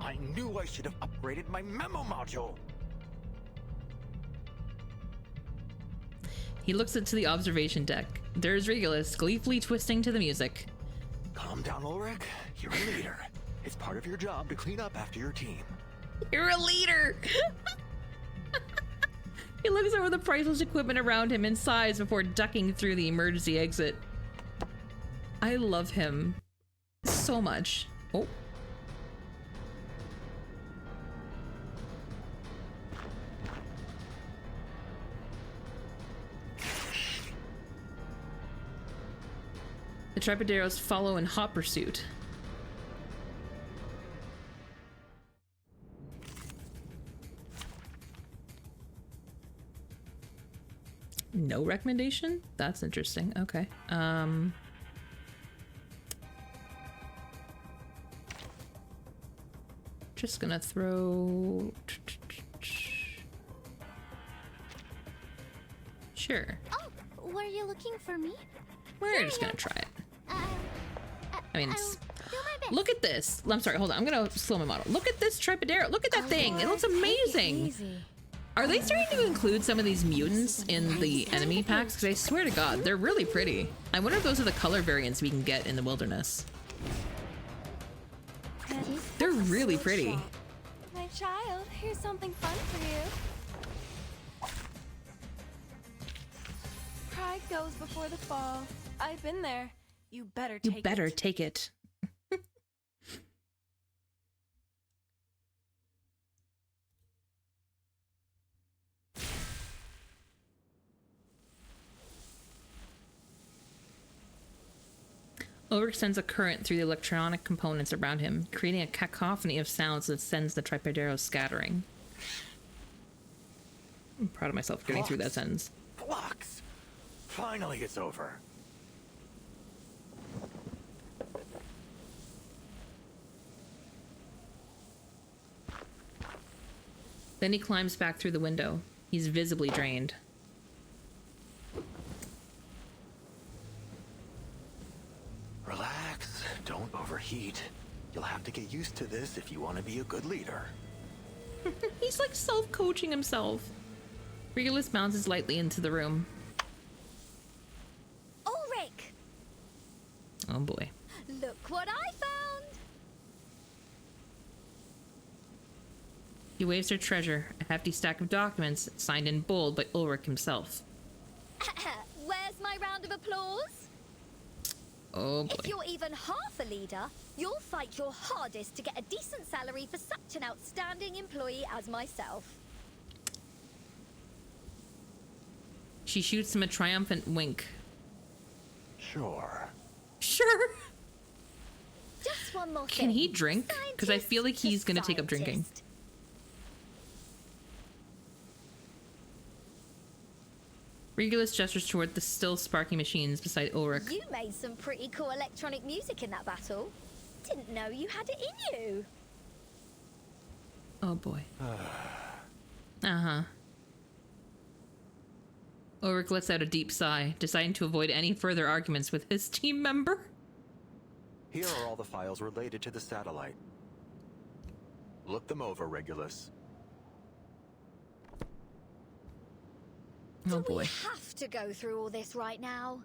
I knew I should have upgraded my memo module! He looks into the observation deck. There's Regulus, gleefully twisting to the music. Calm down, Ulrich. You're a leader. It's part of your job to clean up after your team. You're a leader! He looks over the priceless equipment around him and sighs before ducking through the emergency exit. I love him so much. Oh. The Tripoderos follow in hot pursuit. No recommendation? That's interesting. Okay. Just gonna throw... Sure. Oh, were you looking for me? We're just gonna try it. I mean, I'll look at this. I'm sorry, hold on. I'm gonna slow my model. Look at this Tripodero. Look at that thing. It looks amazing. Are they starting to include some of these mutants in the enemy packs? Because I swear to God, they're really pretty. I wonder if those are the color variants we can get in the wilderness. They're really pretty. My child, here's something fun for you. Pride goes before the fall. I've been there. You better take it. You better take it. Ulrich sends a current through the electronic components around him, creating a cacophony of sounds that sends the Tripoderos scattering. I'm proud of myself for getting through that sentence. Flux! Finally it's over. Then he climbs back through the window. He's visibly drained. Relax, don't overheat. You'll have to get used to this if you want to be a good leader. He's like self-coaching himself. Regulus bounces lightly into the room. Ulrich! Oh boy. Look what I found! He waves her treasure, a hefty stack of documents signed in bold by Ulrich himself. Where's my round of applause? Oh boy. If you're even half a leader, you'll fight your hardest to get a decent salary for such an outstanding employee as myself. She shoots him a triumphant wink. Sure. Sure. Just one more thing. Can he drink? Because I feel like he's gonna take up drinking. Regulus gestures toward the still sparking machines beside Ulrich. You made some pretty cool electronic music in that battle. Didn't know you had it in you. Oh boy. Uh-huh. Ulrich lets out a deep sigh, deciding to avoid any further arguments with his team member. Here are all the files related to the satellite. Look them over, Regulus. Oh boy. We have to go through all this right now.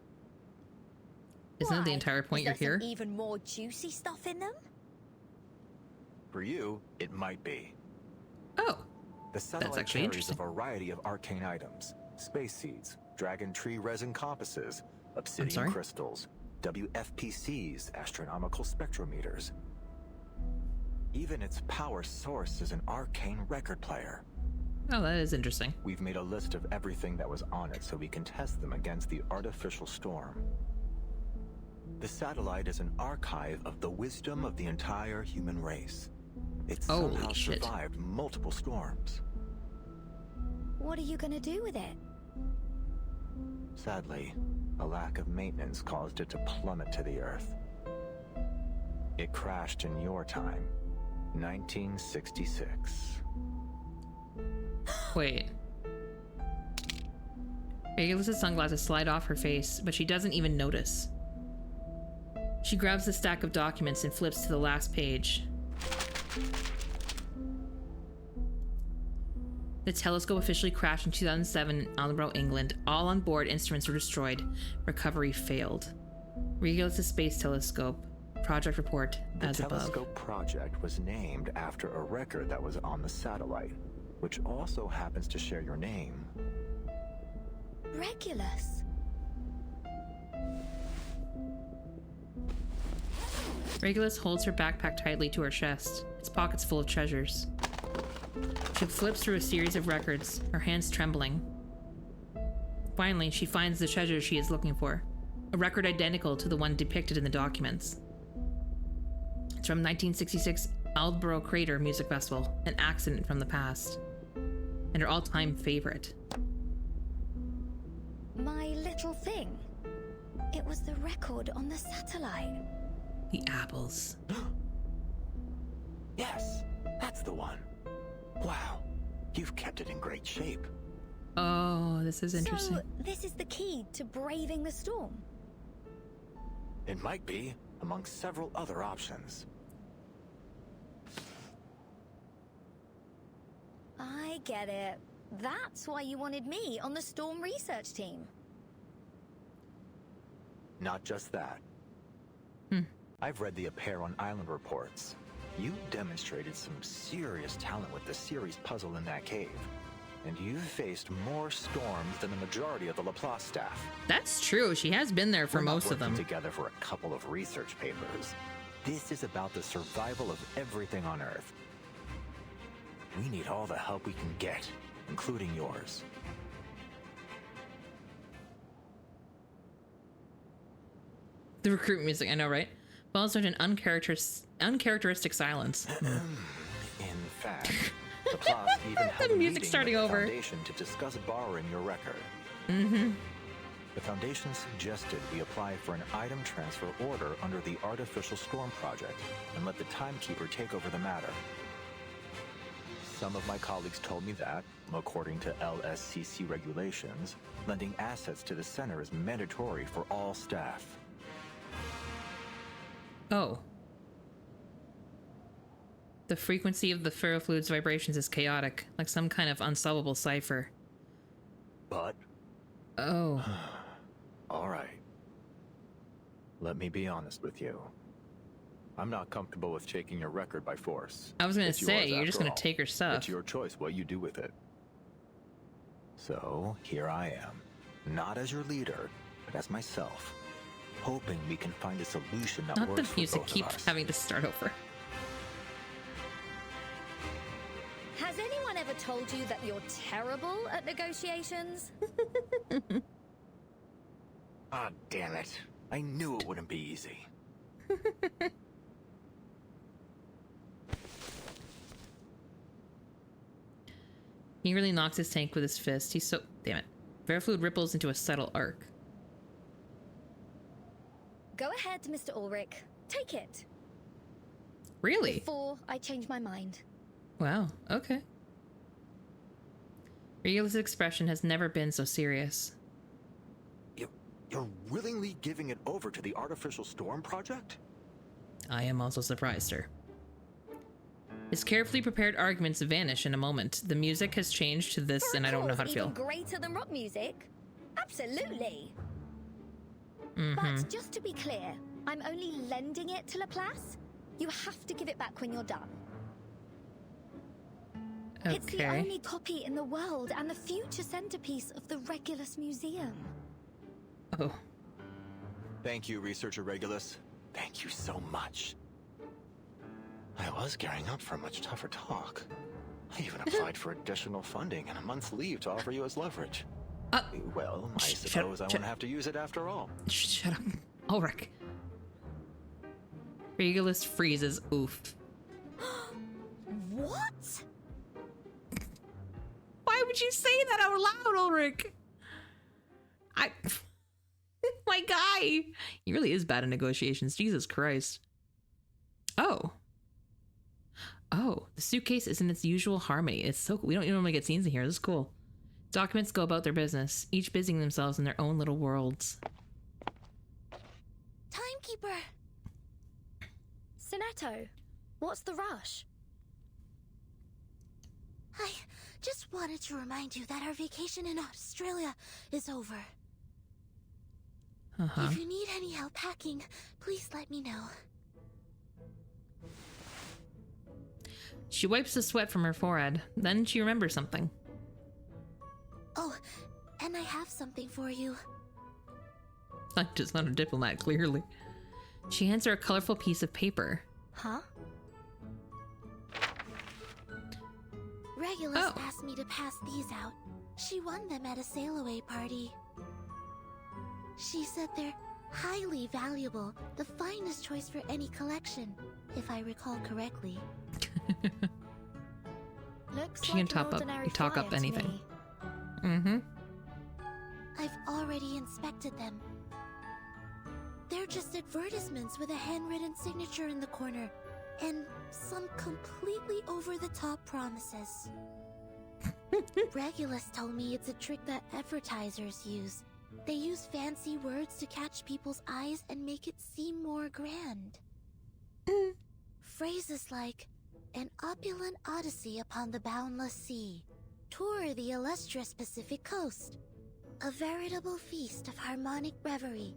Isn't that the Why? entire point Is you're there here? some even more juicy stuff in them? For you, it might be. Oh. The satellite actually carries interesting. a variety of arcane items. Space seeds, dragon tree resin compasses, obsidian sorry? crystals, WFPCs, astronomical spectrometers. Even its power source is an arcane record player. Oh, that is interesting. We've made a list of everything that was on it so we can test them against the artificial storm. The satellite is an archive of the wisdom of the entire human race. It Holy somehow shit. survived multiple storms. What are you gonna do with it? Sadly, a lack of maintenance caused it to plummet to the Earth. It crashed in your time, 1966. Wait. Regulus's sunglasses slide off her face, but she doesn't even notice. She grabs the stack of documents and flips to the last page. The telescope officially crashed in 2007 in Alderborough, England. All on board instruments were destroyed. Recovery failed. Regulus's space telescope. Project report as The above. telescope project was named after a record that was on the satellite, which also happens to share your name. Regulus. Regulus holds her backpack tightly to her chest, its pockets full of treasures. She flips through a series of records, her hands trembling. Finally, she finds the treasure she is looking for, a record identical to the one depicted in the documents. It's from 1966 Aldborough Crater Music Festival, an accident from the past, and her all-time favorite. My little thing. It was the record on the satellite. The apples. Yes, that's the one. Wow, you've kept it in great shape. Oh, this is interesting. So, this is the key to braving the storm. It might be, among several other options. I get it. That's why you wanted me on the storm research team. Not just that. I've read the Appear on Island reports. You demonstrated some serious talent with the series puzzle in that cave. And you've faced more storms than the majority of the Laplace staff. That's true. She has been there for We're not most of them. working together for a couple of research papers. This is about the survival of everything on Earth. We need all the help we can get, including yours. The recruit music, I know, right? Follows such an uncharacteristic silence. In fact, the class even held The a music meeting starting with the over. Foundation to discuss borrowing your record. The Foundation suggested we apply for an item transfer order under the Artificial Storm Project and let the Timekeeper take over the matter. Some of my colleagues told me that, according to LSCC regulations, lending assets to the center is mandatory for all staff. Oh. The frequency of the ferrofluid's vibrations is chaotic, like some kind of unsolvable cipher. But... Oh. All right. Let me be honest with you. I'm not comfortable with taking your record by force. I was gonna It's say, yours you're just after gonna all. take her stuff. It's your choice what you do with it. So, here I am. Not as your leader, but as myself. Hoping we can find a solution that Not works the for music both keep of us. having to start over. Has anyone ever told you that you're terrible at negotiations? Ah, damn it. I knew it wouldn't be easy. He really knocks his tank with his fist. He's so... Damn it. Ferrofluid ripples into a subtle arc. Go ahead, Mr. Ulrich. Take it. Really? Before I change my mind. Wow, okay. Regulus's expression has never been so serious. You're willingly giving it over to the Artificial Storm Project? I am also surprised, sir. His carefully prepared arguments vanish in a moment. The music has changed to this, and I don't know how to feel. Even greater than rock music? Absolutely. Mm-hmm. But just to be clear, I'm only lending it to Laplace. You have to give it back when you're done. Okay. It's the only copy in the world and the future centerpiece of the Regulus Museum. Oh. Thank you, Researcher Regulus. Thank you so much. I was gearing up for a much tougher talk. I even applied for additional funding and a month's leave to offer you as leverage. Well, I suppose I won't have to use it after all. Shut up. Ulrich. Regulus freezes. Oof. What? Why would you say that out loud, Ulrich? My guy. He really is bad at negotiations. Jesus Christ. Oh, the suitcase is in its usual harmony. It's so cool. We don't normally get scenes in here. This is cool. Documents go about their business, each busying themselves in their own little worlds. Timekeeper! Sonetto, what's the rush? I just wanted to remind you that our vacation in Australia is over. If you need any help packing, please let me know. She wipes the sweat from her forehead. Then she remembers something. Oh, and I have something for you. I'm just not a diplomat, clearly. She hands her a colorful piece of paper. Huh? Regulus asked me to pass these out. She won them at a sail-away party. She said they're highly valuable, the finest choice for any collection, if I recall correctly. Looks She like can talk up anything. Mm-hmm. I've already inspected them. They're just advertisements with a handwritten signature in the corner, and some completely over-the-top promises. Regulus told me it's a trick that advertisers use. They use fancy words to catch people's eyes and make it seem more grand. Phrases like, an opulent odyssey upon the boundless sea, tour the illustrious Pacific coast, a veritable feast of harmonic reverie,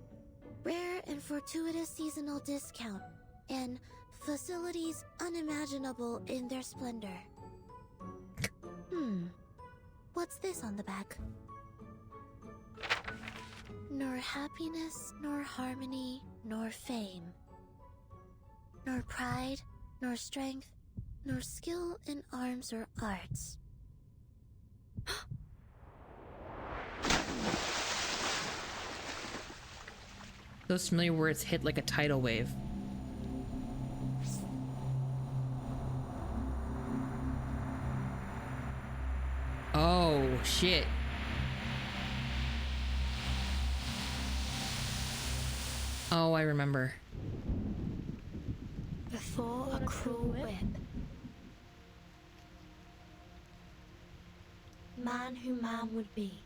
rare and fortuitous seasonal discount, and facilities unimaginable in their splendor. What's this on the back? Nor happiness, nor harmony, nor fame. Nor pride, nor strength, nor skill in arms or arts. Those familiar words hit like a tidal wave. Oh, shit. Oh, I remember. Before a cruel whip, man who man would be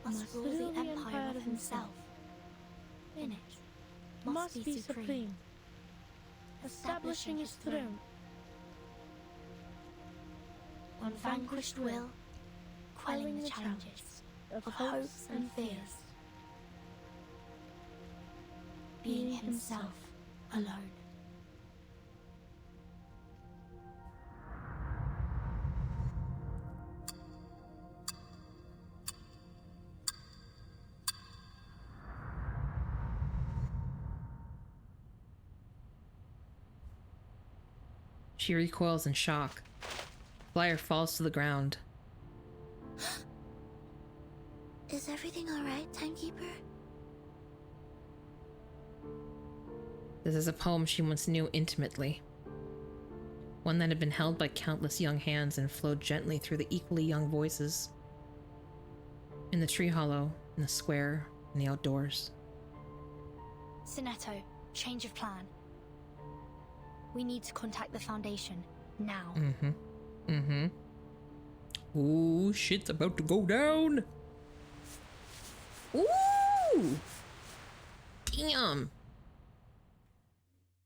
must rule the empire of himself. In it, must be supreme, establishing his throne. On vanquished will, quelling the challenges of hopes and fears. Being himself alone. She recoils in shock. Flyer falls to the ground. Is everything alright, Timekeeper? This is a poem she once knew intimately. One that had been held by countless young hands and flowed gently through the equally young voices. In the tree hollow, in the square, in the outdoors. Sonetto, change of plan. We need to contact the Foundation, now. Ooh, shit's about to go down! Ooh! Damn.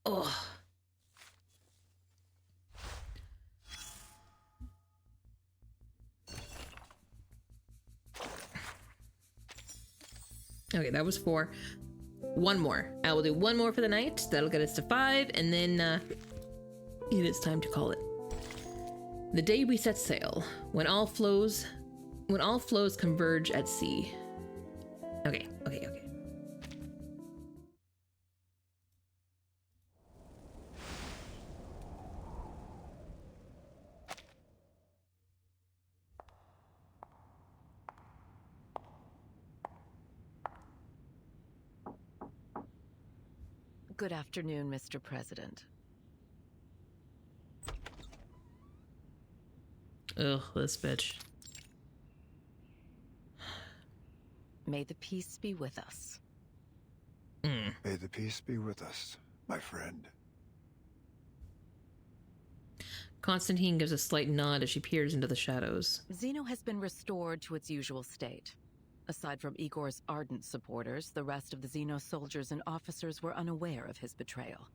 Oh. Okay, that was 4. One more. I will do one more for the night. That'll get us to 5, and then it is time to call it. The day we set sail, when all flows converge at sea. Okay. Good afternoon, Mr. President. Ugh, this bitch. May the peace be with us. May the peace be with us, my friend. Constantine gives a slight nod as she peers into the shadows. Xeno has been restored to its usual state. Aside from Igor's ardent supporters, the rest of the Xeno soldiers and officers were unaware of his betrayal.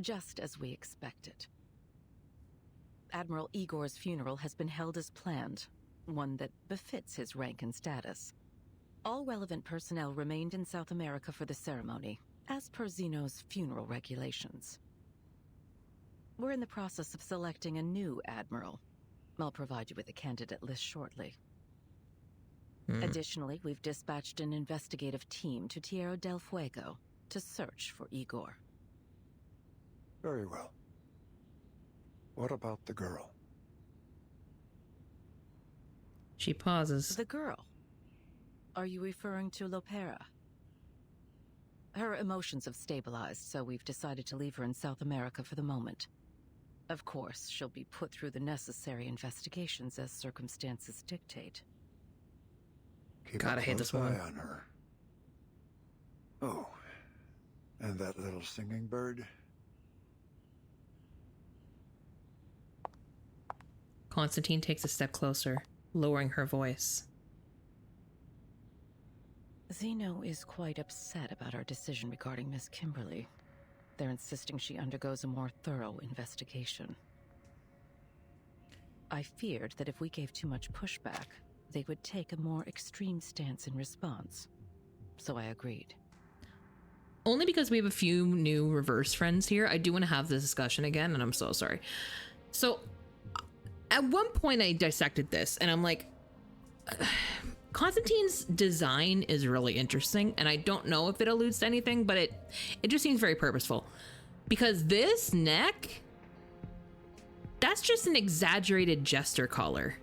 Just as we expected. Admiral Igor's funeral has been held as planned, one that befits his rank and status. All relevant personnel remained in South America for the ceremony, as per Xeno's funeral regulations. We're in the process of selecting a new admiral. I'll provide you with a candidate list shortly. Additionally, we've dispatched an investigative team to Tierra del Fuego to search for Igor. Very well. What about the girl? She pauses. The girl? Are you referring to Lopera? Her emotions have stabilized, so we've decided to leave her in South America for the moment. Of course, she'll be put through the necessary investigations as circumstances dictate. God, I hate this woman. Eye on her. Oh, and that little singing bird? Constantine takes a step closer, lowering her voice. Xeno is quite upset about our decision regarding Miss Kimberly. They're insisting she undergoes a more thorough investigation. I feared that if we gave too much pushback, they would take a more extreme stance in response. So I agreed. Only because we have a few new reverse friends here, I do want to have this discussion again, and I'm so sorry. So, at one point I dissected this, and I'm like, Constantine's design is really interesting, and I don't know if it alludes to anything, but it just seems very purposeful. Because this neck, that's just an exaggerated jester collar.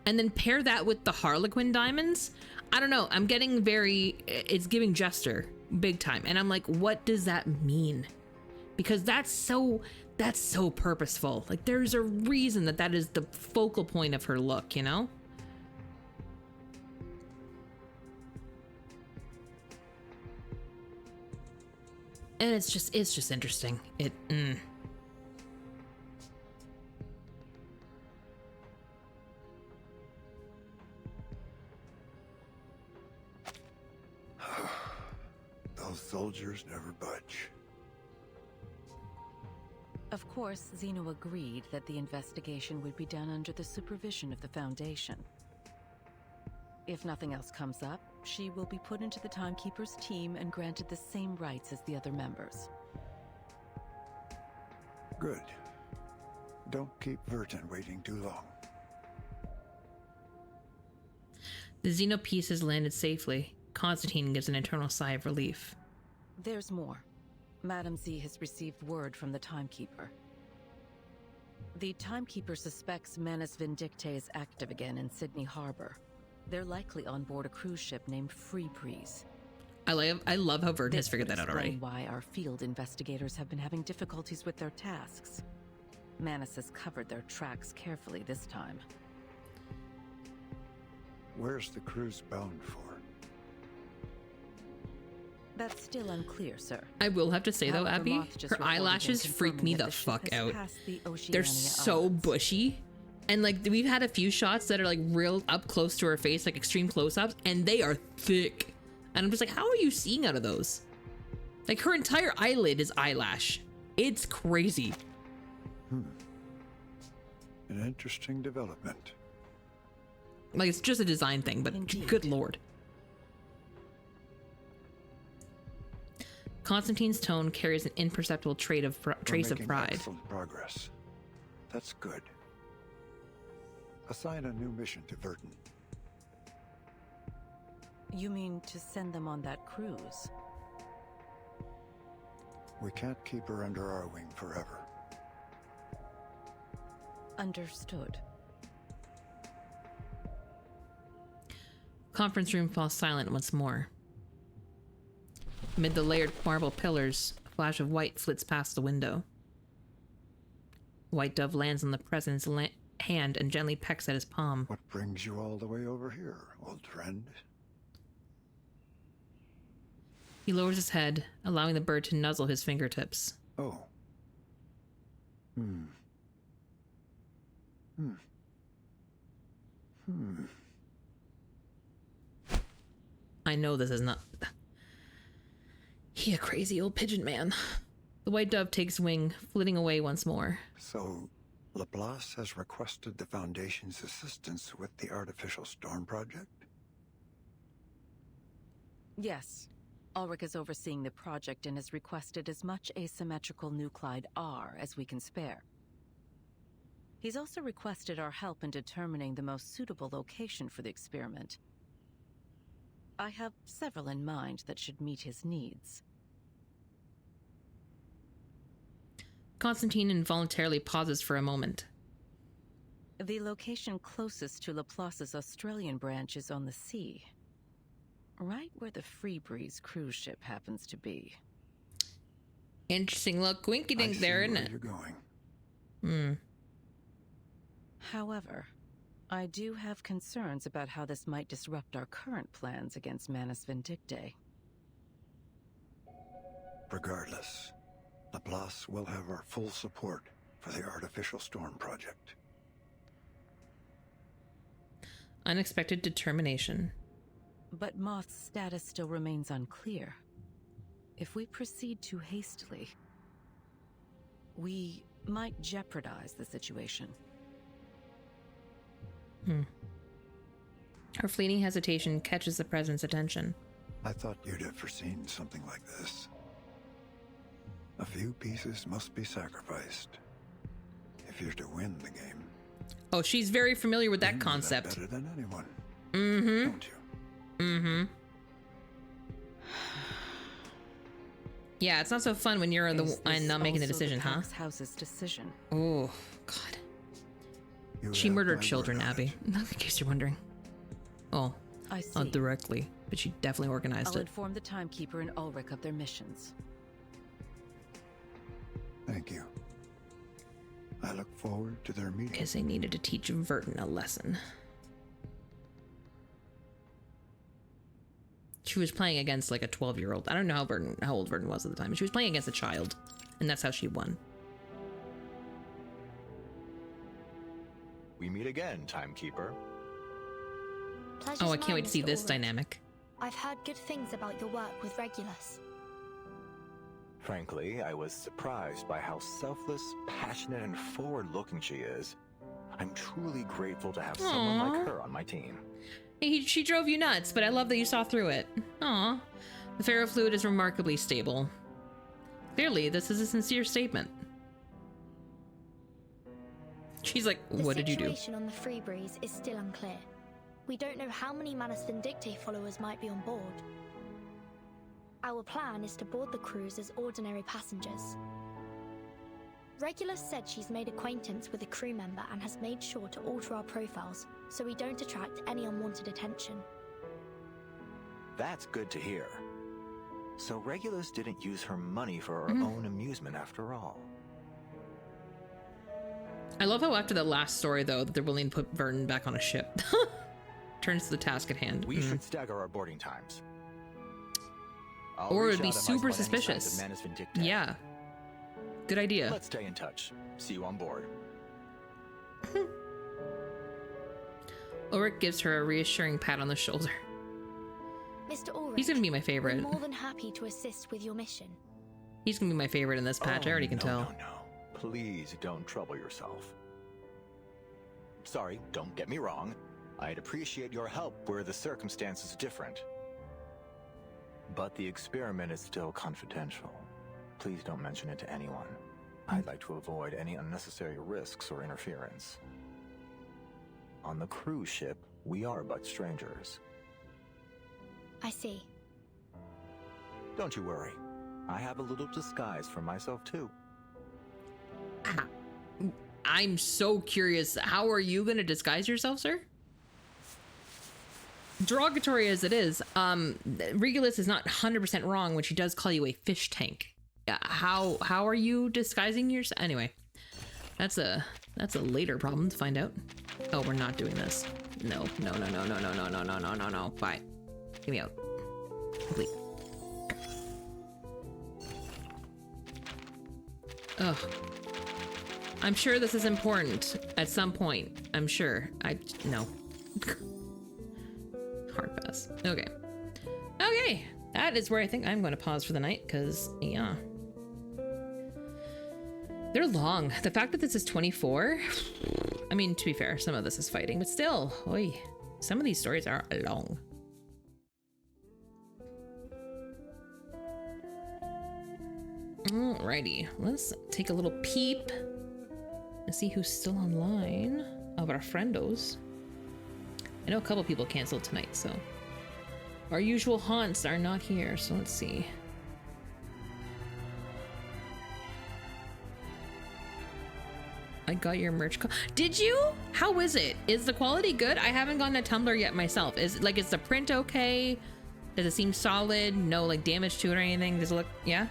And then pair that with the Harlequin diamonds. I don't know. I'm getting it's giving jester big time. And I'm like, what does that mean? Because that's so purposeful. Like, there's a reason that is the focal point of her look, you know? And it's just interesting. Those soldiers never budge. Of course, Xeno agreed that the investigation would be done under the supervision of the Foundation. If nothing else comes up, she will be put into the Timekeeper's team and granted the same rights as the other members. Good. Don't keep Verton waiting too long. The Xeno piece has landed safely. Constantine gives an internal sigh of relief. There's more. Madam Z has received word from the Timekeeper. The Timekeeper suspects Manus Vindicte is active again in Sydney Harbor. They're likely on board a cruise ship named Free Breeze. I love how Verton has figured that out already. Why our field investigators have been having difficulties with their tasks. Manus has covered their tracks carefully this time. Where's the cruise bound for? That's still unclear, sir. I will have to say though, Abby, her eyelashes freak me the fuck out. They're so bushy, And like we've had a few shots that are like real up close to her face, like extreme close-ups, and they are thick. And I'm just like, how are you seeing out of those? Like her entire eyelid is eyelash. It's crazy. An interesting development. Like it's just a design thing, but good lord. Constantine's tone carries an imperceptible trace of pride. Excellent progress. That's good. Assign a new mission to Verdun. You mean to send them on that cruise? We can't keep her under our wing forever. Understood. Conference room falls silent once more. Amid the layered marble pillars, a flash of white flits past the window. White dove lands on the president's hand and gently pecks at his palm. What brings you all the way over here, old friend? He lowers his head, allowing the bird to nuzzle his fingertips. Oh. I know this is not... He a crazy old pigeon man. The white dove takes wing, flitting away once more. So, Laplace has requested the Foundation's assistance with the Artificial Storm Project? Yes. Ulrich is overseeing the project and has requested as much asymmetrical nuclide R as we can spare. He's also requested our help in determining the most suitable location for the experiment. I have several in mind that should meet his needs. Constantine involuntarily pauses for a moment. The location closest to Laplace's Australian branch is on the sea. Right where the Freebreeze cruise ship happens to be. Interesting little quinky dink there, isn't it? You're going. However, I do have concerns about how this might disrupt our current plans against Manus Vindictae. Regardless, Laplace will have our full support for the Artificial Storm Project. Unexpected determination. But Moth's status still remains unclear. If we proceed too hastily, we might jeopardize the situation. Her fleeting hesitation catches the president's attention. I thought you'd have foreseen something like this. A few pieces must be sacrificed if you're to win the game. Oh, she's very familiar with that concept. Better than anyone. Don't you? Yeah, it's not so fun when you're not making the decision, huh? House's decision. Oh, God. She murdered children, Abby. In case you're wondering. Oh, not directly, but she definitely organized I'll it. inform the timekeeper and Ulrich of their missions. Thank you. I look forward to their meeting. Because they needed to teach Verdun a lesson. She was playing against like a 12-year-old. I don't know how old Verdun was at the time, but she was playing against a child, and that's how she won. We meet again, timekeeper. Oh, I can't wait to see this dynamic. I've heard good things about your work with Regulus. Frankly, I was surprised by how selfless, passionate, and forward-looking she is. I'm truly grateful to have someone like her on my team. She drove you nuts, but I love that you saw through it. Aw. The ferrofluid is remarkably stable. Clearly, this is a sincere statement. She's like, what did you do? The situation on the Freebreeze is still unclear. We don't know how many Manus Vindictae followers might be on board. Our plan is to board the cruise as ordinary passengers. Regulus said she's made acquaintance with a crew member and has made sure to alter our profiles so we don't attract any unwanted attention. That's good to hear. So Regulus didn't use her money for her own amusement after all. I love how after that last story, though, that they're willing to put Verdun back on a ship. Turns to the task at hand. We should stagger our boarding times. Or it would be super suspicious. Yeah. Good idea. Let's stay in touch. See you on board. Ulrich gives her a reassuring pat on the shoulder. Mr. Ulrich, He's gonna be my favorite. we're more than happy to assist with your mission. He's gonna be my favorite in this patch. I already can tell. No. Please don't trouble yourself. Sorry, don't get me wrong. I'd appreciate your help were the circumstances different. But the experiment is still confidential. Please don't mention it to anyone. I'd like to avoid any unnecessary risks or interference. On the cruise ship, we are but strangers. I see. Don't you worry. I have a little disguise for myself too. I'm so curious. How are you going to disguise yourself, sir? Derogatory as it is, Regulus is not 100% wrong when she does call you a fish tank. How are you disguising yourself? Anyway, that's a later problem to find out. Oh, we're not doing this. No. Bye. Get me out. Complete. Ugh. I'm sure this is important at some point. I'm sure. No. Hard pass. Okay. Okay. That is where I think I'm going to pause for the night, because, yeah. They're long. The fact that this is 24, I mean, to be fair, some of this is fighting, but still, oy, some of these stories are long. Alrighty, let's take a little peep and see who's still online of our friendos. I know a couple people canceled tonight, so our usual haunts are not here, so let's see. I got your merch. Did you? How is it? Is the quality good? I haven't gone to Tumblr yet myself. Is the print okay? Does it seem solid? No like damage to it or anything? Does it look, yeah?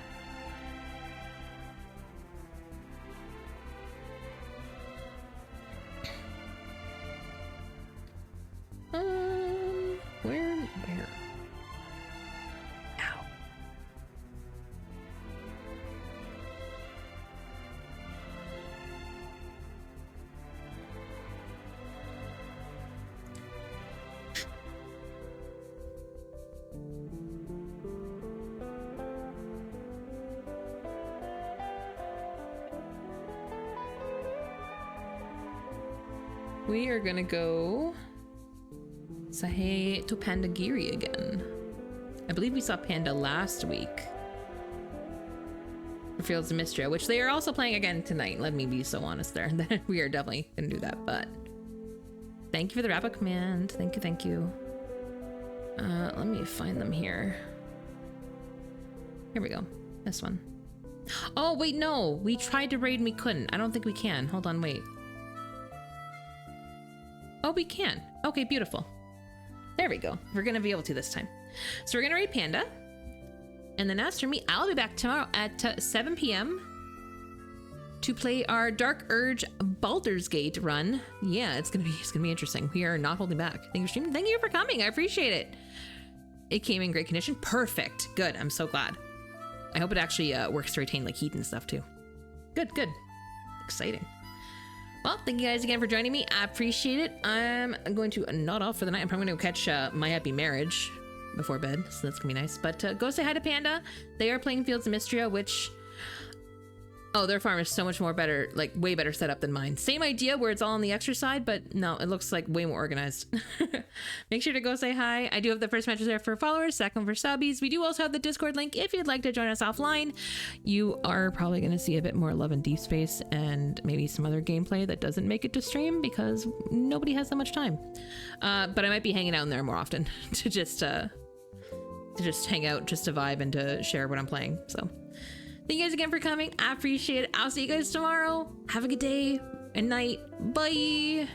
Where? Ow. We are gonna go say hey to Pandagiri again. I believe we saw Panda last week for Fields of Mystria, which they are also playing again tonight. Let me be so honest there. We are definitely gonna do that, but thank you for the wrap-up command. Thank you. Let me find them here. Here we go. This one. Oh, wait, no. We tried to raid and we couldn't. I don't think we can. Hold on, wait. Oh, we can. Okay, beautiful. There we go. We're going to be able to this time. So we're going to raid Panda. And then as for me, I'll be back tomorrow at 7 p.m. to play our Dark Urge Baldur's Gate run. Yeah, it's gonna be interesting. We are not holding back. Thank you for streaming. Thank you for coming. I appreciate it. It came in great condition. Perfect. Good. I'm so glad. I hope it actually works to retain like heat and stuff too. Good. Exciting. Well, thank you guys again for joining me. I appreciate it. I'm going to nod off for the night. I'm probably going to catch My Happy Marriage before bed, so that's gonna be nice. But go say hi to Panda. They are playing Fields of Mystria, which, oh, their farm is so much more better, like way better set up than mine. Same idea where it's all on the extra side, but no, it looks like way more organized. Make sure to go say hi. I do have the first matches there for followers, second for subbies. We do also have the Discord link if you'd like to join us offline. You are probably going to see a bit more Love and Deep Space and maybe some other gameplay that doesn't make it to stream because nobody has that much time. But I might be hanging out in there more often to just hang out, just to vibe and to share what I'm playing. So thank you guys again for coming. I appreciate it. I'll see you guys tomorrow. Have a good day and night. Bye.